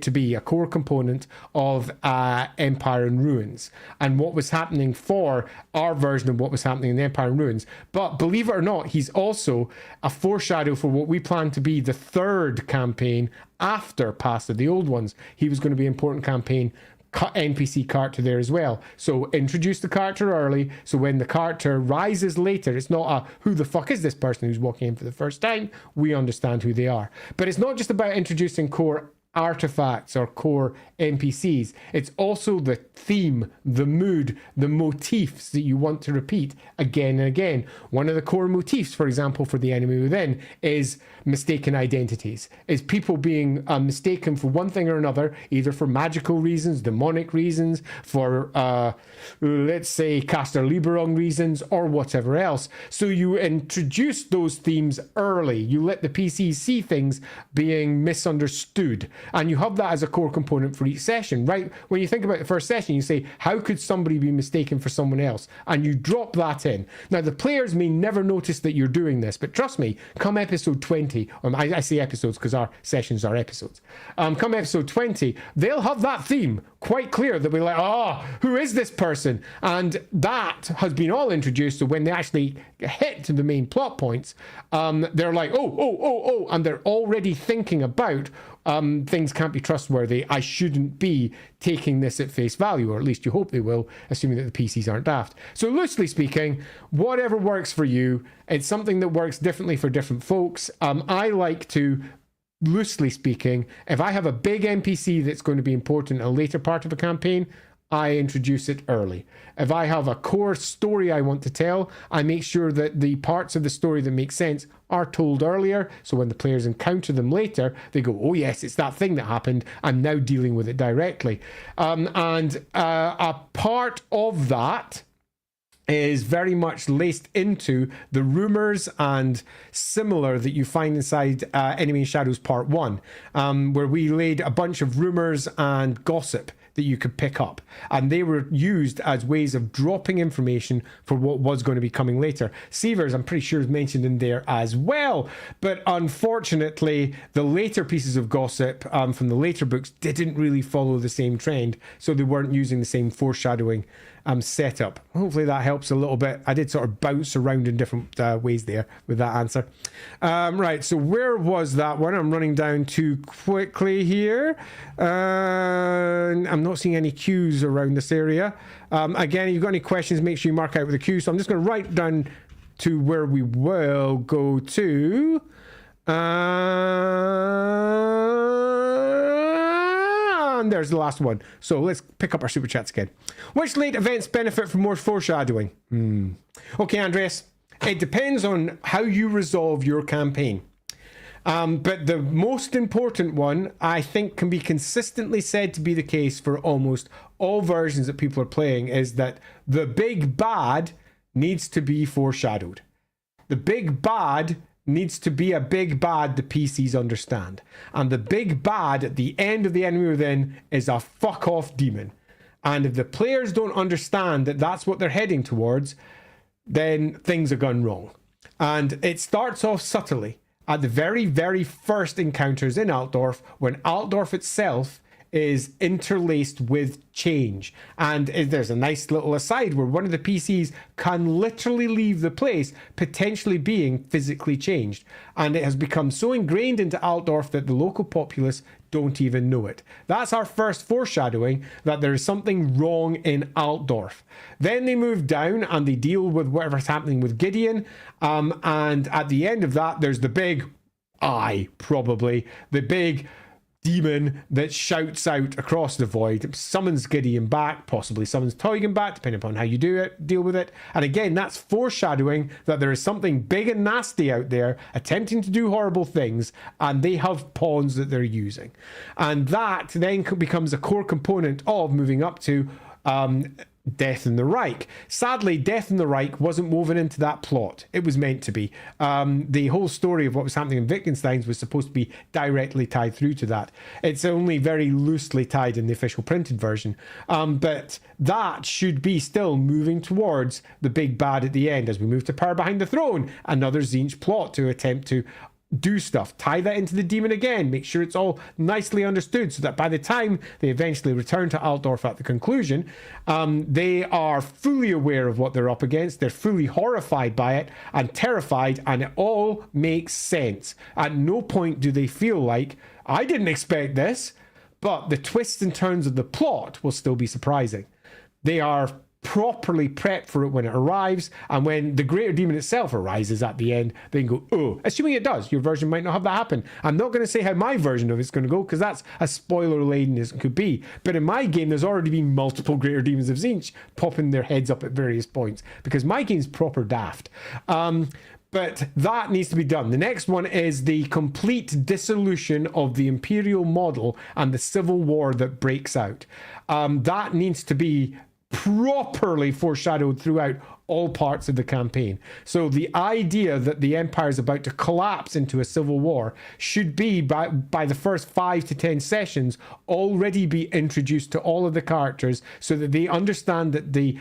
to be a core component of Empire in Ruins, and what was happening for our version of what was happening in Empire in Ruins. But believe it or not, he's also a foreshadow for what we plan to be the 3rd campaign after Past of the Old Ones. He was going to be an important campaign NPC character there as well. So introduce the character early, so when the character rises later, it's not a who the fuck is this person who's walking in for the first time. We understand who they are. But it's not just about introducing core artifacts or core NPCs. It's also the theme, the mood, the motifs that you want to repeat again and again. One of the core motifs, for example, for the Enemy Within is mistaken identities, is people being mistaken for one thing or another, either for magical reasons, demonic reasons, for let's say Caster Liberung reasons, or whatever else. So you introduce those themes early. You let the PCs see things being misunderstood, and you have that as a core component for each session, right? When you think about the first session, you say, how could somebody be mistaken for someone else? And you drop that in. Now, the players may never notice that you're doing this, but trust me, come episode 20, I say episodes because our sessions are episodes. Come episode 20, they'll have that theme quite clear. They'll be like, oh, who is this person? And that has been all introduced, so when they actually hit to the main plot points, they're like, oh, and they're already thinking about things can't be trustworthy. I shouldn't be taking this at face value, or at least you hope they will, assuming that the PCs aren't daft. So loosely speaking, whatever works for you, it's something that works differently for different folks. I like to, loosely speaking, if I have a big NPC that's going to be important in a later part of a campaign, I introduce it early. If I have a core story I want to tell, I make sure that the parts of the story that make sense are told earlier. So when the players encounter them later, they go, oh yes, it's that thing that happened. I'm now dealing with it directly. A part of that is very much laced into the rumors and similar that you find inside Enemy in Shadows Part 1, where we laid a bunch of rumors and gossip that you could pick up, and they were used as ways of dropping information for what was going to be coming later. Sievers, I'm pretty sure, is mentioned in there as well, but unfortunately the later pieces of gossip from the later books didn't really follow the same trend, so they weren't using the same foreshadowing setup. Hopefully that helps a little bit. I did sort of bounce around in different ways there with that answer. Right, so where was that one? I'm running down too quickly here. I'm not seeing any cues around this area. Again, if you've got any questions, make sure you mark out with a cue. So I'm just going to write down to where we will go to. And there's the last one. So let's pick up our super chats again. Which late events benefit from more foreshadowing? Okay, Andreas. It depends on how you resolve your campaign. But the most important one, I think, can be consistently said to be the case for almost all versions that people are playing, is that the big bad needs to be foreshadowed. The big bad needs to be a big bad the PCs understand. And the big bad at the end of the Enemy Within is a fuck off demon. And if the players don't understand that that's what they're heading towards, then things are gone wrong. And it starts off subtly at the very, very first encounters in Altdorf, when Altdorf itself is interlaced with change. And there's a nice little aside where one of the PCs can literally leave the place, potentially being physically changed. And it has become so ingrained into Altdorf that the local populace don't even know it. That's our first foreshadowing that there is something wrong in Altdorf. Then they move down and they deal with whatever's happening with Gideon. And at the end of that, there's the big probably the big demon that shouts out across the void, summons Gideon back, possibly summons Teugen back, depending upon how you deal with it. And again, that's foreshadowing that there is something big and nasty out there attempting to do horrible things, and they have pawns that they're using. And that then becomes a core component of moving up to Death in the Reich. Sadly, Death in the Reich wasn't woven into that plot. It was meant to be. The whole story of what was happening in Wittgenstein's was supposed to be directly tied through to that. It's only very loosely tied in the official printed version. But that should be still moving towards the big bad at the end as we move to Power Behind the Throne, another Tzeentch plot to attempt to do stuff, tie that into the demon again, make sure it's all nicely understood so that by the time they eventually return to Altdorf at the conclusion, they are fully aware of what they're up against, they're fully horrified by it and terrified, and it all makes sense. At no point do they feel like, I didn't expect this, but the twists and turns of the plot will still be surprising. They are properly prepped for it when it arrives, and when the greater demon itself arises at the end, they can go, oh, assuming it does. Your version might not have that happen. I'm not going to say how my version of it's going to go, because that's as spoiler laden as it could be, but in my game there's already been multiple greater demons of Tzeentch popping their heads up at various points, because my game's proper daft. But that needs to be done. The next one is the complete dissolution of the imperial model and the civil war that breaks out. That needs to be properly foreshadowed throughout all parts of the campaign. So the idea that the empire is about to collapse into a civil war should be, by the first 5 to 10 sessions, already be introduced to all of the characters so that they understand that the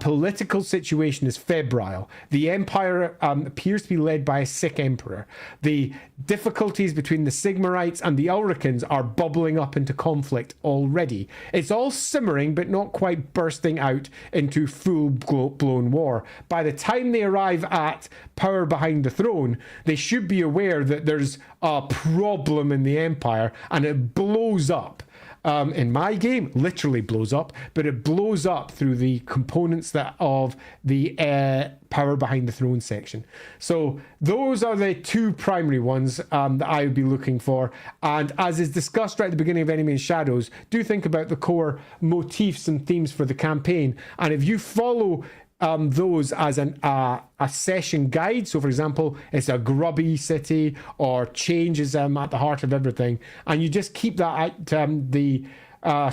political situation is febrile. The empire appears to be led by a sick emperor. The difficulties between the Sigmarites and the Ulricans are bubbling up into conflict already. It's all simmering, but not quite bursting out into full-blown war. By the time they arrive at Power Behind the Throne, they should be aware that there's a problem in the empire, and it blows up. in my game literally blows up, but it blows up through the components that of the power behind the throne section. So those are the two primary ones that I would be looking for. And as is discussed right at the beginning of Enemy in Shadows, do think about the core motifs and themes for the campaign. And if you follow those as a session guide, so for example, it's a grubby city, or change is at the heart of everything, and you just keep that at the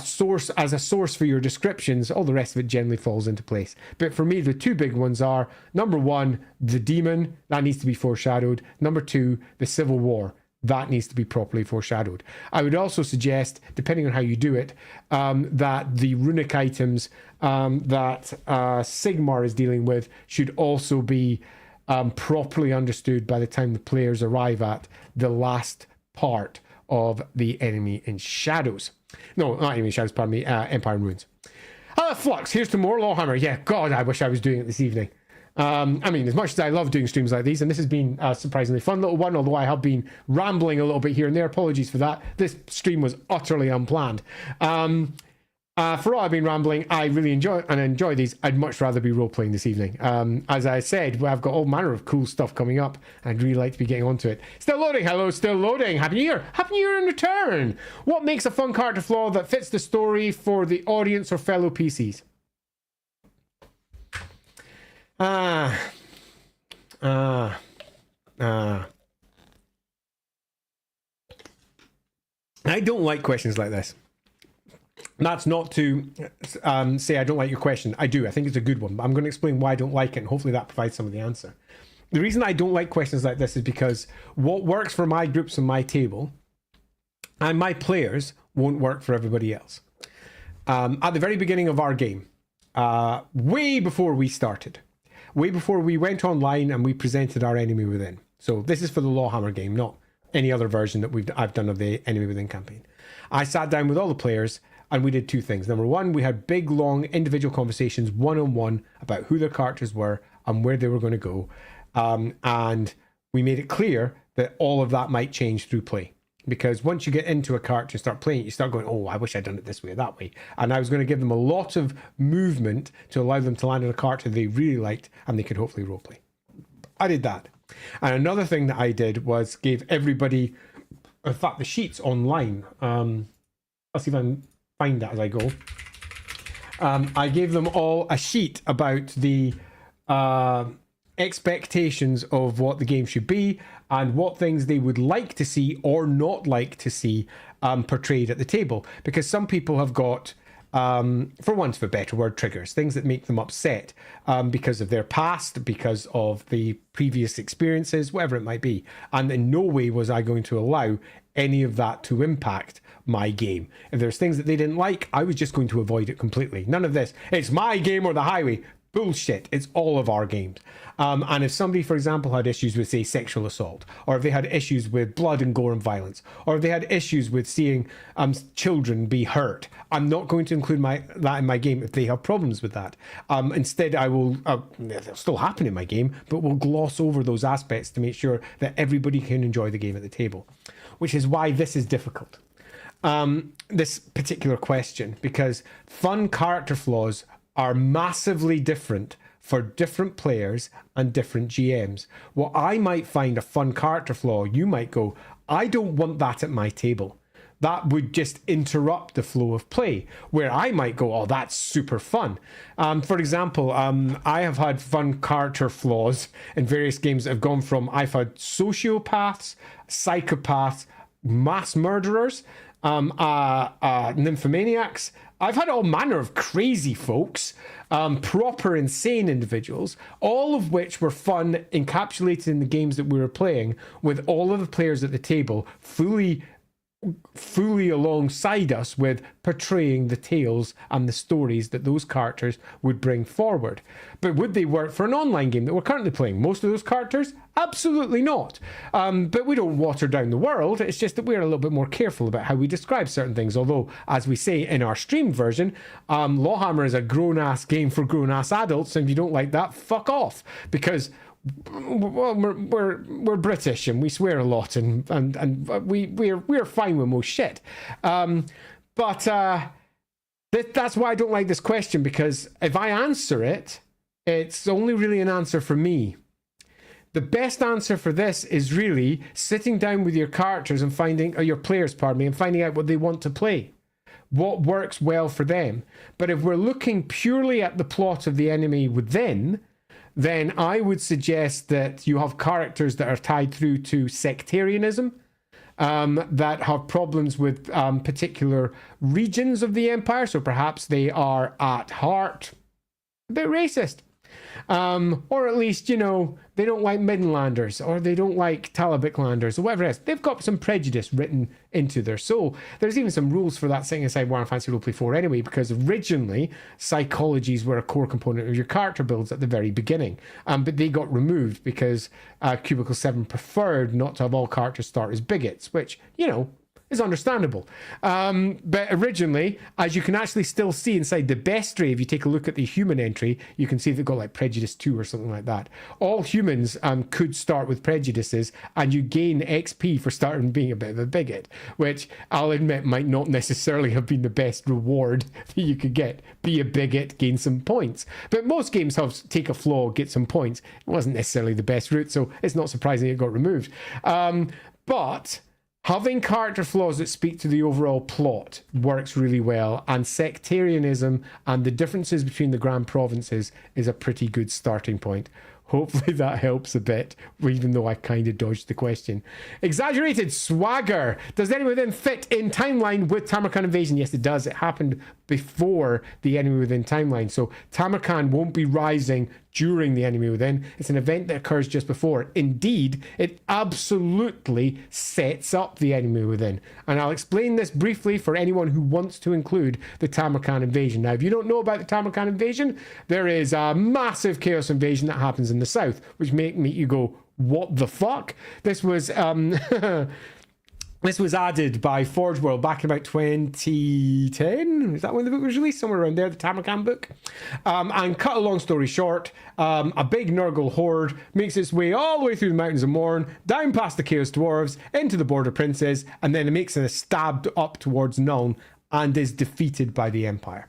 source as a source for your descriptions, all the rest of it generally falls into place. But for me, the two big ones are, number one, the demon, that needs to be foreshadowed. Number two, the civil war, that needs to be properly foreshadowed. I would also suggest, depending on how you do it, that the runic items that Sigmar is dealing with should also be properly understood by the time the players arrive at the last part of the Enemy in Shadows. No, not Enemy in Shadows, pardon me, Empire in Ruins. Flux, here's to more LAWhammer. Yeah, God, I wish I was doing it this evening. I mean, as much as I love doing streams like these, and this has been a surprisingly fun little one, although I have been rambling a little bit here and there. Apologies for that. This stream was utterly unplanned. For all I've been rambling, I really enjoy these. I'd much rather be role-playing this evening. As I said, I've got all manner of cool stuff coming up. I'd really like to be getting onto it. Still loading. Hello, still loading. Happy New Year. Happy New Year in return. What makes a fun character flaw that fits the story for the audience or fellow PCs? I don't like questions like this. That's not to say I don't like your question. I do. I think it's a good one. But I'm going to explain why I don't like it, and hopefully that provides some of the answer. The reason I don't like questions like this is because what works for my groups and my table and my players won't work for everybody else. At the very beginning of our game, way before we started, way before we went online and we presented our Enemy Within. So this is for the LAWhammer game, not any other version that I've done of the Enemy Within campaign. I sat down with all the players and we did two things. Number one, we had big, long individual conversations one-on-one about who their characters were and where they were going to go. And we made it clear that all of that might change through play. Because once you get into a character and start playing it, you start going, oh, I wish I'd done it this way or that way. And I was going to give them a lot of movement to allow them to land on a character they really liked and they could hopefully roleplay. I did that. And another thing that I did was gave everybody, in fact, the sheets online. I'll see if I can find that as I go. I gave them all a sheet about the expectations of what the game should be and what things they would like to see or not like to see portrayed at the table. Because some people have got, for want of a better word, triggers, things that make them upset because of their past, because of the previous experiences, whatever it might be. And in no way was I going to allow any of that to impact my game. If there's things that they didn't like, I was just going to avoid it completely. None of this, it's my game or the highway. Bullshit. It's all of our games. And if somebody, for example, had issues with, say, sexual assault, or if they had issues with blood and gore and violence, or if they had issues with seeing children be hurt, I'm not going to include that in my game if they have problems with that. Instead, I will, they'll still happen in my game, but we'll gloss over those aspects to make sure that everybody can enjoy the game at the table, which is why this is difficult. This particular question, because fun character flaws are massively different for different players and different GMs. What I might find a fun character flaw, you might go, I don't want that at my table. That would just interrupt the flow of play. Where I might go, oh, that's super fun. For example, I have had fun character flaws in various games that have gone from, I've had sociopaths, psychopaths, mass murderers, nymphomaniacs. I've had all manner of crazy folks, proper insane individuals, all of which were fun, encapsulated in the games that we were playing, with all of the players at the table fully alongside us with portraying the tales and the stories that those characters would bring forward. But would they work for an online game that we're currently playing? Most of those characters? Absolutely not. But we don't water down the world. It's just that we're a little bit more careful about how we describe certain things. Although, as we say in our streamed version, LAWhammer is a grown-ass game for grown-ass adults, and if you don't like that, fuck off. Because well, we're British and we swear a lot, and we're fine with most shit. But that's why I don't like this question, because if I answer it, it's only really an answer for me. The best answer for this is really sitting down with your characters and finding, or your players, pardon me, and finding out what they want to play. What works well for them. But if we're looking purely at the plot of the enemy within, then I would suggest that you have characters that are tied through to sectarianism, that have problems with particular regions of the empire. So perhaps they are at heart a bit racist. Or at least, you know, they don't like Midlanders, or they don't like Talabiclanders, or whatever it is. They've got some prejudice written into their soul. There's even some rules for that sitting inside Warhammer Fantasy Roleplay 4 anyway, because originally psychologies were a core component of your character builds at the very beginning. But they got removed because Cubicle 7 preferred not to have all characters start as bigots, which, you know, is understandable. But originally, as you can actually still see inside the bestiary, if you take a look at the human entry, you can see they've got like prejudice 2 or something like that. All humans could start with prejudices, and you gain XP for starting being a bit of a bigot, which I'll admit might not necessarily have been the best reward that you could get. Be a bigot, gain some points. But most games have take a flaw, get some points. It wasn't necessarily the best route, so it's not surprising it got removed. But having character flaws that speak to the overall plot works really well, and sectarianism and the differences between the grand provinces is a pretty good starting point. Hopefully that helps a bit, even though I kind of dodged the question. Exaggerated swagger. Does Enemy Within fit in timeline with Tamarkan Invasion? Yes, it does. It happened before the Enemy Within timeline. So Tamarkan won't be rising during the Enemy Within. It's an event that occurs just before. Indeed, it absolutely sets up the Enemy Within. And I'll explain this briefly for anyone who wants to include the Tamarkan Invasion. Now, if you don't know about the Tamarkan Invasion, there is a massive Chaos Invasion that happens in the south, which make you go, what the fuck? This was this was added by Forge World back in about 2010. Is that when the book was released? Somewhere around there, the Tamarkan book. And cut a long story short, a big Nurgle horde makes its way all the way through the Mountains of Morn, down past the Chaos Dwarves, into the Border Princes, and then it makes a stab up towards Nuln and is defeated by the Empire.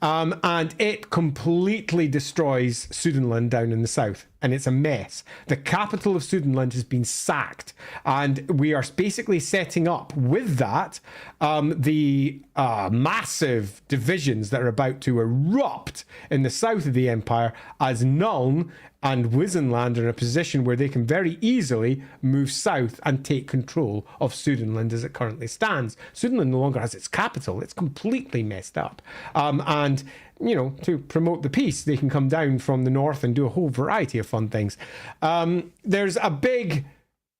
And it completely destroys Sudenland down in the south, and it's a mess. The capital of Sudenland has been sacked, and we are basically setting up with that the massive divisions that are about to erupt in the south of the Empire, as Nuln and Wizenland are in a position where they can very easily move south and take control of Sudenland as it currently stands. Sudenland no longer has its capital. It's completely messed up. And, you know, to promote the peace, they can come down from the north and do a whole variety of fun things. There's a big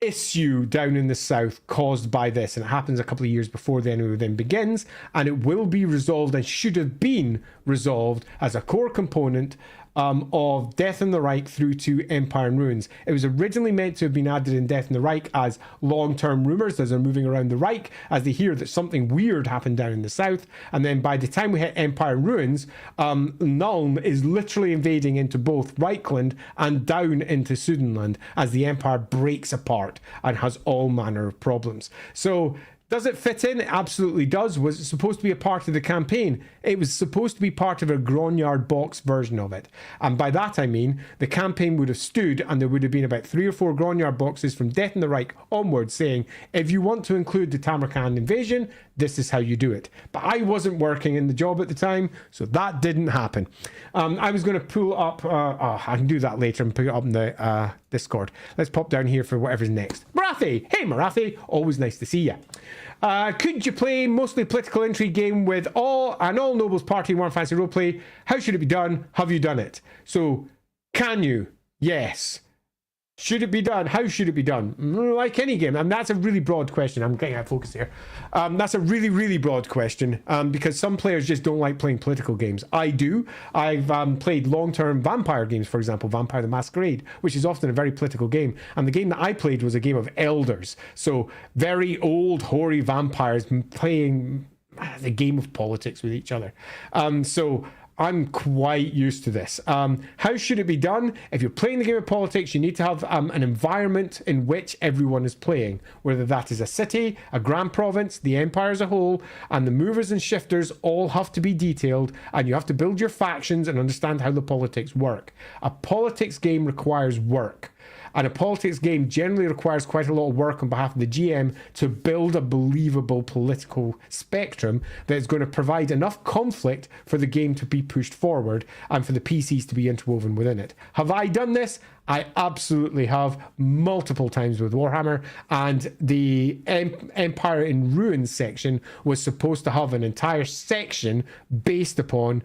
issue down in the south caused by this, and it happens a couple of years before the Enemy Within begins, and it will be resolved and should have been resolved as a core component of Death in the Reich through to Empire in Ruins. It was originally meant to have been added in Death in the Reich as long-term rumours as they're moving around the Reich, as they hear that something weird happened down in the south. And then by the time we hit Empire in Ruins, Nuln is literally invading into both Reichland and down into Sudenland as the Empire breaks apart and has all manner of problems. So does it fit in? It absolutely does. Was it supposed to be a part of the campaign? It was supposed to be part of a Grognard box version of it. And by that I mean the campaign would have stood, and there would have been about 3 or 4 Grognard boxes from Death in the Reich onwards saying, if you want to include the Tamarkan invasion, this is how you do it. But I wasn't working in the job at the time, so that didn't happen. I was going to pull up, I can do that later and put it up in the Discord. Let's pop down here for whatever's next. Marathi! Hey Marathi, always nice to see you. Could you play mostly political intrigue game with all nobles party in Warhammer Fantasy Roleplay? How should it be done? Have you done it? So, can you? Yes. Should it be done? How should it be done? Like any game. And that's a really broad question. I'm getting out of focus here. That's a really, really broad question because some players just don't like playing political games. I do. I've played long-term vampire games, for example, Vampire the Masquerade, which is often a very political game. And the game that I played was a game of elders. So very old, hoary vampires playing the game of politics with each other. So I'm quite used to this. How should it be done? If you're playing the game of politics, you need to have an environment in which everyone is playing, whether that is a city, a grand province, the empire as a whole, and the movers and shifters all have to be detailed, and you have to build your factions and understand how the politics work. A politics game requires work. And a politics game generally requires quite a lot of work on behalf of the GM to build a believable political spectrum that is going to provide enough conflict for the game to be pushed forward and for the PCs to be interwoven within it. Have I done this? I absolutely have, multiple times with Warhammer, and the Empire in Ruins section was supposed to have an entire section based upon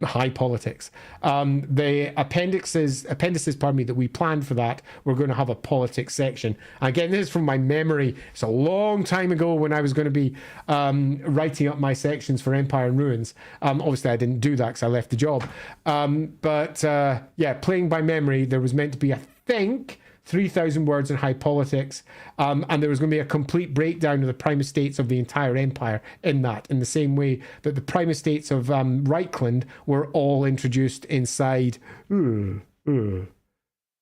high politics. The appendices, that we planned for that, we're going to have a politics section. Again, this is from my memory. It's a long time ago when I was going to be writing up my sections for Empire and Ruins. Obviously, I didn't do that because I left the job. Yeah, playing by memory, there was meant to be, I think, 3,000 words in high politics, and there was going to be a complete breakdown of the prime estates of the entire empire in that, in the same way that the prime estates of Reichland were all introduced inside. Where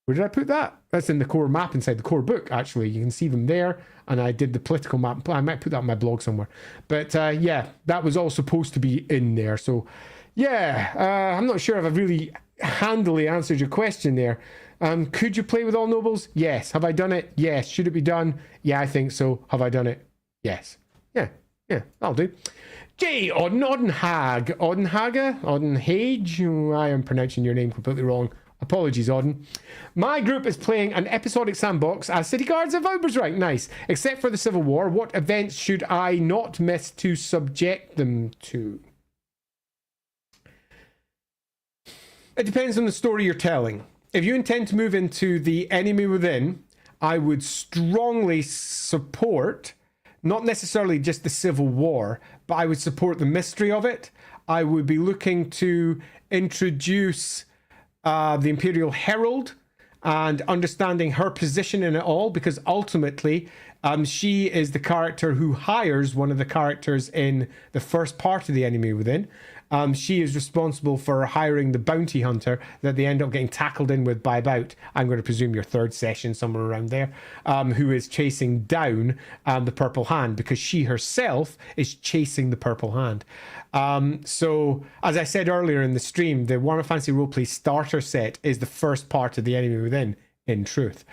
did I put that? That's in the core map inside the core book, actually. You can see them there, and I did the political map. I might put that on my blog somewhere. But yeah, that was all supposed to be in there. So yeah, I'm not sure if I've really handily answered your question there. Could you play with all nobles? Yes. Have I done it? Yes. Should it be done? Yeah, I think so. Have I done it? Yes. Yeah, that'll do. J. Oddenhage. I am pronouncing your name completely wrong. Apologies, Auden. My group is playing an episodic sandbox as City Guards of Albersreich. Nice. Except for the Civil War, what events should I not miss to subject them to? It depends on the story you're telling. If you intend to move into the Enemy Within, I would strongly support, not necessarily just the Civil War, but I would support the mystery of it. I would be looking to introduce the Imperial Herald and understanding her position in it all, because ultimately she is the character who hires one of the characters in the first part of the Enemy Within. She is responsible for hiring the bounty hunter that they end up getting tackled in with by about, I'm going to presume, your third session, somewhere around there, who is chasing down the Purple Hand, because she herself is chasing the Purple Hand. So, as I said earlier in the stream, the Warhammer Fantasy Roleplay starter set is the first part of the Enemy Within, in truth.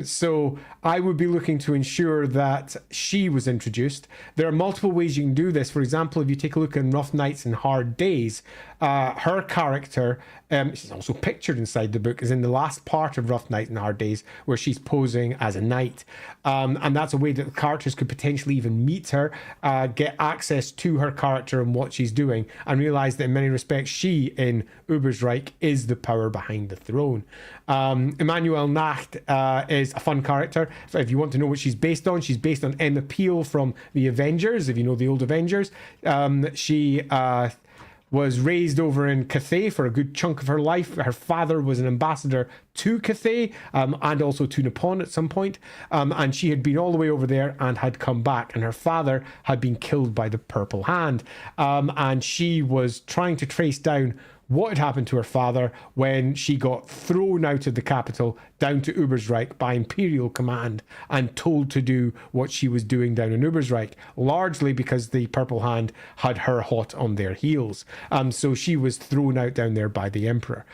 So I would be looking to ensure that she was introduced. There are multiple ways you can do this. For example, if you take a look at Rough Nights and Hard Days, her character, she's also pictured inside the book, is in the last part of Rough Nights and Hard Days, where she's posing as a knight. And that's a way that the characters could potentially even meet her, get access to her character and what she's doing, and realize that in many respects she, in Ubersreich, is the power behind the throne. Emmanuel Nacht is a fun character. So if you want to know what she's based on Emma Peel from the Avengers, if you know the old Avengers. She was raised over in Cathay for a good chunk of her life. Her father was an ambassador to Cathay and also to Nippon at some point. And she had been all the way over there and had come back. And her father had been killed by the Purple Hand. And she was trying to trace down what had happened to her father when she got thrown out of the capital down to Ubersreich by Imperial command and told to do what she was doing down in Ubersreich, largely because the Purple Hand had her hot on their heels. So she was thrown out down there by the Emperor.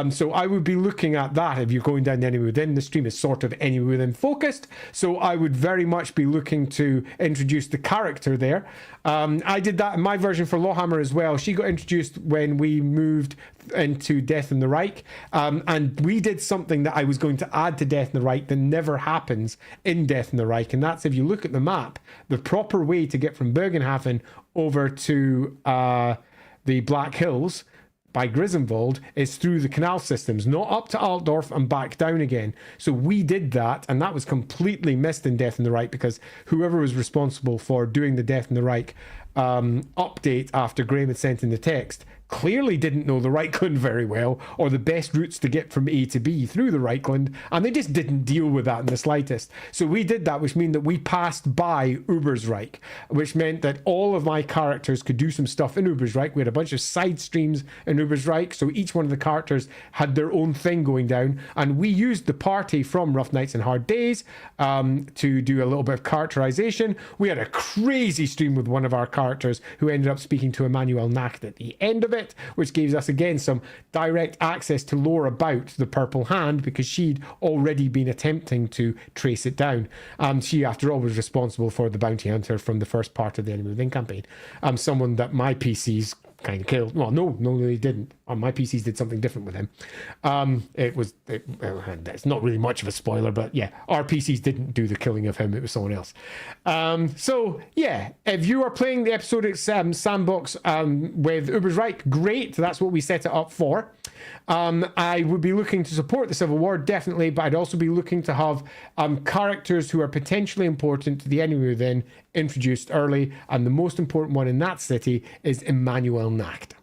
So I would be looking at that if you're going down the Enemy Within. The stream is sort of Enemy Within focused, so I would very much be looking to introduce the character there. I did that in my version for LAWhammer as well. She got introduced when we moved into Death in the Reich, and we did something that I was going to add to Death in the Reich that never happens in Death in the Reich, and that's, if you look at the map, the proper way to get from Bergenhafen over to the Black Hills by Griswold is through the canal systems, not up to Altdorf and back down again. So we did that, and that was completely missed in Death in the Reich, because whoever was responsible for doing the Death in the Reich update after Graham had sent in the text clearly didn't know the Reichland very well, or the best routes to get from A to B through the Reichland, and they just didn't deal with that in the slightest. So we did that, which meant that we passed by Ubersreich, which meant that all of my characters could do some stuff in Ubersreich. We had a bunch of side streams in Ubersreich, so each one of the characters had their own thing going down, and we used the party from Rough Nights and Hard Days to do a little bit of characterization. We had a crazy stream with one of our characters who ended up speaking to Emmanuel Nacht at the end of it, which gives us again some direct access to lore about the Purple Hand, because she'd already been attempting to trace it down. She, after all, was responsible for the bounty hunter from the first part of the Enemy Within campaign. Someone that my PCs kind of killed. Well, no, they didn't. My PCs did something different with him. It's not really much of a spoiler, but yeah, our PCs didn't do the killing of him. It was someone else. So yeah, if you are playing the episodic sandbox with Ubersreich, great. That's what we set it up for. I would be looking to support the Civil War, definitely, but I'd also be looking to have characters who are potentially important to the Enemy Within introduced early, and the most important one in that city is Emmanuel Nacht.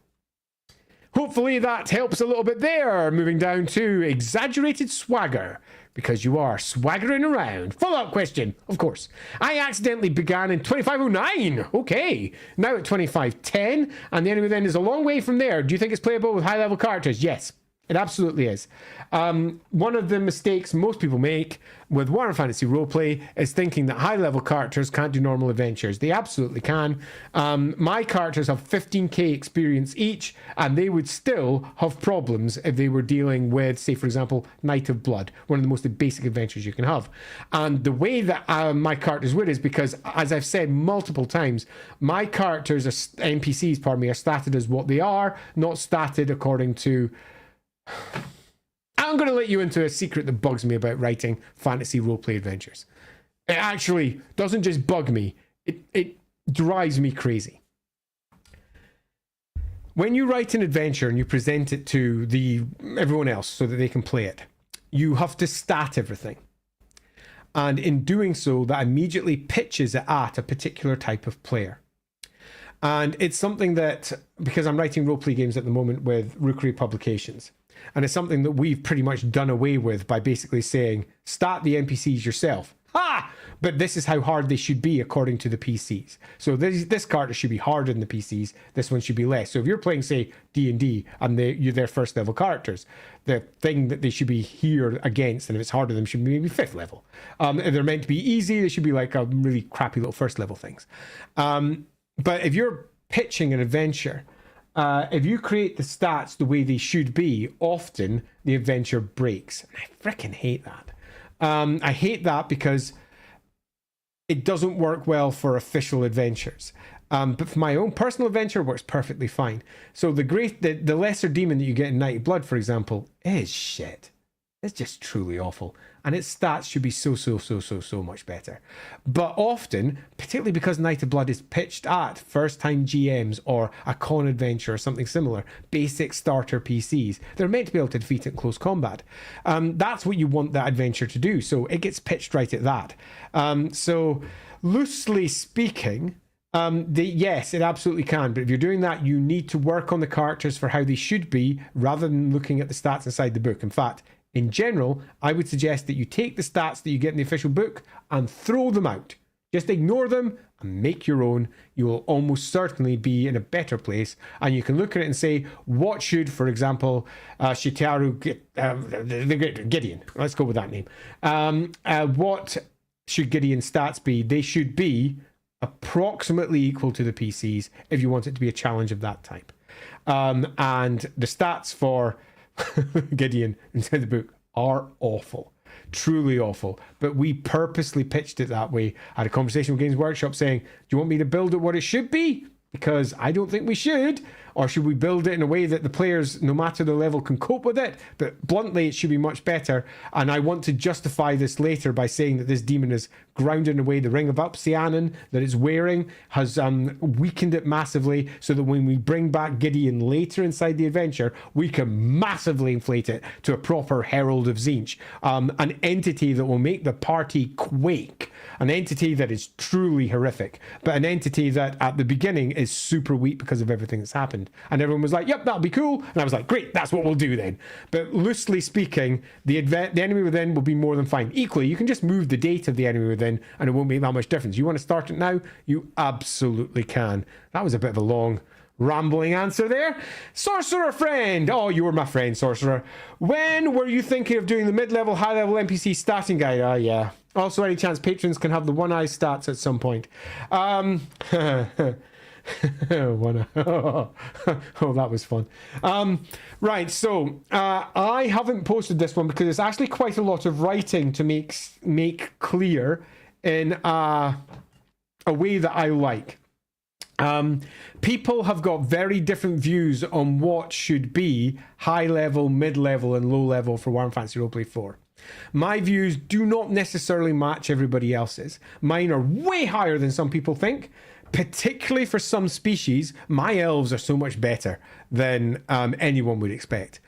Hopefully that helps a little bit there. Moving down to exaggerated swagger, because you are swaggering around. Follow-up question, of course. I accidentally began in 2509. Okay, now at 2510, and the Enemy Within is a long way from there. Do you think it's playable with high-level characters? Yes. It absolutely is. One of the mistakes most people make with Warhammer Fantasy Roleplay is thinking that high-level characters can't do normal adventures. They absolutely can. My characters have 15k experience each, and they would still have problems if they were dealing with, say, for example, Night of Blood, one of the most basic adventures you can have. And the way that my characters would is because, as I've said multiple times, my characters, are NPCs, pardon me, are statted as what they are, not statted according to... I'm going to let you into a secret that bugs me about writing fantasy roleplay adventures. It actually doesn't just bug me, it drives me crazy. When you write an adventure and you present it to everyone else so that they can play it, you have to stat everything. And in doing so, that immediately pitches it at a particular type of player. And it's something that, because I'm writing roleplay games at the moment with Rookery Publications, and it's something that we've pretty much done away with by basically saying, stat the NPCs yourself. Ha! But this is how hard they should be according to the PCs. So this character should be harder than the PCs. This one should be less. So if you're playing, say, D&D, and you're their first level characters, the thing that they should be here against, and if it's harder than them, should be maybe 5th level. If they're meant to be easy, they should be like a really crappy little first level things. But if you're pitching an adventure, if you create the stats the way they should be, often the adventure breaks. And I freaking hate that. I hate that because it doesn't work well for official adventures. But for my own personal adventure, it works perfectly fine. So the lesser demon that you get in Night of Blood, for example, is shit. It's just truly awful. And its stats should be so much better. But often, particularly because Night of Blood is pitched at first-time GMs or a con adventure or something similar, basic starter PCs, they're meant to be able to defeat it in close combat. That's what you want that adventure to do. So it gets pitched right at that. So loosely speaking, yes, it absolutely can. But if you're doing that, you need to work on the characters for how they should be rather than looking at the stats inside the book. In fact, in general, I would suggest that you take the stats that you get in the official book and throw them out. Just ignore them and make your own. You will almost certainly be in a better place. And you can look at it and say, what should, for example, Shitaru, Gideon, let's go with that name. What should Gideon's stats be? They should be approximately equal to the PCs if you want it to be a challenge of that type. And the stats for Gideon inside the book are awful, truly awful, but we purposely pitched it that way. I had a conversation with Games Workshop saying, do you want me to build it what it should be? Because I don't think we should, or should we build it in a way that the players, no matter the level, can cope with it? But bluntly, it should be much better. And I want to justify this later by saying that this demon is grounded in a way the Ring of Upsianan that it's wearing has weakened it massively, so that when we bring back Gideon later inside the adventure, we can massively inflate it to a proper Herald of Tzeentch, an entity that will make the party quake, an entity that is truly horrific, but an entity that at the beginning is super weak because of everything that's happened. And everyone was like, yep, that'll be cool. And I was like, great, that's what we'll do then. But loosely speaking, the enemy within will be more than fine. Equally, you can just move the date of the enemy within and it won't make that much difference. You want to start it now? You absolutely can. That was a bit of a long rambling answer there. Sorcerer friend. Oh, you were my friend, Sorcerer. When were you thinking of doing the mid-level, high-level NPC statting guide? Oh, yeah. Also, any chance patrons can have the one-eye stats at some point? Oh, that was fun. Right, so I haven't posted this one because it's actually quite a lot of writing to make clear in a way that I like. People have got very different views on what should be high level, mid level, and low level for Warhammer Fantasy Roleplay 4. My views do not necessarily match everybody else's. Mine are way higher than some people think. Particularly for some species, my elves are so much better than anyone would expect.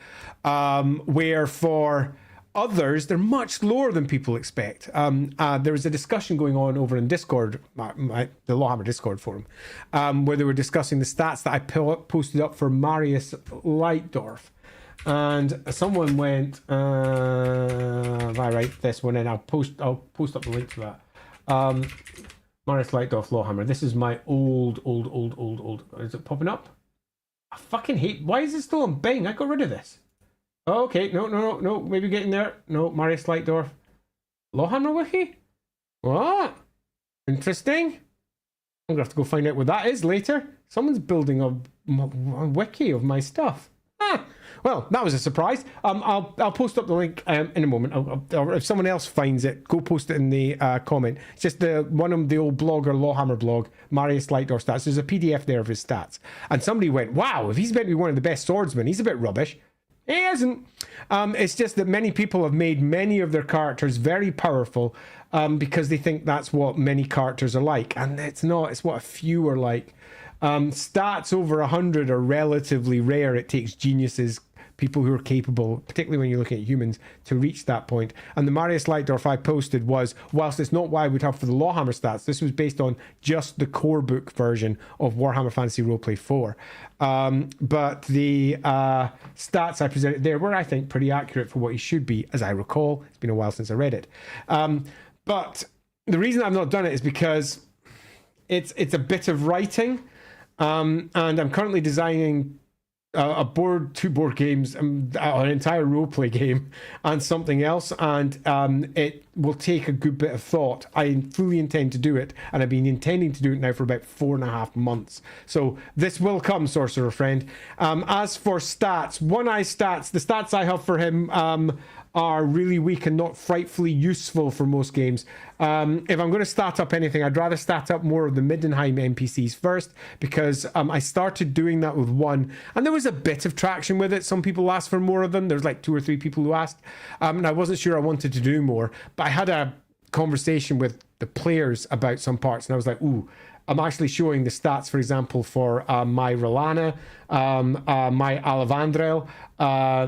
Where for others, they're much lower than people expect. There was a discussion going on over in Discord, the LAWhammer Discord forum, where they were discussing the stats that I posted up for Marius Altdorf. And someone went, if I write this one in, I'll post up the link to that. Marius Altdorf LAWhammer. This is my old. Is it popping up? I fucking hate. Why is it still on Bing? I got rid of this. Oh, okay. No. Maybe getting there. No, Marius Altdorf LAWhammer wiki. What? Interesting. I'm gonna have to go find out what that is later. Someone's building a wiki of my stuff. Well, that was a surprise. I'll post up the link in a moment. Or if someone else finds it, go post it in the comment. It's just one of the old blogger, LAWhammer blog, Marius Altdorf stats. There's a PDF there of his stats. And somebody went, wow, if he's meant to be one of the best swordsmen, he's a bit rubbish. He isn't. It's just that many people have made many of their characters very powerful because they think that's what many characters are like. And it's not. It's what a few are like. Stats over 100 are relatively rare. It takes geniuses, people who are capable, particularly when you're looking at humans, to reach that point. And the Marius Altdorf I posted was, whilst it's not what I would have for the LAWhammer stats, this was based on just the core book version of Warhammer Fantasy Roleplay 4. But the stats I presented there were, I think, pretty accurate for what he should be, as I recall. It's been a while since I read it. But the reason I've not done it is because it's a bit of writing. And I'm currently designing two board games, an entire roleplay game, and something else, and it will take a good bit of thought. I fully intend to do it, and I've been intending to do it now for about 4.5 months. So this will come, Sorcerer friend. As for stats, one-eye stats, the stats I have for him are really weak and not frightfully useful for most games. If I'm going to stat up anything, I'd rather stat up more of the Middenheim NPCs first, because I started doing that with one, and there was a bit of traction with it. Some people asked for more of them. There's like 2 or 3 people who asked, and I wasn't sure I wanted to do more, but I had a conversation with the players about some parts, and I was like, ooh, I'm actually showing the stats, for example, for my Rolana, my Alavandrel,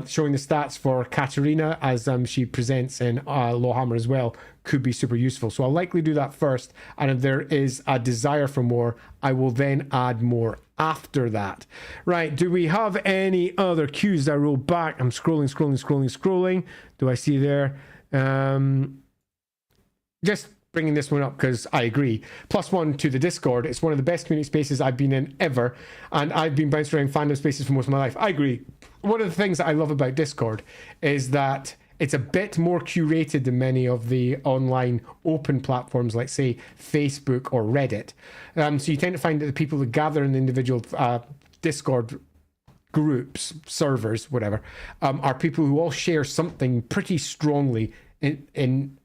showing the stats for Katerina as she presents in LAWhammer as well, could be super useful. So I'll likely do that first, and if there is a desire for more, I will then add more after that. Right, do we have any other cues that I roll back? I'm scrolling. Do I see there? Just bringing this one up because I agree. +1 to the Discord. It's one of the best community spaces I've been in ever, and I've been bouncing around fandom spaces for most of my life. I agree. One of the things that I love about Discord is that it's a bit more curated than many of the online open platforms like, say, Facebook or Reddit. So you tend to find that the people that gather in the individual Discord groups, servers, whatever, are people who all share something pretty strongly in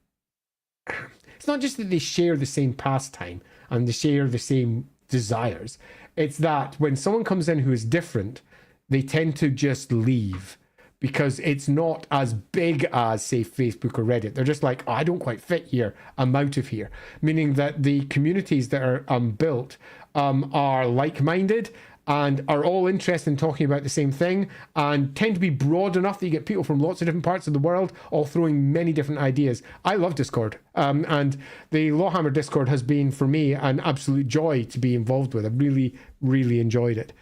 it's not just that they share the same pastime and they share the same desires. It's that when someone comes in who is different, they tend to just leave because it's not as big as, say, Facebook or Reddit. They're just like, oh, I don't quite fit here. I'm out of here. Meaning that the communities that are built are like-minded and are all interested in talking about the same thing and tend to be broad enough that you get people from lots of different parts of the world all throwing many different ideas. I love Discord, and the LAWhammer Discord has been, for me, an absolute joy to be involved with. I've really, really enjoyed it.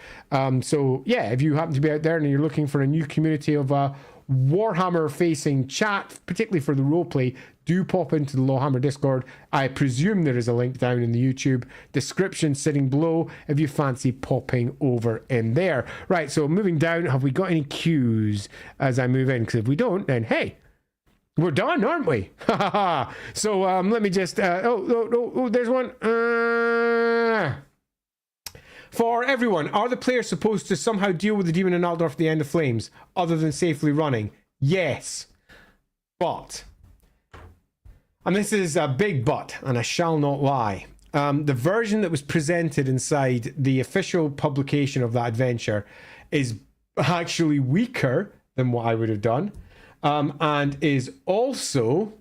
So, yeah, if you happen to be out there and you're looking for a new community of Warhammer-facing chat, particularly for the roleplay, do pop into the LAWhammer Discord. I presume there is a link down in the YouTube description sitting below if you fancy popping over in there. Right, so moving down, have we got any cues as I move in? Because if we don't, then hey, we're done, aren't we? So let me just... there's one. For everyone, are the players supposed to somehow deal with the demon in Altdorf at the end of Flames, other than safely running? Yes. But... and this is a big but, and I shall not lie. The version that was presented inside the official publication of that adventure is actually weaker than what I would have done, and is also...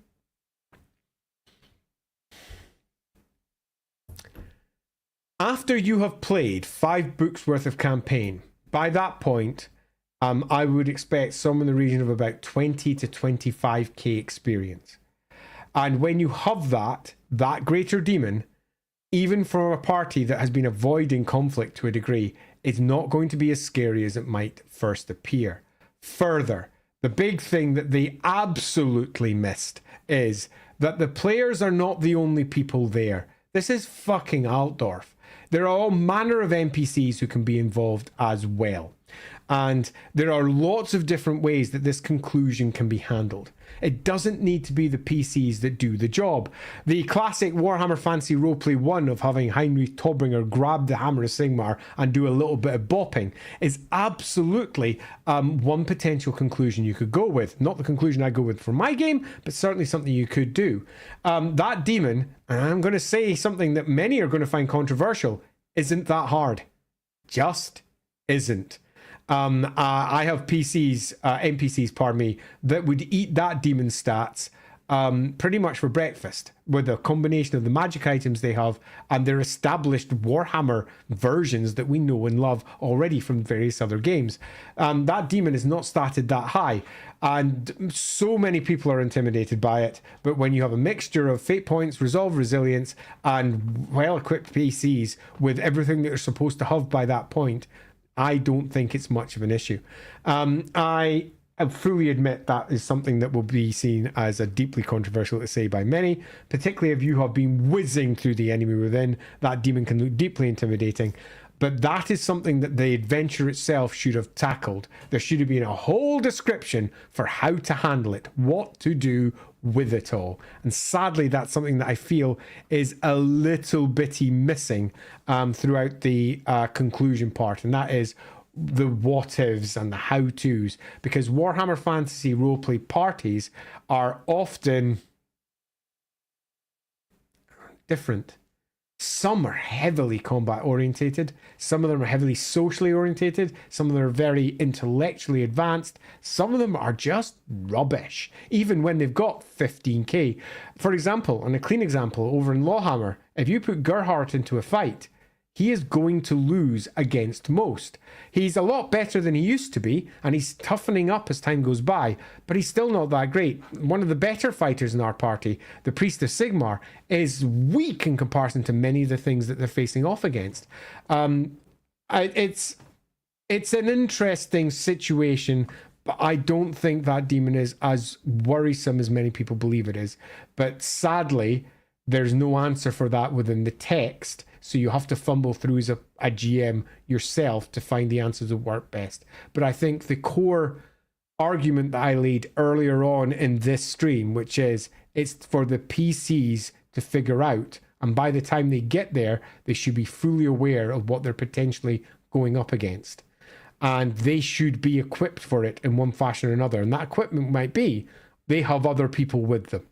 after you have played 5 books worth of campaign, by that point, I would expect some in the region of about 20 to 25k experience. And when you have that greater demon, even for a party that has been avoiding conflict to a degree, it's not going to be as scary as it might first appear. Further, the big thing that they absolutely missed is that the players are not the only people there. This is fucking Altdorf. There are all manner of NPCs who can be involved as well. And there are lots of different ways that this conclusion can be handled. It doesn't need to be the PCs that do the job. The classic Warhammer Fantasy Roleplay 1 of having Heinrich Tobringer grab the Hammer of Sigmar and do a little bit of bopping is absolutely one potential conclusion you could go with. Not the conclusion I go with for my game, but certainly something you could do. That demon, and I'm going to say something that many are going to find controversial, isn't that hard. Just isn't. I have NPCs, pardon me, that would eat that demon stats pretty much for breakfast with a combination of the magic items they have and their established Warhammer versions that we know and love already from various other games. That demon is not started that high, and so many people are intimidated by it. But when you have a mixture of fate points, resolve, resilience, and well-equipped PCs with everything that you're supposed to have by that point, I don't think it's much of an issue. I fully admit that is something that will be seen as a deeply controversial to say by many, particularly if you have been whizzing through the enemy within. That demon can look deeply intimidating. But that is something that the adventure itself should have tackled. There should have been a whole description for how to handle it, what to do with it all. And sadly, that's something that I feel is a little bitty missing throughout the conclusion part. And that is the what-ifs and the how-tos. Because Warhammer Fantasy roleplay parties are often different. Some are heavily combat orientated, some of them are heavily socially orientated, some of them are very intellectually advanced, some of them are just rubbish, even when they've got 15k. For example, on a clean example, over in LAWhammer, if you put Gerhardt into a fight, he is going to lose against most. He's a lot better than he used to be, and he's toughening up as time goes by, but he's still not that great. One of the better fighters in our party, the Priest of Sigmar, is weak in comparison to many of the things that they're facing off against. It's an interesting situation, but I don't think that demon is as worrisome as many people believe it is. But sadly, there's no answer for that within the text. So you have to fumble through as a GM yourself to find the answers that work best. But I think the core argument that I laid earlier on in this stream, which is it's for the PCs to figure out, and by the time they get there, they should be fully aware of what they're potentially going up against. And they should be equipped for it in one fashion or another. And that equipment might be they have other people with them.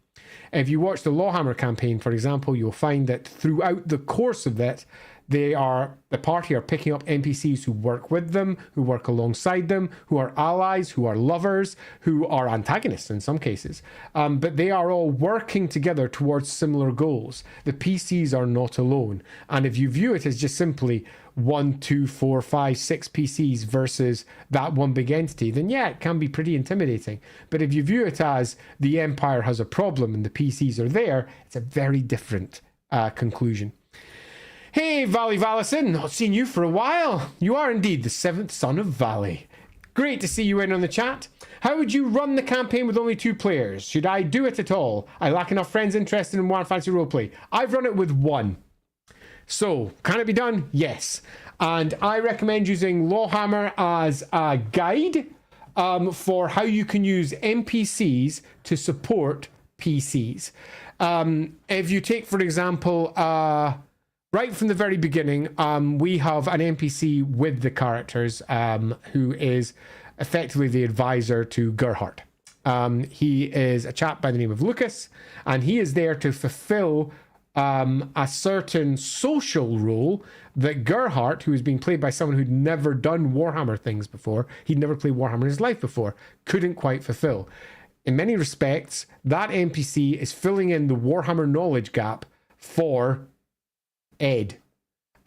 If you watch the LAWhammer campaign, for example, you'll find that throughout the course of that, the party are picking up NPCs who work with them, who work alongside them, who are allies, who are lovers, who are antagonists in some cases. But they are all working together towards similar goals. The PCs are not alone. And if you view it as just simply 1, 2, 4, 5, 6 PCs versus that one big entity, then yeah, it can be pretty intimidating. But if you view it as the Empire has a problem and the PCs are there, it's a very different conclusion. Hey, Valley Valison, not seen you for a while. You are indeed the 7th son of Valley. Great to see you in on the chat. How would you run the campaign with only 2 players? Should I do it at all? I lack enough friends interested in Wild Fantasy Roleplay. I've run it with 1. So, can it be done? Yes. And I recommend using LAWhammer as a guide for how you can use NPCs to support PCs. If you take, for example, right from the very beginning, we have an NPC with the characters who is effectively the advisor to Gerhardt. He is a chap by the name of Lucas, and he is there to fulfill a certain social role that Gerhardt, who is being played by someone who'd never done Warhammer things before, he'd never played Warhammer in his life before, couldn't quite fulfill. In many respects, that NPC is filling in the Warhammer knowledge gap for Ed,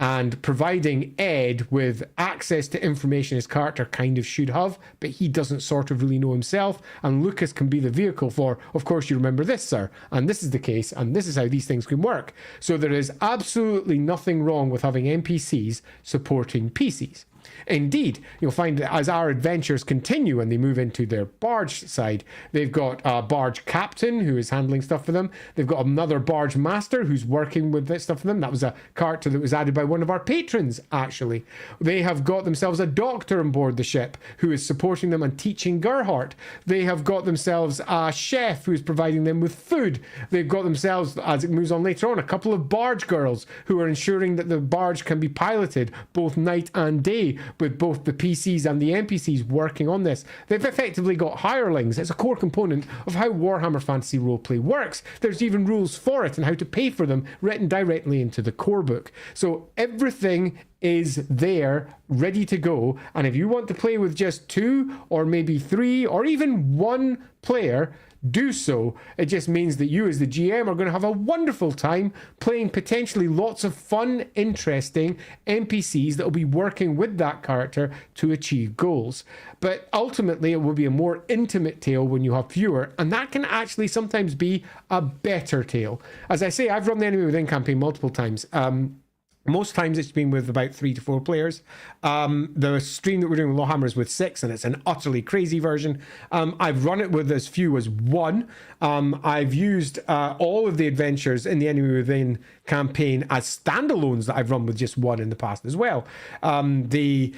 and providing Ed with access to information his character kind of should have, but he doesn't sort of really know himself, and Lucas can be the vehicle for, of course you remember this, sir, and this is the case, and this is how these things can work. So there is absolutely nothing wrong with having NPCs supporting PCs. Indeed, you'll find that as our adventures continue and they move into their barge side, they've got a barge captain who is handling stuff for them. They've got another barge master who's working with this stuff for them. That was a character that was added by one of our patrons, actually. They have got themselves a doctor on board the ship who is supporting them and teaching Gerhardt. They have got themselves a chef who is providing them with food. They've got themselves, as it moves on later on, a couple of barge girls who are ensuring that the barge can be piloted both night and day, with both the PCs and the NPCs working on this. They've effectively got hirelings. It's a core component of how Warhammer Fantasy Roleplay works. There's even rules for it and how to pay for them written directly into the core book. So everything is there, ready to go. And if you want to play with just 2 or maybe 3 or even 1 player, do so. It just means that you as the GM are going to have a wonderful time playing potentially lots of fun, interesting NPCs that will be working with that character to achieve goals. But ultimately it will be a more intimate tale when you have fewer, and that can actually sometimes be a better tale. As I say, I've run the Enemy Within campaign multiple times. Most times it's been with about 3 to 4 players. The stream that we're doing with LAWhammer is with 6, and it's an utterly crazy version. I've run it with as few as 1. I've used all of the adventures in the Enemy Within campaign as standalones that I've run with just 1 in the past as well. The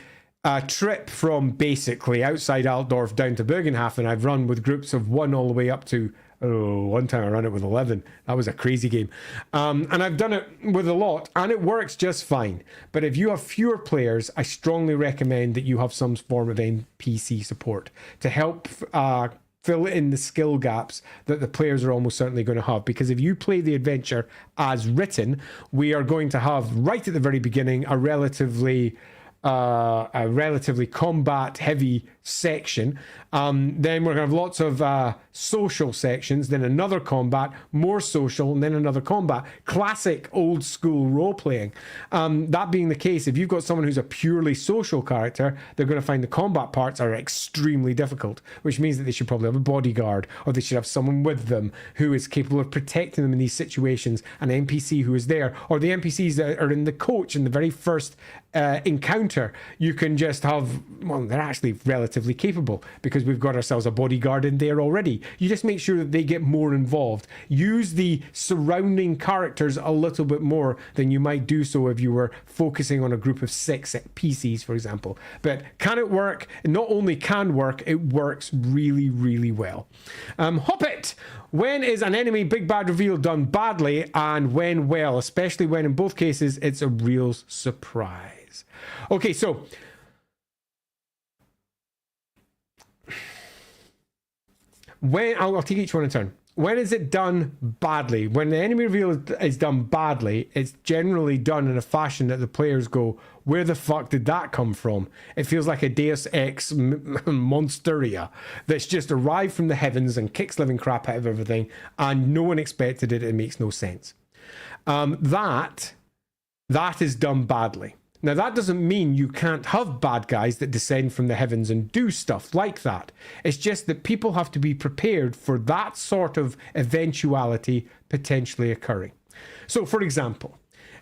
trip from basically outside Altdorf down to Bergenhafen, I've run with groups of 1 all the way up to, one time I ran it with 11. That was a crazy game. And I've done it with a lot, and it works just fine. But if you have fewer players, I strongly recommend that you have some form of NPC support to help fill in the skill gaps that the players are almost certainly going to have. Because if you play the adventure as written, we are going to have, right at the very beginning, a relatively combat heavy section. Then we're going to have lots of social sections, then another combat, more social, and then another combat. Classic old school role playing. That being the case, if you've got someone who's a purely social character, they're going to find the combat parts are extremely difficult, which means that they should probably have a bodyguard, or they should have someone with them who is capable of protecting them in these situations, an NPC who is there, or the NPCs that are in the coach in the very first encounter. You can just have, well, they're actually relatively capable because we've got ourselves a bodyguard in there already. You just make sure that they get more involved. Use the surrounding characters a little bit more than you might do so if you were focusing on a group of 6 PCs, for example. But can it work? It not only can work, it works really, really well. Hoppit! When is an enemy big bad reveal done badly, and when well? Especially when in both cases it's a real surprise. Okay, so when I'll take each one in turn. when is it done badly? When the enemy reveal is done badly, it's generally done in a fashion that the players go, where the fuck did that come from? It feels like a Deus Ex Monsteria that's just arrived from the heavens and kicks living crap out of everything, and no one expected it. It makes no sense. That is done badly. Now, that doesn't mean you can't have bad guys that descend from the heavens and do stuff like that. It's just that people have to be prepared for that sort of eventuality potentially occurring. So, for example,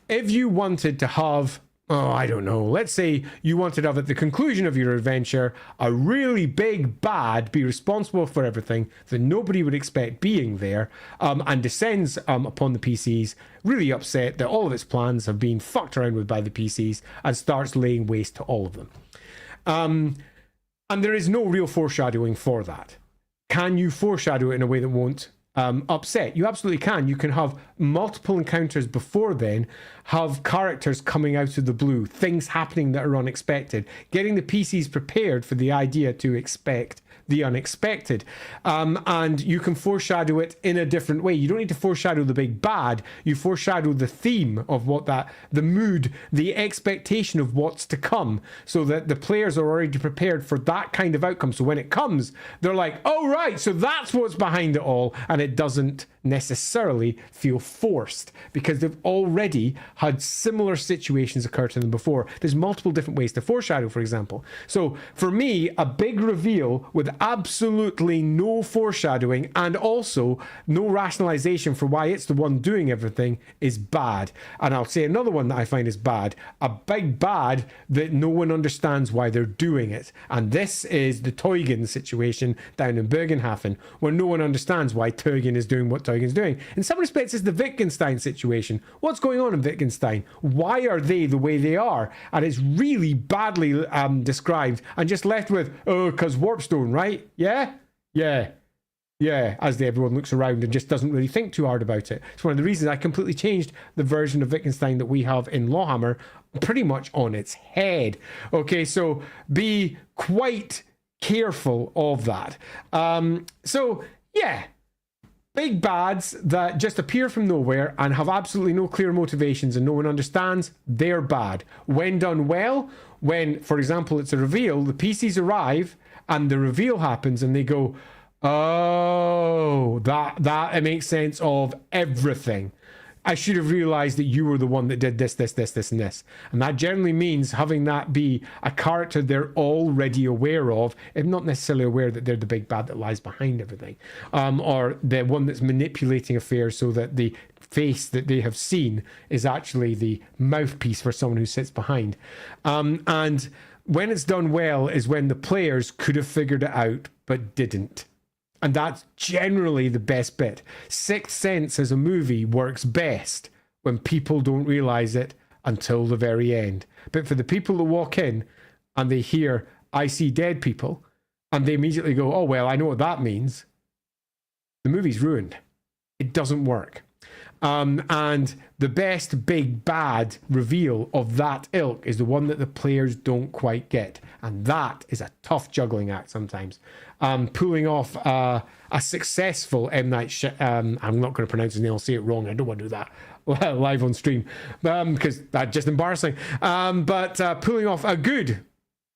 if you wanted to have, I don't know, let's say you wanted to have at the conclusion of your adventure a really big bad be responsible for everything that nobody would expect being there, and descends upon the PCs, really upset that all of its plans have been fucked around with by the PCs, and starts laying waste to all of them. And there is no real foreshadowing for that. Can you foreshadow it in a way that won't upset? You absolutely can. You can have multiple encounters before then, have characters coming out of the blue, things happening that are unexpected, getting the PCs prepared for the idea to expect the unexpected. And you can foreshadow it in a different way. You don't need to foreshadow the big bad. You foreshadow the theme of what the mood, the expectation of what's to come, so that the players are already prepared for that kind of outcome. So when it comes, they're like, oh, right, so that's what's behind it all. And it doesn't necessarily feel forced because they've already had similar situations occur to them before. There's multiple different ways to foreshadow, for example. So for me, a big reveal with absolutely no foreshadowing and also no rationalization for why it's the one doing everything is bad. And I'll say another one that I find is bad. A big bad that no one understands why they're doing it. And this is the Teugen situation down in Bergenhafen, where no one understands why Teugen is doing what Teugen's doing. In some respects, it's the Wittgenstein situation. What's going on in Wittgenstein? Why are they the way they are? And it's really badly described and just left with, oh, because Warpstone, right? Yeah? Yeah. Yeah, as everyone looks around and just doesn't really think too hard about it. It's one of the reasons I completely changed the version of Wittgenstein that we have in LAWhammer pretty much on its head. Okay, so be quite careful of that. So, yeah. Big bads that just appear from nowhere and have absolutely no clear motivations and no one understands, they're bad. When done well, when, for example, it's a reveal, the PCs arrive and the reveal happens and they go, oh, that it makes sense of everything. I should have realized that you were the one that did this, and this. And that generally means having that be a character they're already aware of, if not necessarily aware that they're the big bad that lies behind everything. Or the one that's manipulating affairs so that the face that they have seen is actually the mouthpiece for someone who sits behind. And when it's done well is when the players could have figured it out, but didn't. And that's generally the best bit. Sixth Sense as a movie works best when people don't realize it until the very end. But for the people that walk in and they hear, I see dead people, and they immediately go, oh, well, I know what that means, the movie's ruined. It doesn't work. And the best big bad reveal of that ilk is the one that the players don't quite get. And that is a tough juggling act sometimes. Pulling off a successful M. Night I'm not going to pronounce his name, I'll say it wrong. I don't want to do that live on stream because that's just embarrassing. But pulling off a good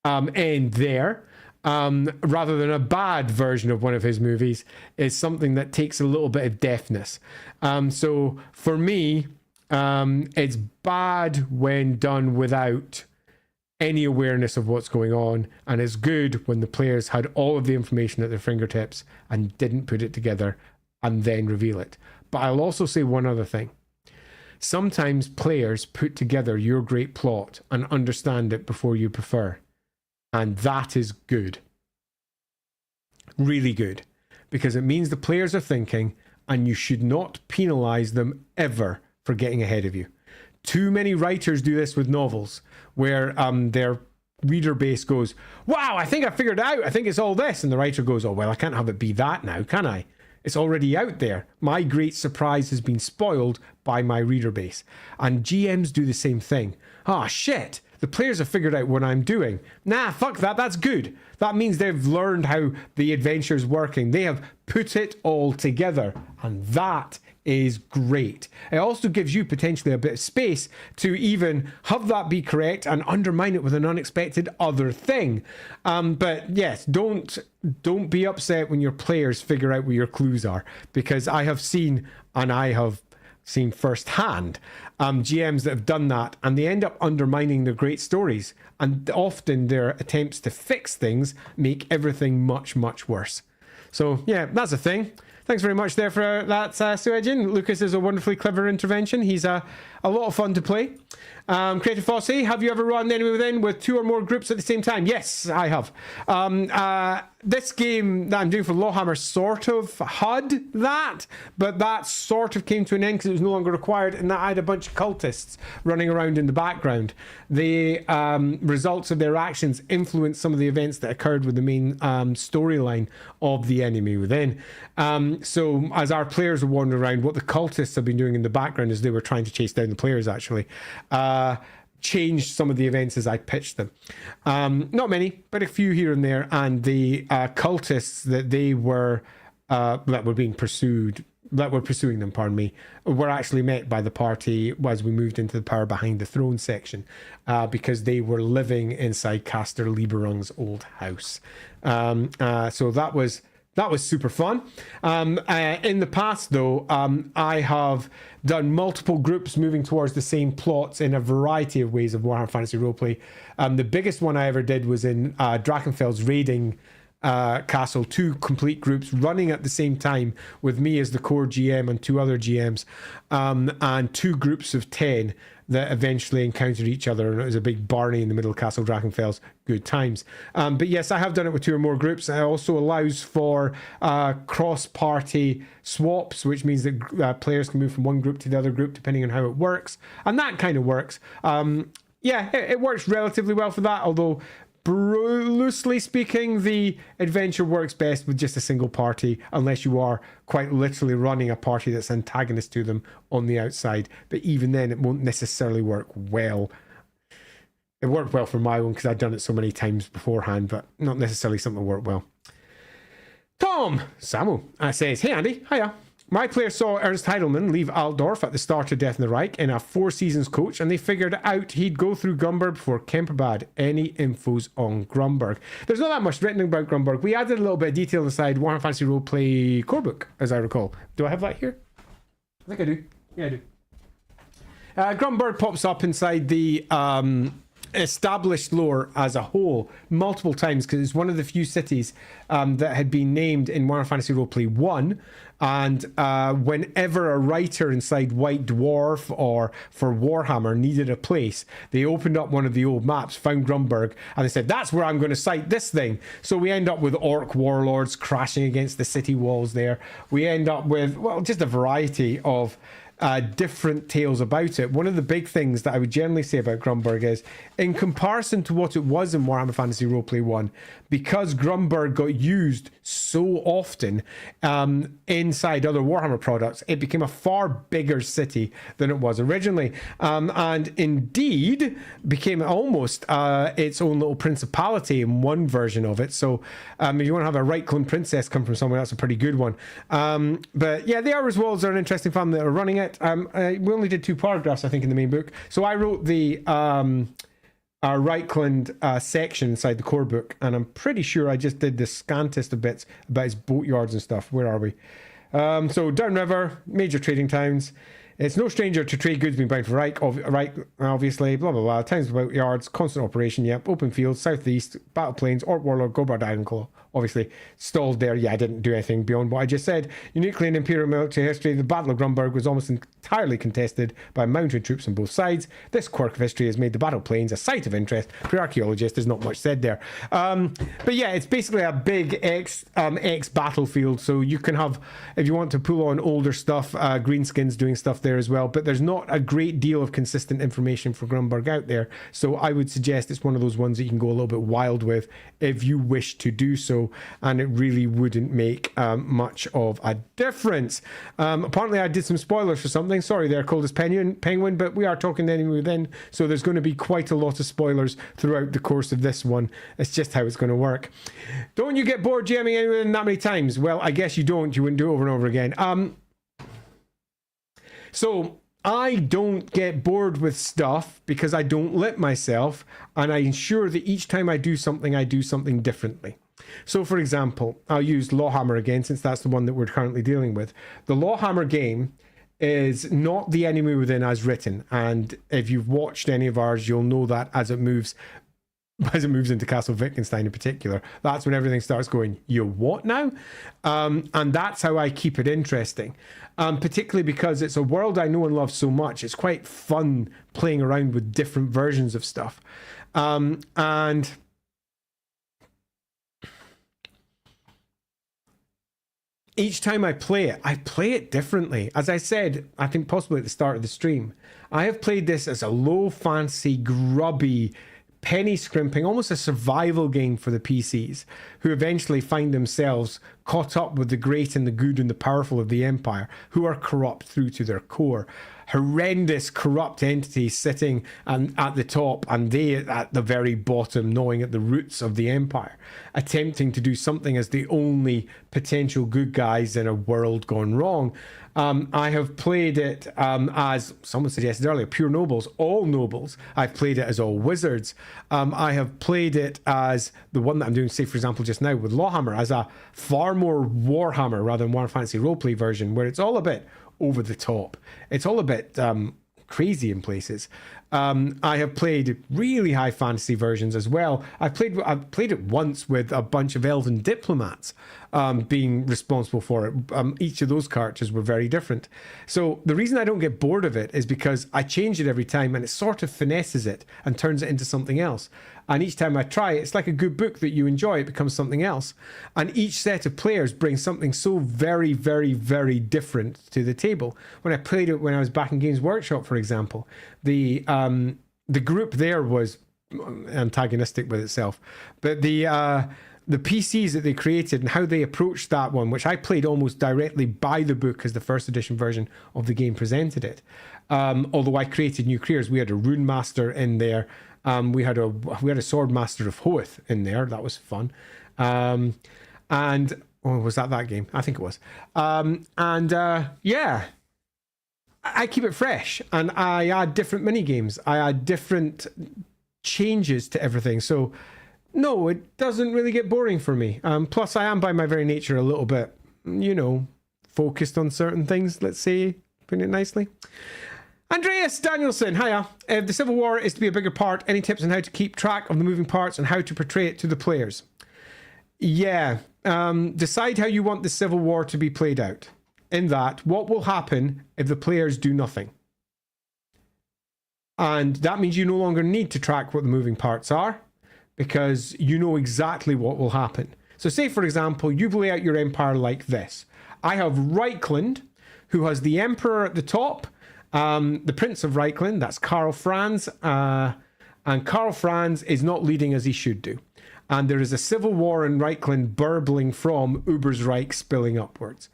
end there, rather than a bad version of one of his movies, is something that takes a little bit of deftness. So for me, it's bad when done without any awareness of what's going on, and it's good when the players had all of the information at their fingertips and didn't put it together and then reveal it. But I'll also say one other thing. Sometimes players put together your great plot and understand it before you prefer. And that is good. Really good. Because it means the players are thinking, and you should not penalize them ever for getting ahead of you. Too many writers do this with novels, where their reader base goes, wow, I think I figured it out. I think it's all this. And the writer goes, oh, well, I can't have it be that now, can I? It's already out there. My great surprise has been spoiled by my reader base. And GMs do the same thing. Ah, shit. the players have figured out what I'm doing. Nah, fuck that. That's good. That means they've learned how the adventure's working. They have put it all together, and that is great. It also gives you potentially a bit of space to even have that be correct and undermine it with an unexpected other thing. But yes, don't be upset when your players figure out what your clues are, because I have seen firsthand GMs that have done that, and they end up undermining their great stories, and often their attempts to fix things make everything much, much worse. So yeah, that's a thing. Thanks very much there for that, Suejin. Lucas is a wonderfully clever intervention. He's a lot of fun to play. Creative Fossey, have you ever run Enemy Within with 2 or more groups at the same time? Yes, I have. This game that I'm doing for LAWhammer sort of had that, but that sort of came to an end because it was no longer required, and that I had a bunch of cultists running around in the background. The results of their actions influenced some of the events that occurred with the main storyline of the Enemy Within. So as our players were wandering around, what the cultists have been doing in the background is they were trying to chase down the players, actually. Changed some of the events as I pitched them. Not many, but a few here and there. And the cultists that were pursuing them, pardon me, were actually met by the party as we moved into the Power Behind the Throne section, because they were living inside Caster Lieberung's old house. So that was super fun. In the past, though, I have done multiple groups moving towards the same plots in a variety of ways of Warhammer Fantasy Roleplay. The biggest one I ever did was in Drachenfeld's raiding castle, 2 complete groups running at the same time with me as the core GM and 2 other GMs, and 2 groups of 10 that eventually encountered each other, and it was a big Barney in the middle of Castle Drachenfels. Good times. But yes, I have done it with 2 or more groups. It also allows for cross-party swaps, which means that players can move from one group to the other group depending on how it works, and that kind of works. Yeah, it works relatively well for that, although loosely speaking, the adventure works best with just a single party, unless you are quite literally running a party that's antagonist to them on the outside. But even then, it won't necessarily work well. It worked well for my own because I'd done it so many times beforehand, but not necessarily something that worked well. Tom Samuel says, "Hey Andy, hiya. My player saw Ernst Heidelmann leave Altdorf at the start of Death in the Reich in a 4 seasons coach, and they figured out he'd go through Grunberg before Kemperbad. Any infos on Grunberg?" There's not that much written about Grunberg. We added a little bit of detail inside Warhammer Fantasy Roleplay core book, as I recall. Do I have that here? I think I do. Yeah, I do. Grunberg pops up inside the established lore as a whole multiple times, because it's one of the few cities that had been named in Warhammer Fantasy Roleplay 1, and whenever a writer inside White Dwarf or for Warhammer needed a place, they opened up one of the old maps, found Grunberg, and they said, that's where I'm going to cite this thing. So we end up with orc warlords crashing against the city walls there. We end up with, well, just a variety of different tales about it. One of the big things that I would generally say about Grunberg is, in comparison to what it was in Warhammer Fantasy Roleplay 1, because Grunberg got used so often inside other Warhammer products, it became a far bigger city than it was originally, and indeed became almost its own little principality in one version of it. So if you want to have a Reichland princess come from somewhere, that's a pretty good one. But yeah, the Auerswalds are an interesting family that are running it. We only did 2 paragraphs, I think, in the main book. So I wrote the Reichland section inside the core book, and I'm pretty sure I just did the scantest of bits about his boatyards and stuff. Where are we? So downriver, major trading towns. It's no stranger to trade goods being bound for Reich, obviously, blah, blah, blah. Towns without yards, constant operation, yep. Open fields, southeast, battle plains, Orc Warlord, Gorbard Ironclaw. Obviously, stalled there. Yeah, I didn't do anything beyond what I just said. Uniquely in Imperial military history, the Battle of Grunberg was almost entirely contested by mounted troops on both sides. This quirk of history has made the battle plains a site of interest for archaeologists. There's not much said there. But yeah, it's basically a big ex-battlefield. So you can have, if you want to pull on older stuff, Greenskins doing stuff there as well. But there's not a great deal of consistent information for Grunberg out there. So I would suggest it's one of those ones that you can go a little bit wild with if you wish to do so. And it really wouldn't make much of a difference. Apparently I did some spoilers for something. something. Sorry there, Coldest Penguin, but we are talking anyway then, so there's going to be quite a lot of spoilers throughout the course of this one. It's just how it's going to work. Don't you get bored jamming anyway that many times? Well, I guess you don't. You wouldn't do it over and over again. So I don't get bored with stuff because I don't limit myself, and I ensure that each time I do something differently. So, for example, I'll use LAWhammer again, since that's the one that we're currently dealing with. The LAWhammer game is not the enemy within as written, and if you've watched any of ours, you'll know that as it moves into Castle Wittgenstein in particular, that's when everything starts going, you what now? And that's how I keep it interesting, particularly because it's a world I know and love so much. It's quite fun playing around with different versions of stuff. And each time I play it differently. As I said, I think possibly at the start of the stream, I have played this as a low fancy, grubby, penny scrimping, almost a survival game for the PCs, who eventually find themselves caught up with the great and the good and the powerful of the Empire, who are corrupt through to their core. Horrendous, corrupt entities sitting at the top, and they at the very bottom, gnawing at the roots of the Empire, attempting to do something as the only potential good guys in a world gone wrong. I have played it as someone suggested earlier, pure nobles, all nobles. I've played it as all wizards. I have played it as the one that I'm doing, say, for example, just now with LAWhammer, as a far more Warhammer rather than Warhammer Fantasy roleplay version, where it's all a bit over the top. It's all a bit crazy in places. I have played really high fantasy versions as well. I've played it once with a bunch of elven diplomats being responsible for it. Each of those characters were very different. So the reason I don't get bored of it is because I change it every time, and it sort of finesses it and turns it into something else. And each time I try it, it's like a good book that you enjoy, it becomes something else. And each set of players brings something so very, very, very different to the table. When I played it when I was back in Games Workshop, for example, the group there was antagonistic with itself, but the PCs that they created and how they approached that one, which I played almost directly by the book as the first edition version of the game presented it. Although I created new careers, we had a rune master in there. We had a sword master of Hoeth in there. That was fun. And was that game? I think it was. Yeah. I keep it fresh, and I add different mini games. I add different changes to everything. So no, it doesn't really get boring for me. Plus, I am by my very nature a little bit, focused on certain things. Let's say, putting it nicely. Andreas Danielson, hiya. If the Civil War is to be a bigger part, any tips on how to keep track of the moving parts and how to portray it to the players? Yeah, decide how you want the Civil War to be played out. In that, what will happen if the players do nothing? And that means you no longer need to track what the moving parts are, because you know exactly what will happen. So say, for example, you lay out your empire like this. I have Reichland, who has the emperor at the top, the Prince of Reichland, that's Karl Franz, and Karl Franz is not leading as he should do. And there is a civil war in Reichland burbling from Ubersreich spilling upwards.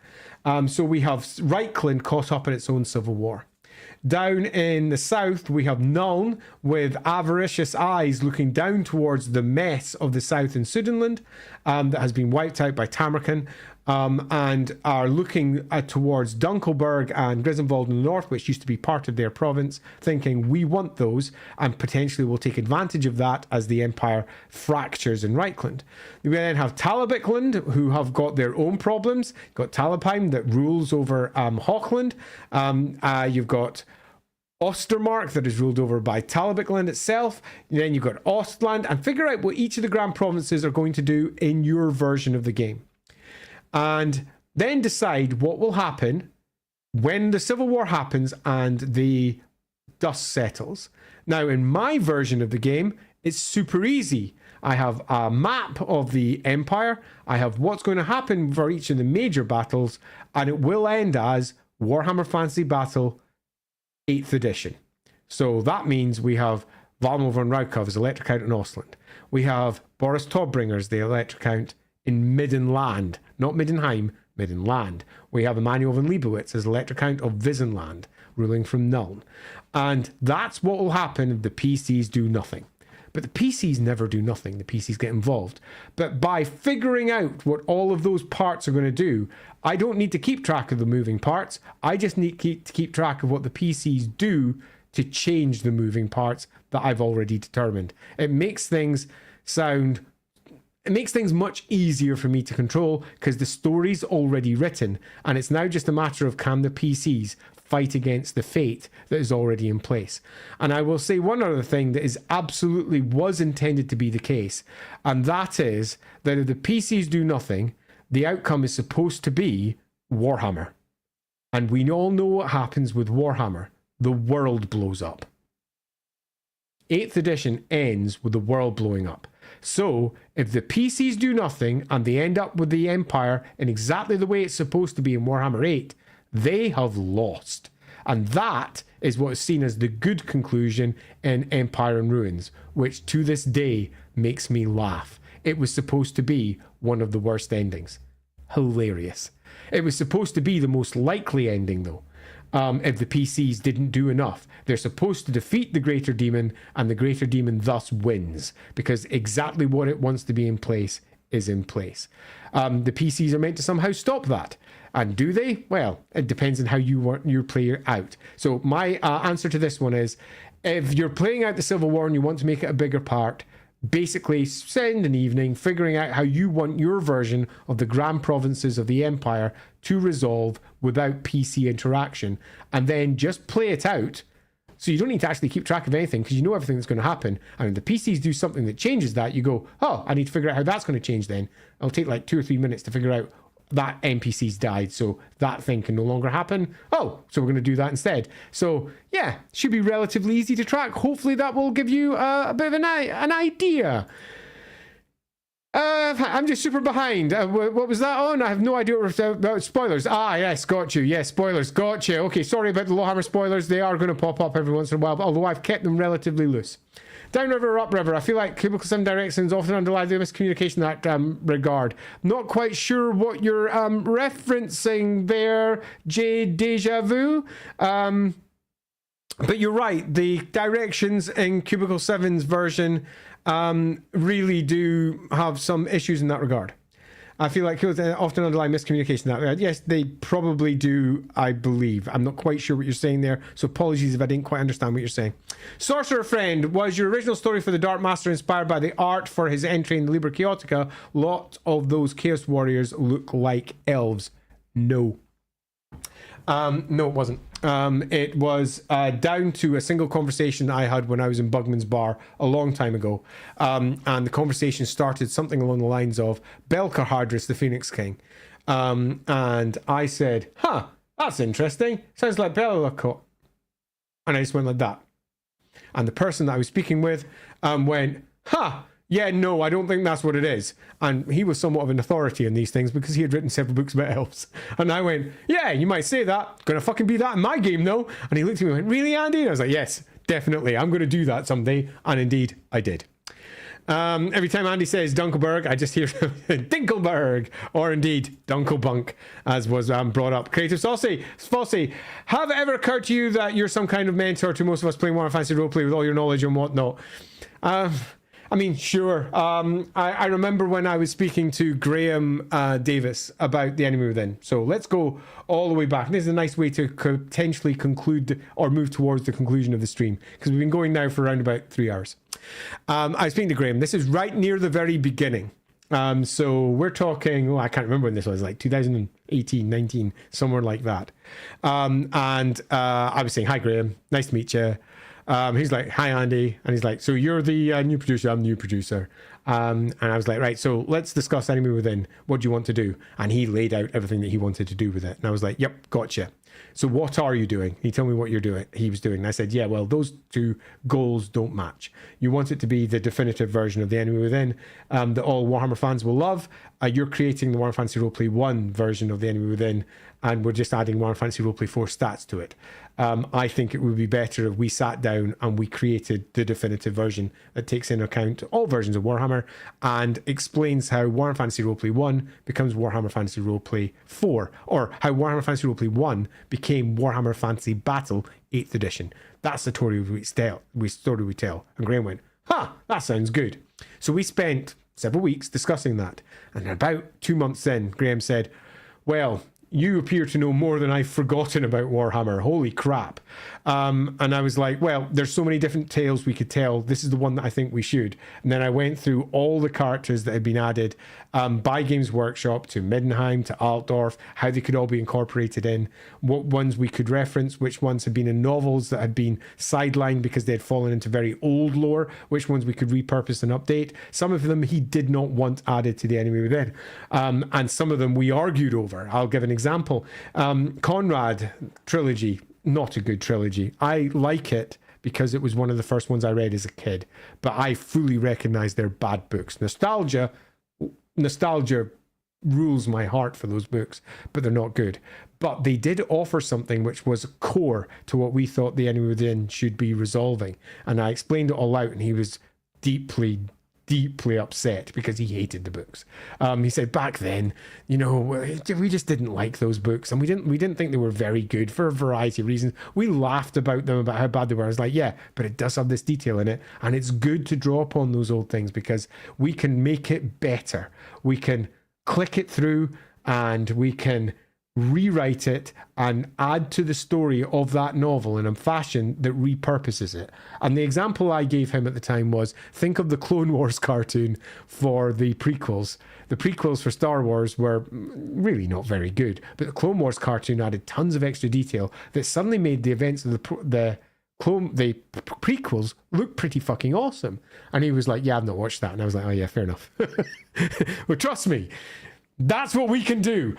So we have Reichland caught up in its own civil war. Down in the south, we have Nuln with avaricious eyes looking down towards the mess of the south in Sudenland that has been wiped out by Tamerkan, and are looking towards Dunkelberg and Griswold in the north, which used to be part of their province, thinking we want those and potentially will take advantage of that as the empire fractures in Reichland. We then have Talabekland, who have got their own problems. You've got Talabheim that rules over Hochland. You've got Ostermark that is ruled over by Talabekland itself. Then you've got Ostland, and figure out what each of the grand provinces are going to do in your version of the game. And then decide what will happen when the Civil War happens and the dust settles. Now, in my version of the game, it's super easy. I have a map of the Empire. I have what's going to happen for each of the major battles, and it will end as Warhammer Fantasy Battle 8th edition. So that means we have Valmo von Raukov as Electric Count in Ostland. We have Boris Todbringers, the Electric Count in Middenland, not Middenheim, Middenland. We have Emmanuel von Leibowitz as Electric Count of Visenland, ruling from Nuln. And that's what will happen if the PCs do nothing. But the PCs never do nothing. The PCs get involved. But by figuring out what all of those parts are going to do, I don't need to keep track of the moving parts. I just need to keep track of what the PCs do to change the moving parts that I've already determined. It makes things much easier for me to control because the story's already written, and it's now just a matter of can the PCs fight against the fate that is already in place. And I will say one other thing that is absolutely was intended to be the case, and that is that if the PCs do nothing, the outcome is supposed to be Warhammer. And we all know what happens with Warhammer. The world blows up. 8th edition ends with the world blowing up. So, if the PCs do nothing and they end up with the Empire in exactly the way it's supposed to be in Warhammer 8, they have lost. And that is what is seen as the good conclusion in Empire in Ruins, which to this day makes me laugh. It was supposed to be one of the worst endings. Hilarious. It was supposed to be the most likely ending, though. If the PCs didn't do enough. They're supposed to defeat the Greater Demon, and the Greater Demon thus wins, because exactly what it wants to be in place is in place. The PCs are meant to somehow stop that. And do they? Well, it depends on how you want your player out. So my answer to this one is, if you're playing out the Civil War and you want to make it a bigger part, basically spend an evening figuring out how you want your version of the Grand Provinces of the Empire to resolve without PC interaction, and then just play it out. So you don't need to actually keep track of anything because you know everything that's going to happen. And if the PCs do something that changes that, you go, oh, I need to figure out how that's going to change then. It'll take like 2 or 3 minutes to figure out that NPC's died, so that thing can no longer happen. Oh, so we're going to do that instead. So yeah, should be relatively easy to track. Hopefully that will give you a bit of an idea. I'm just super behind. What was that on? I have no idea what about spoilers. Ah, yes, got you. Yes, spoilers, got you. Okay, sorry about the LAWhammer spoilers. They are going to pop up every once in a while, although I've kept them relatively loose. Downriver or upriver? I feel like Cubicle 7 directions often underlie the miscommunication in that regard. Not quite sure what you're referencing there, J. Deja Vu. But you're right. The directions in Cubicle 7's version really do have some issues in that regard. I feel like often underlie miscommunication in that regard. Yes, they probably do, I believe. I'm not quite sure what you're saying there, so apologies if I didn't quite understand what you're saying. Sorcerer Friend, was your original story for the Dark Master inspired by the art for his entry in the Liber Chaotica? Lot of those Chaos Warriors look like elves. No. No, it wasn't. It was down to a single conversation I had when I was in Bugman's Bar a long time ago. And the conversation started something along the lines of Belcar Hardris, the Phoenix King. And I said, huh, that's interesting. Sounds like Belacot. And I just went like that. And the person that I was speaking with went, huh, yeah, no, I don't think that's what it is. And he was somewhat of an authority in these things because he had written several books about elves. And I went, yeah, you might say that. Gonna fucking be that in my game, though. And he looked at me and went, really, Andy? And I was like, yes, definitely. I'm going to do that someday. And indeed, I did. Every time Andy says Dunkelberg, I just hear Dinkelberg, or indeed Dunkelbunk, as was brought up. Creative Fossey, have it ever occurred to you that you're some kind of mentor to most of us playing Warhammer Fantasy Roleplay with all your knowledge and whatnot? I mean, sure. I remember when I was speaking to Graham Davis about The Enemy Within. So let's go all the way back. And this is a nice way to potentially conclude or move towards the conclusion of the stream, because we've been going now for around about 3 hours. I was speaking to Graham. This is right near the very beginning. So we're talking, I can't remember when this was, like 2018, 19, somewhere like that. And I was saying, hi, Graham. Nice to meet you. He's like, hi, Andy. And he's like, so you're the new producer. I'm the new producer. And I was like, right, so let's discuss Enemy Within. What do you want to do? And he laid out everything that he wanted to do with it. And I was like, yep, gotcha. So what are you doing? He told me what he was doing. And I said, yeah, well, those two goals don't match. You want it to be the definitive version of The Enemy Within that all Warhammer fans will love. You're creating the Warhammer Fantasy Roleplay 1 version of The Enemy Within, and we're just adding Warhammer Fantasy Roleplay 4 stats to it. I think it would be better if we sat down and we created the definitive version that takes into account all versions of Warhammer and explains how Warhammer Fantasy Roleplay 1 becomes Warhammer Fantasy Roleplay 4, or how Warhammer Fantasy Roleplay 1 became Warhammer Fantasy Battle 8th edition. That's the story we tell. And Graham went, that sounds good. So we spent several weeks discussing that. And about 2 months in, Graham said, well, you appear to know more than I've forgotten about Warhammer. Holy crap. And I was like, well, there's so many different tales we could tell. This is the one that I think we should. And then I went through all the characters that had been added by Games Workshop to Middenheim, to Altdorf, how they could all be incorporated in, what ones we could reference, which ones had been in novels that had been sidelined because they had fallen into very old lore, which ones we could repurpose and update. Some of them he did not want added to the Enemy Within. And some of them we argued over. I'll give an example. Conrad trilogy, not a good trilogy. I like it because it was one of the first ones I read as a kid, but I fully recognize they're bad books. Nostalgia rules my heart for those books, but they're not good. But they did offer something which was core to what we thought the Enemy Within should be resolving. And I explained it all out, and he was deeply upset because he hated the books. He said back then, we just didn't like those books, and we didn't think they were very good for a variety of reasons. We laughed about them, about how bad they were. I was like, yeah, but it does have this detail in it, and it's good to draw upon those old things because we can make it better. We can click it through, and we can rewrite it and add to the story of that novel in a fashion that repurposes it. And the example I gave him at the time was, think of the Clone Wars cartoon for the prequels. The prequels for Star Wars were really not very good, but the Clone Wars cartoon added tons of extra detail that suddenly made the events of the prequels look pretty fucking awesome. And he was like, yeah, I've not watched that. And I was like, oh yeah, fair enough. Well, trust me, that's what we can do.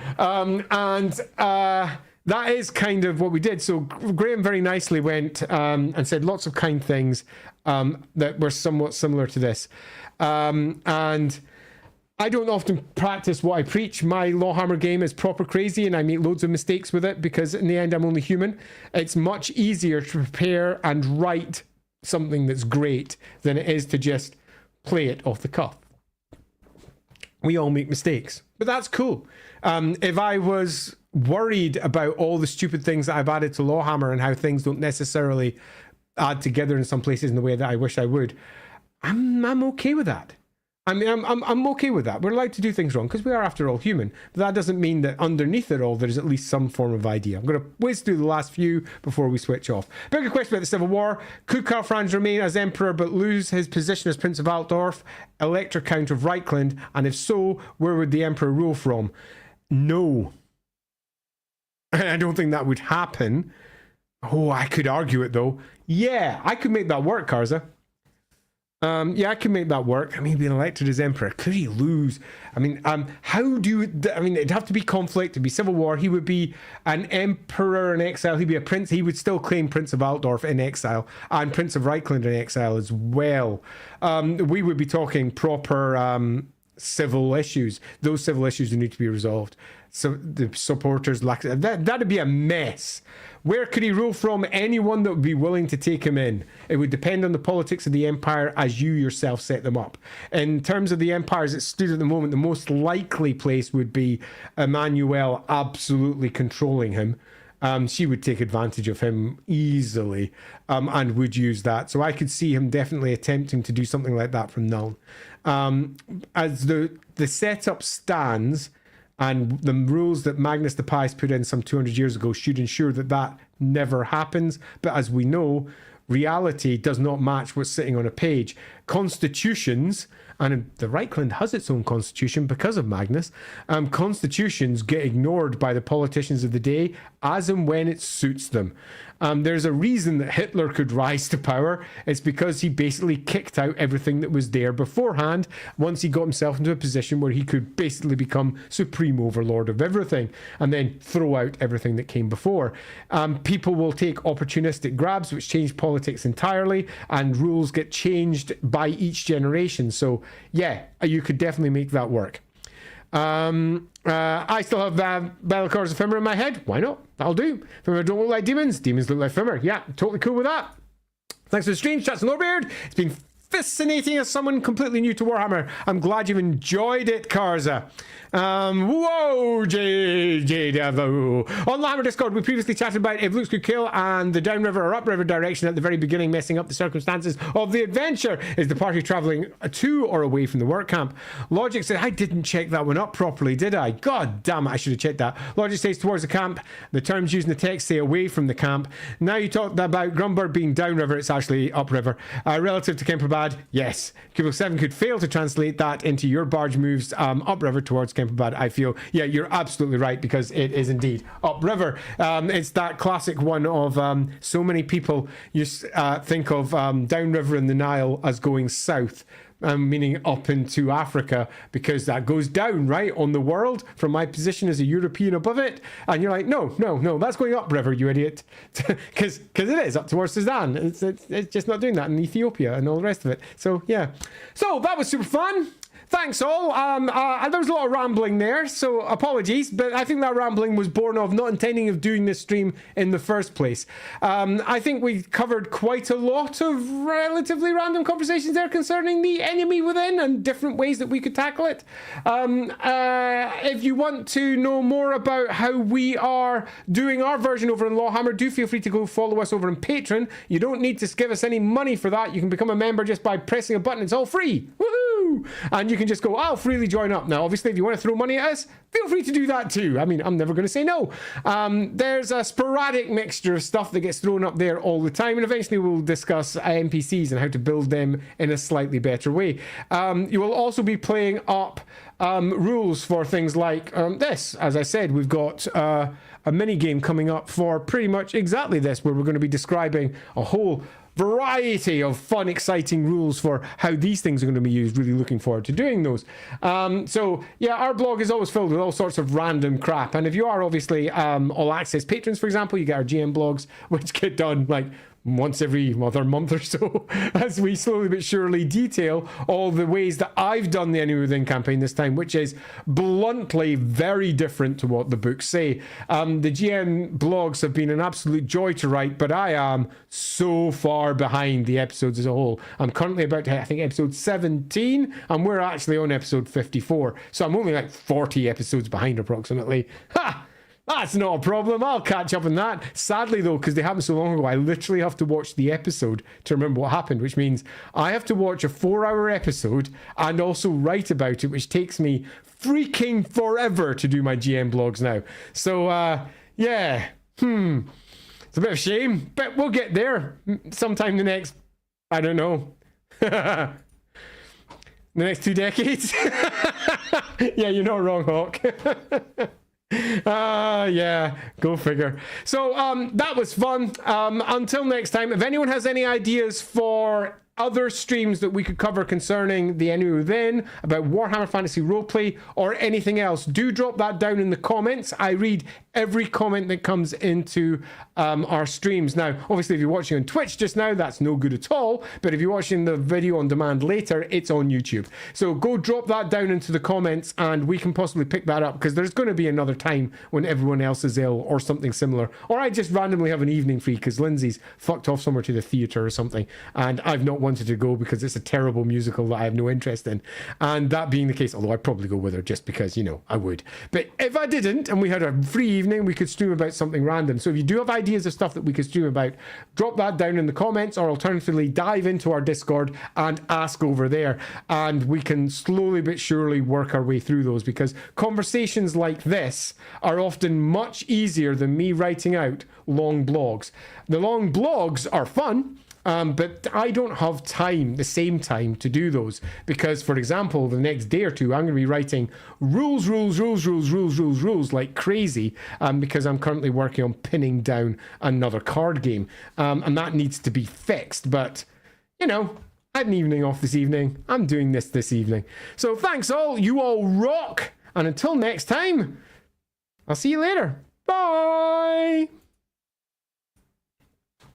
That is kind of what we did. So Graham very nicely went and said lots of kind things that were somewhat similar to this. And I don't often practice what I preach. My LAWhammer game is proper crazy, and I make loads of mistakes with it because in the end I'm only human. It's much easier to prepare and write something that's great than it is to just play it off the cuff. We all make mistakes, but that's cool. If I was worried about all the stupid things that I've added to LAWhammer and how things don't necessarily add together in some places in the way that I wish I would, I'm okay with that. I mean, I'm okay with that. We're allowed to do things wrong because we are, after all, human. But that doesn't mean that underneath it all, there's at least some form of idea. I'm going to whiz through the last few before we switch off. Bigger question about the Civil War. Could Karl Franz remain as Emperor but lose his position as Prince of Altdorf, Elector Count of Reichland? And if so, where would the Emperor rule from? No. I don't think that would happen. Oh, I could argue it, though. Yeah, I could make that work, Karza. Yeah, I can make that work. I mean, being elected as emperor, could he lose? I mean, it'd have to be conflict, it'd be civil war. He would be an emperor in exile. He'd be a prince. He would still claim Prince of Altdorf in exile and Prince of Reichland in exile as well. We would be talking proper civil issues. Those civil issues would need to be resolved. So the supporters that'd be a mess. Where could he rule from? Anyone that would be willing to take him in. It would depend on the politics of the empire as you yourself set them up. In terms of the empires that stood at the moment, the most likely place would be Emmanuel absolutely controlling him. She would take advantage of him easily and would use that. So I could see him definitely attempting to do something like that from Nuln. As the setup stands, and the rules that Magnus the Pious put in some 200 years ago should ensure that that never happens. But as we know, reality does not match what's sitting on a page. Constitutions, and the Reichland has its own constitution because of Magnus, constitutions get ignored by the politicians of the day as and when it suits them. There's a reason that Hitler could rise to power. It's because he basically kicked out everything that was there beforehand once he got himself into a position where he could basically become supreme overlord of everything and then throw out everything that came before. People will take opportunistic grabs which change politics entirely, and rules get changed by each generation. So yeah, you could definitely make that work. I still have Bellicars Ephemer in my head. Why not? That'll do. Ephemer don't look like demons. Demons look like Ephemer. Yeah, totally cool with that. Thanks for the stream, Chats and Lordbeard. It's been fascinating as someone completely new to Warhammer. I'm glad you've enjoyed it, Karza. Whoa, J-Devo. On LAWhammer Discord, we previously chatted about if looks could kill and the downriver or upriver direction at the very beginning messing up the circumstances of the adventure. Is the party traveling to or away from the work camp? Logic said, I didn't check that one up properly, did I? God damn it, I should have checked that. Logic says towards the camp. The terms used in the text say away from the camp. Now you talked about Grumberg being downriver, it's actually upriver. Relative to Kemperbad, yes. Cabal 7 could fail to translate that into your barge moves upriver towards Kemperbad, I feel. Yeah, you're absolutely right, because it is indeed upriver. It's that classic one of so many people you think of downriver in the Nile as going south. Meaning up into Africa, because that goes down, right, on the world from my position as a European above it. And you're like, no, that's going upriver, you idiot. Because it is up towards Sudan. It's just not doing that in Ethiopia and all the rest of it. So, yeah. So, that was super fun. Thanks all. There was a lot of rambling there, so apologies, but I think that rambling was born of not intending of doing this stream in the first place. I think we covered quite a lot of relatively random conversations there concerning the enemy within and different ways that we could tackle it. If you want to know more about how we are doing our version over in LAWhammer, do feel free to go follow us over on Patreon. You don't need to give us any money for that. You can become a member just by pressing a button. It's all free. Woohoo! And you can just go, I'll freely join up. Now, obviously, if you want to throw money at us, feel free to do that too. I mean, I'm never going to say no. There's a sporadic mixture of stuff that gets thrown up there all the time, and eventually we'll discuss NPCs and how to build them in a slightly better way. You will also be playing up rules for things like this. As I said, we've got a mini game coming up for pretty much exactly this, where we're going to be describing a whole variety of fun, exciting rules for how these things are going to be used. Really looking forward to doing those. So yeah, our blog is always filled with all sorts of random crap. And if you are obviously all access patrons, for example, you get our GM blogs, which get done like once every other month or so, as we slowly but surely detail all the ways that I've done the Enemy Within campaign this time, which is bluntly very different to what the books say. The GM blogs have been an absolute joy to write, but I am so far behind the episodes as a whole. I'm currently about to hit, I think, episode 17, and we're actually on episode 54. So I'm only like 40 episodes behind approximately. Ha! That's not a problem. I'll catch up on that. Sadly, though, because they happened so long ago, I literally have to watch the episode to remember what happened, which means I have to watch a 4-hour episode and also write about it, which takes me freaking forever to do my GM blogs now. So, yeah. It's a bit of a shame, but we'll get there sometime the next, I don't know, the next 2 decades. Yeah, you're not wrong, Hawk. Yeah, go figure. So that was fun. Until next time, if anyone has any ideas for other streams that we could cover concerning the Enemy Within, about Warhammer Fantasy Roleplay, or anything else, do drop that down in the comments. I read every comment that comes into our streams. Now, obviously, if you're watching on Twitch just now, that's no good at all. But if you're watching the video on demand later, it's on YouTube. So go drop that down into the comments, and we can possibly pick that up, because there's going to be another time when everyone else is ill or something similar. Or I just randomly have an evening free because Lindsay's fucked off somewhere to the theatre or something, and I've not wanted to go because it's a terrible musical that I have no interest in. And that being the case, although I'd probably go with her just because, you know, I would. But if I didn't, and we had a free evening, we could stream about something random. So if you do have ideas of stuff that we could stream about, drop that down in the comments, or alternatively dive into our Discord and ask over there, and we can slowly but surely work our way through those, because conversations like this are often much easier than me writing out long blogs. The long blogs are fun, but I don't have time, the same time, to do those, because, for example, the next day or two I'm going to be writing rules like crazy, because I'm currently working on pinning down another card game, and that needs to be fixed. But, you know, I had an evening off this evening. I'm doing this evening. So thanks all. You all rock. And until next time, I'll see you later. Bye.